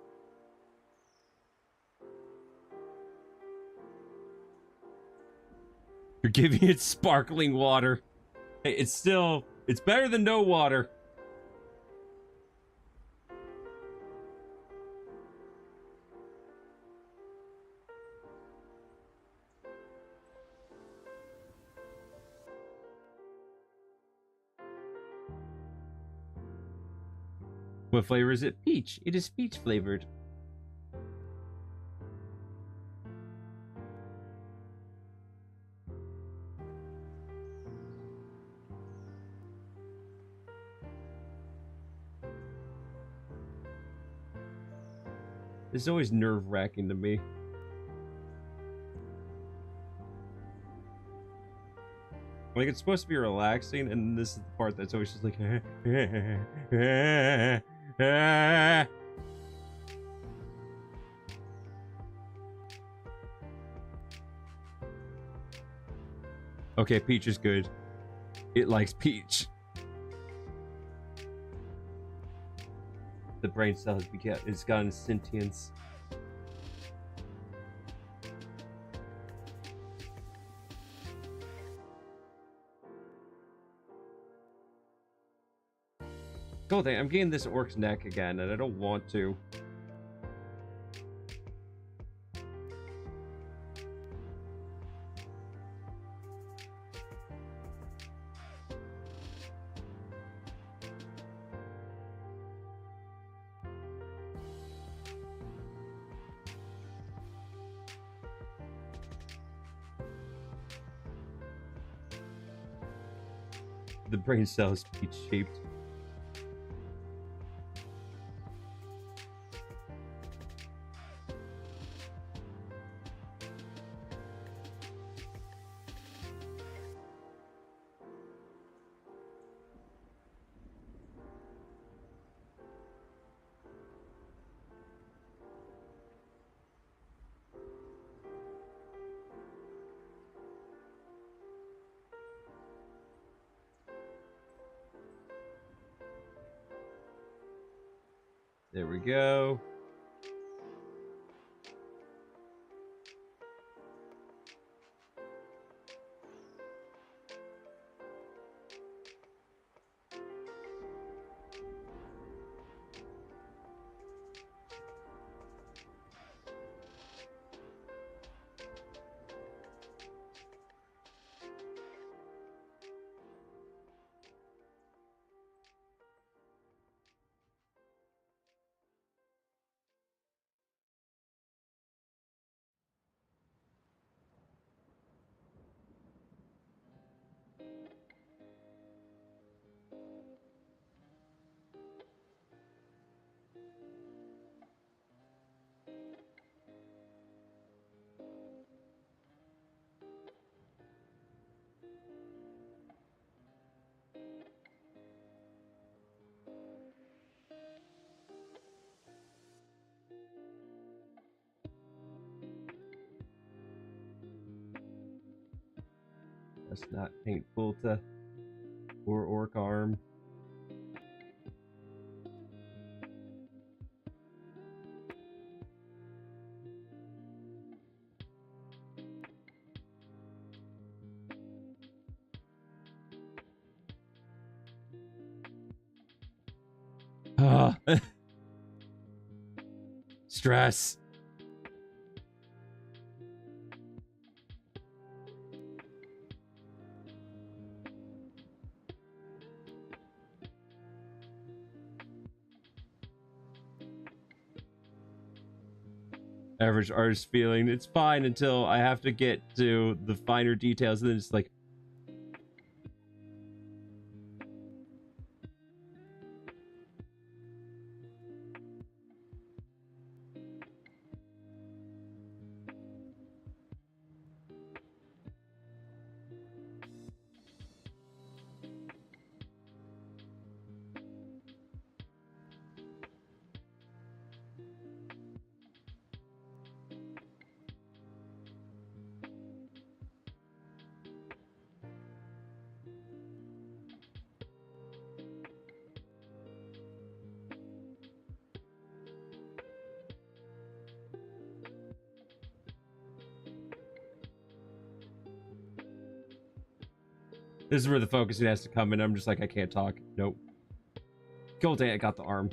You're giving it sparkling water. Hey, it's better than no water. What flavor is it? Peach. It is peach flavored. This is always nerve-wracking to me. Like, it's supposed to be relaxing, and this is the part that's always just like... Okay, peach is good. It likes peach. The brain cell has gotten sentience. Cool thing, I'm getting this orc's neck again, and I don't want to. The brain cell is peach-shaped. There we go. That's not painful to or orc arm. Stress. Average artist feeling. It's fine until I have to get to the finer details, and then it's like, this is where the focusing has to come in. I'm just like, I can't talk. Nope. Cool day, I got the arm.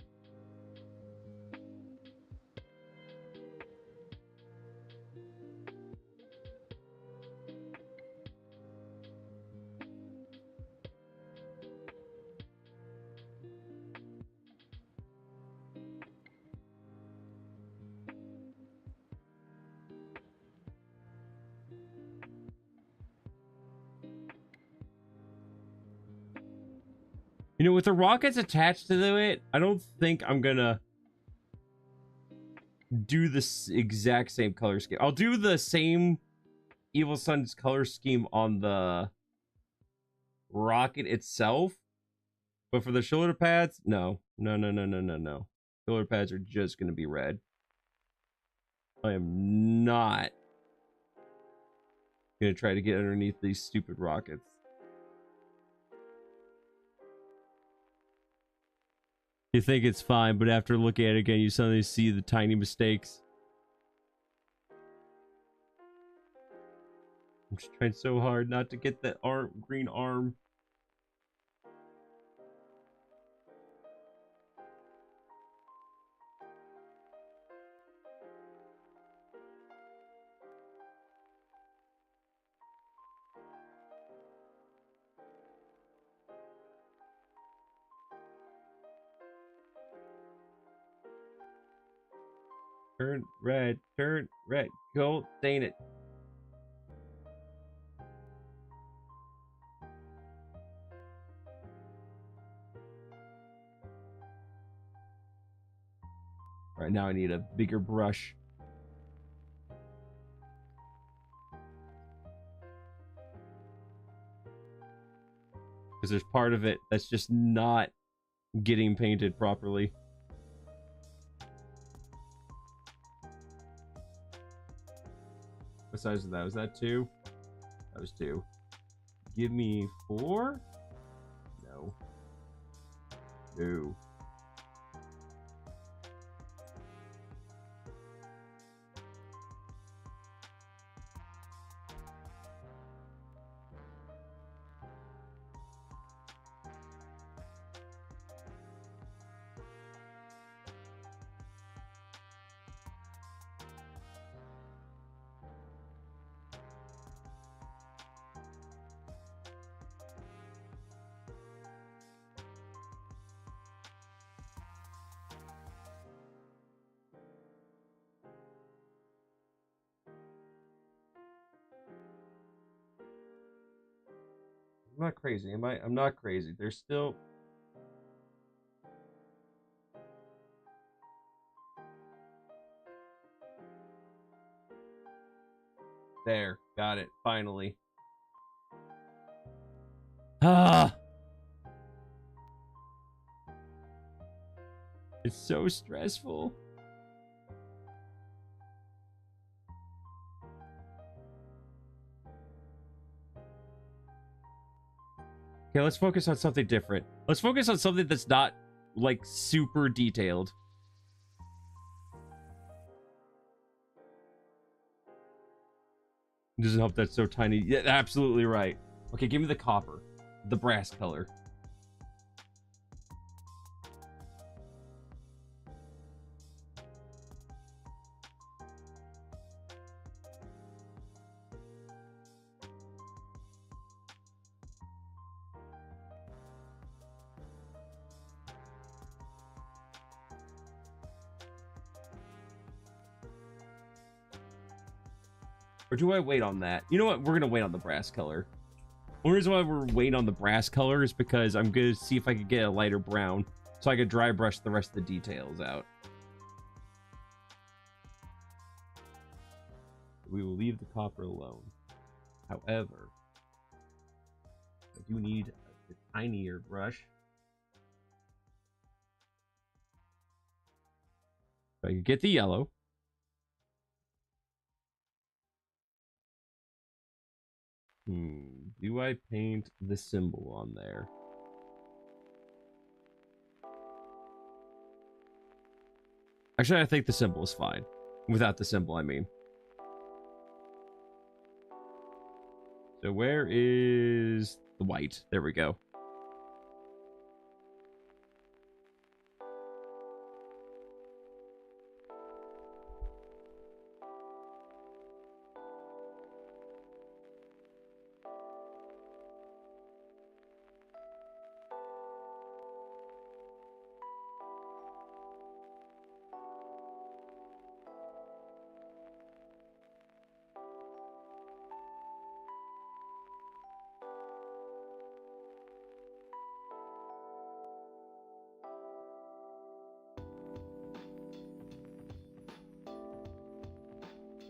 You know, with the rockets attached to it, I don't think I'm gonna do this exact same color scheme. I'll do the same Evil Sun's color scheme on the rocket itself, but for the shoulder pads, no. No. Shoulder pads are just gonna be red. I am not gonna try to get underneath these stupid rockets. You think it's fine, but after looking at it again, you suddenly see the tiny mistakes. I'm just trying so hard not to get that green arm. Turn red, go, stain it. Right now I need a bigger brush. Because there's part of it that's just not getting painted properly. What size is that? Was that 2? That was 2. Give me 4? No. No. I'm not crazy, am I? I'm not crazy. There's still... There. Got it. Finally. Ah! It's so stressful. Okay, let's focus on something different. Let's focus on something that's not, like, super detailed. It doesn't help that's so tiny. Yeah, absolutely right. Okay, give me the copper. The brass color. Or do I wait on that? You know what? We're gonna wait on the brass color. One reason why we're waiting on the brass color is because I'm gonna see if I could get a lighter brown so I could dry brush the rest of the details out. We will leave the copper alone. However, I do need a tinier brush. So I can get the yellow. Do I paint the symbol on there? Actually, I think the symbol is fine. Without the symbol, I mean. So where is the white? There we go.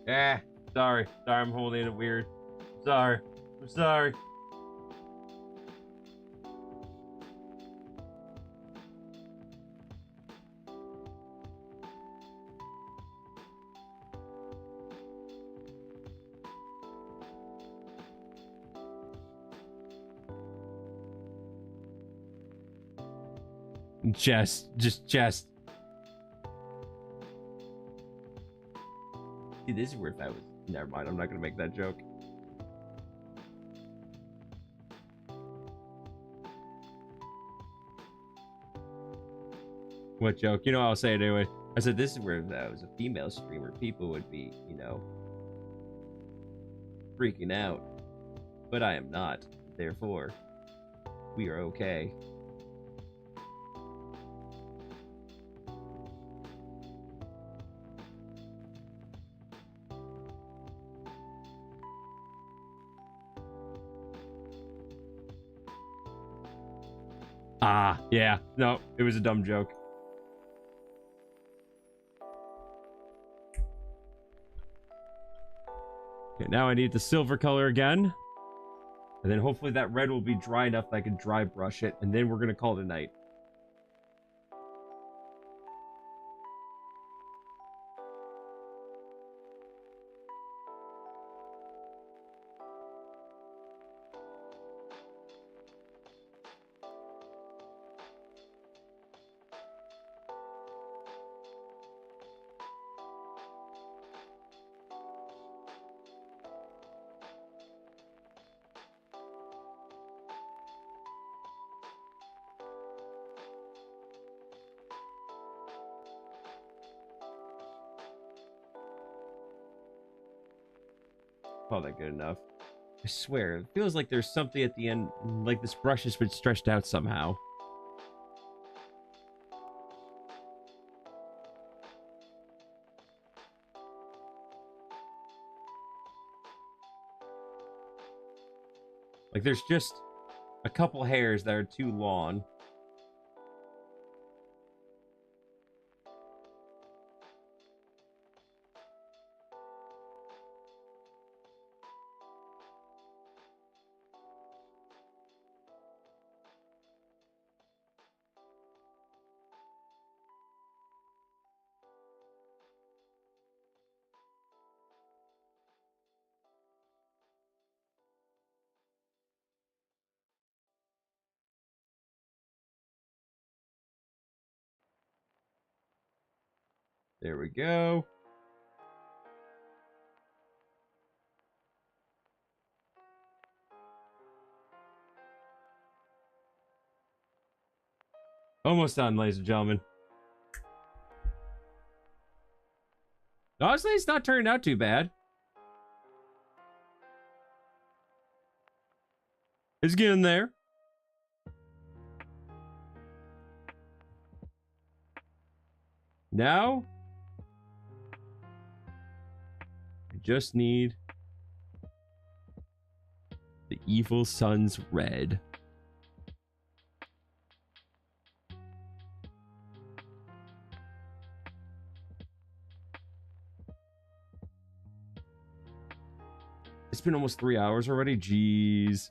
Yeah, sorry. Sorry, I'm holding it weird. Sorry. I'm sorry. Chest. Just chest. See, this is where if I was... Never mind, I'm not gonna make that joke. What joke? You know, I'll say it anyway. I said, this is where if I was a female streamer, people would be, you know, freaking out. But I am not. Therefore, we are okay. Ah, yeah. No, it was a dumb joke. Okay, now I need the silver color again. And then hopefully that red will be dry enough that I can dry brush it. And then we're going to call it a night. Call that good enough. I swear, it feels like there's something at the end, like this brush has been stretched out somehow. Like there's just a couple hairs that are too long. There we go. Almost done, ladies and gentlemen. Honestly, it's not turning out too bad. It's getting there. Now, I just need the evil sun's red. It's been almost 3 hours already. Jeez.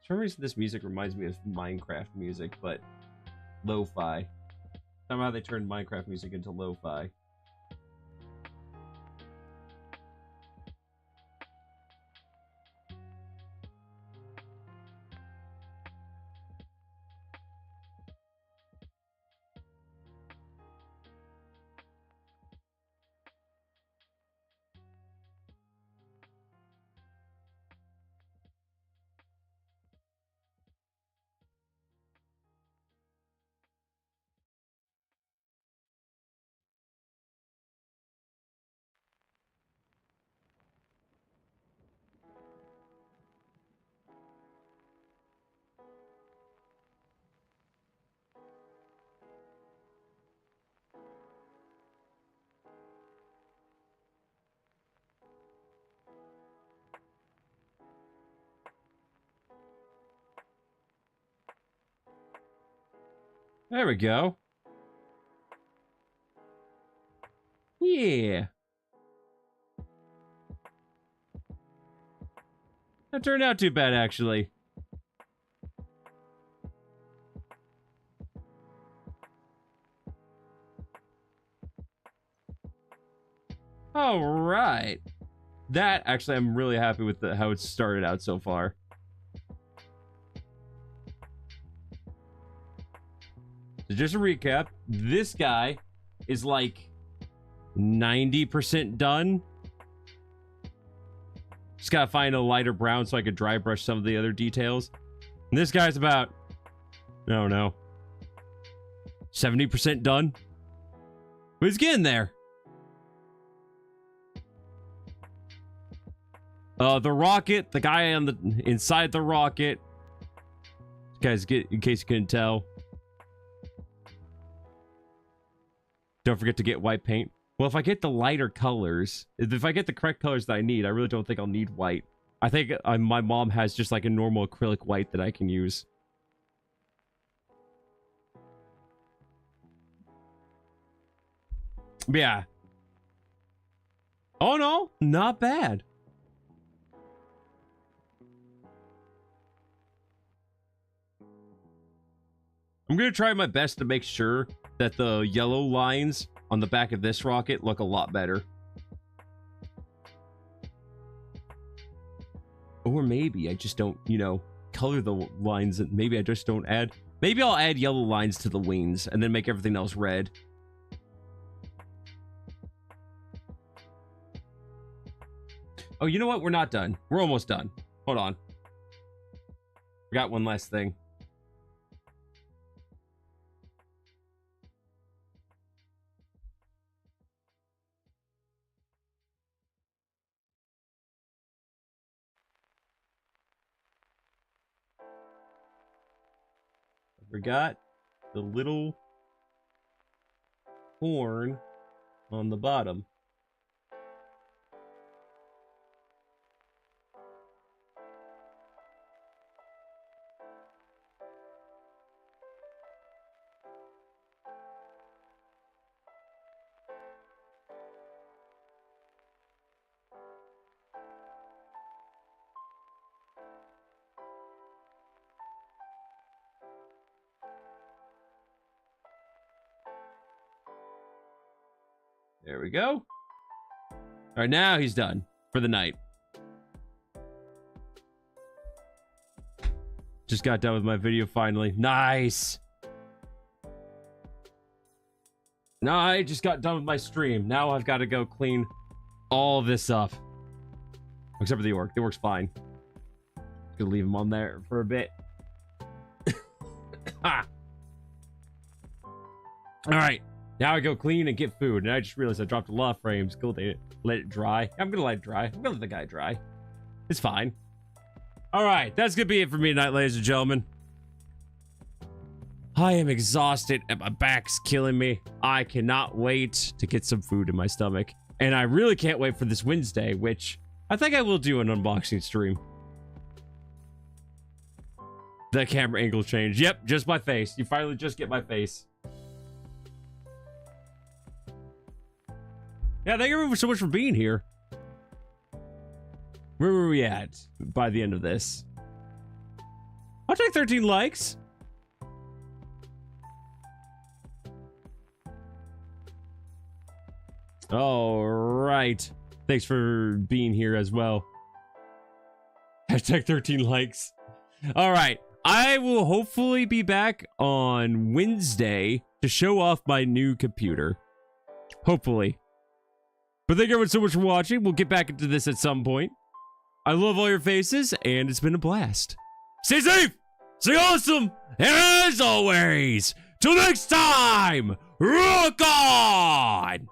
For some reason, this music reminds me of Minecraft music, but lo-fi. Somehow they turned Minecraft music into lo-fi. There we go. Yeah. That turned out too bad, actually. All right. That, actually, I'm really happy with how it started out so far. So just a recap, this guy is like 90% done. Just gotta find a lighter brown so I could dry brush some of the other details. And this guy's about, I don't know, 70% done. But he's getting there. The rocket, the guy on the inside the rocket. Guys, in case you couldn't tell. Don't forget to get white paint. Well, if I get the lighter colors, if I get the correct colors that I need, I really don't think I'll need white. I think my mom has just like a normal acrylic white that I can use. But yeah. Oh no, not bad. I'm gonna try my best to make sure that the yellow lines on the back of this rocket look a lot better. Or maybe I just don't, you know, color the lines, and maybe I just don't add. Maybe I'll add yellow lines to the wings and then make everything else red. Oh, you know what? We're not done. We're almost done. Hold on. Forgot one last thing. Forgot the little horn on the bottom. There we go. All right, now he's done for the night. Just got done with my video finally. Nice. No, I just got done with my stream. Now I've got to go clean all this up. Except for the orc. The orc's fine. Gonna leave him on there for a bit. Ah. All right. Now I go clean and get food, and I just realized I dropped a lot of frames. Go let it dry. I'm gonna let it dry. I'm gonna let the guy dry. It's fine. All right, that's gonna be it for me tonight, ladies and gentlemen. I am exhausted, and my back's killing me. I cannot wait to get some food in my stomach, and I really can't wait for this Wednesday, which I think I will do an unboxing stream. The camera angle change. Yep, just my face. You finally just get my face. Yeah, thank you so much for being here. Where were we at by the end of this? I'll take 13 likes. All right. Thanks for being here as well. Hashtag 13 likes. All right. I will hopefully be back on Wednesday to show off my new computer. Hopefully. But thank you everyone so much for watching. We'll get back into this at some point. I love all your faces, and it's been a blast. Stay safe, stay awesome, and as always, till next time, rock on!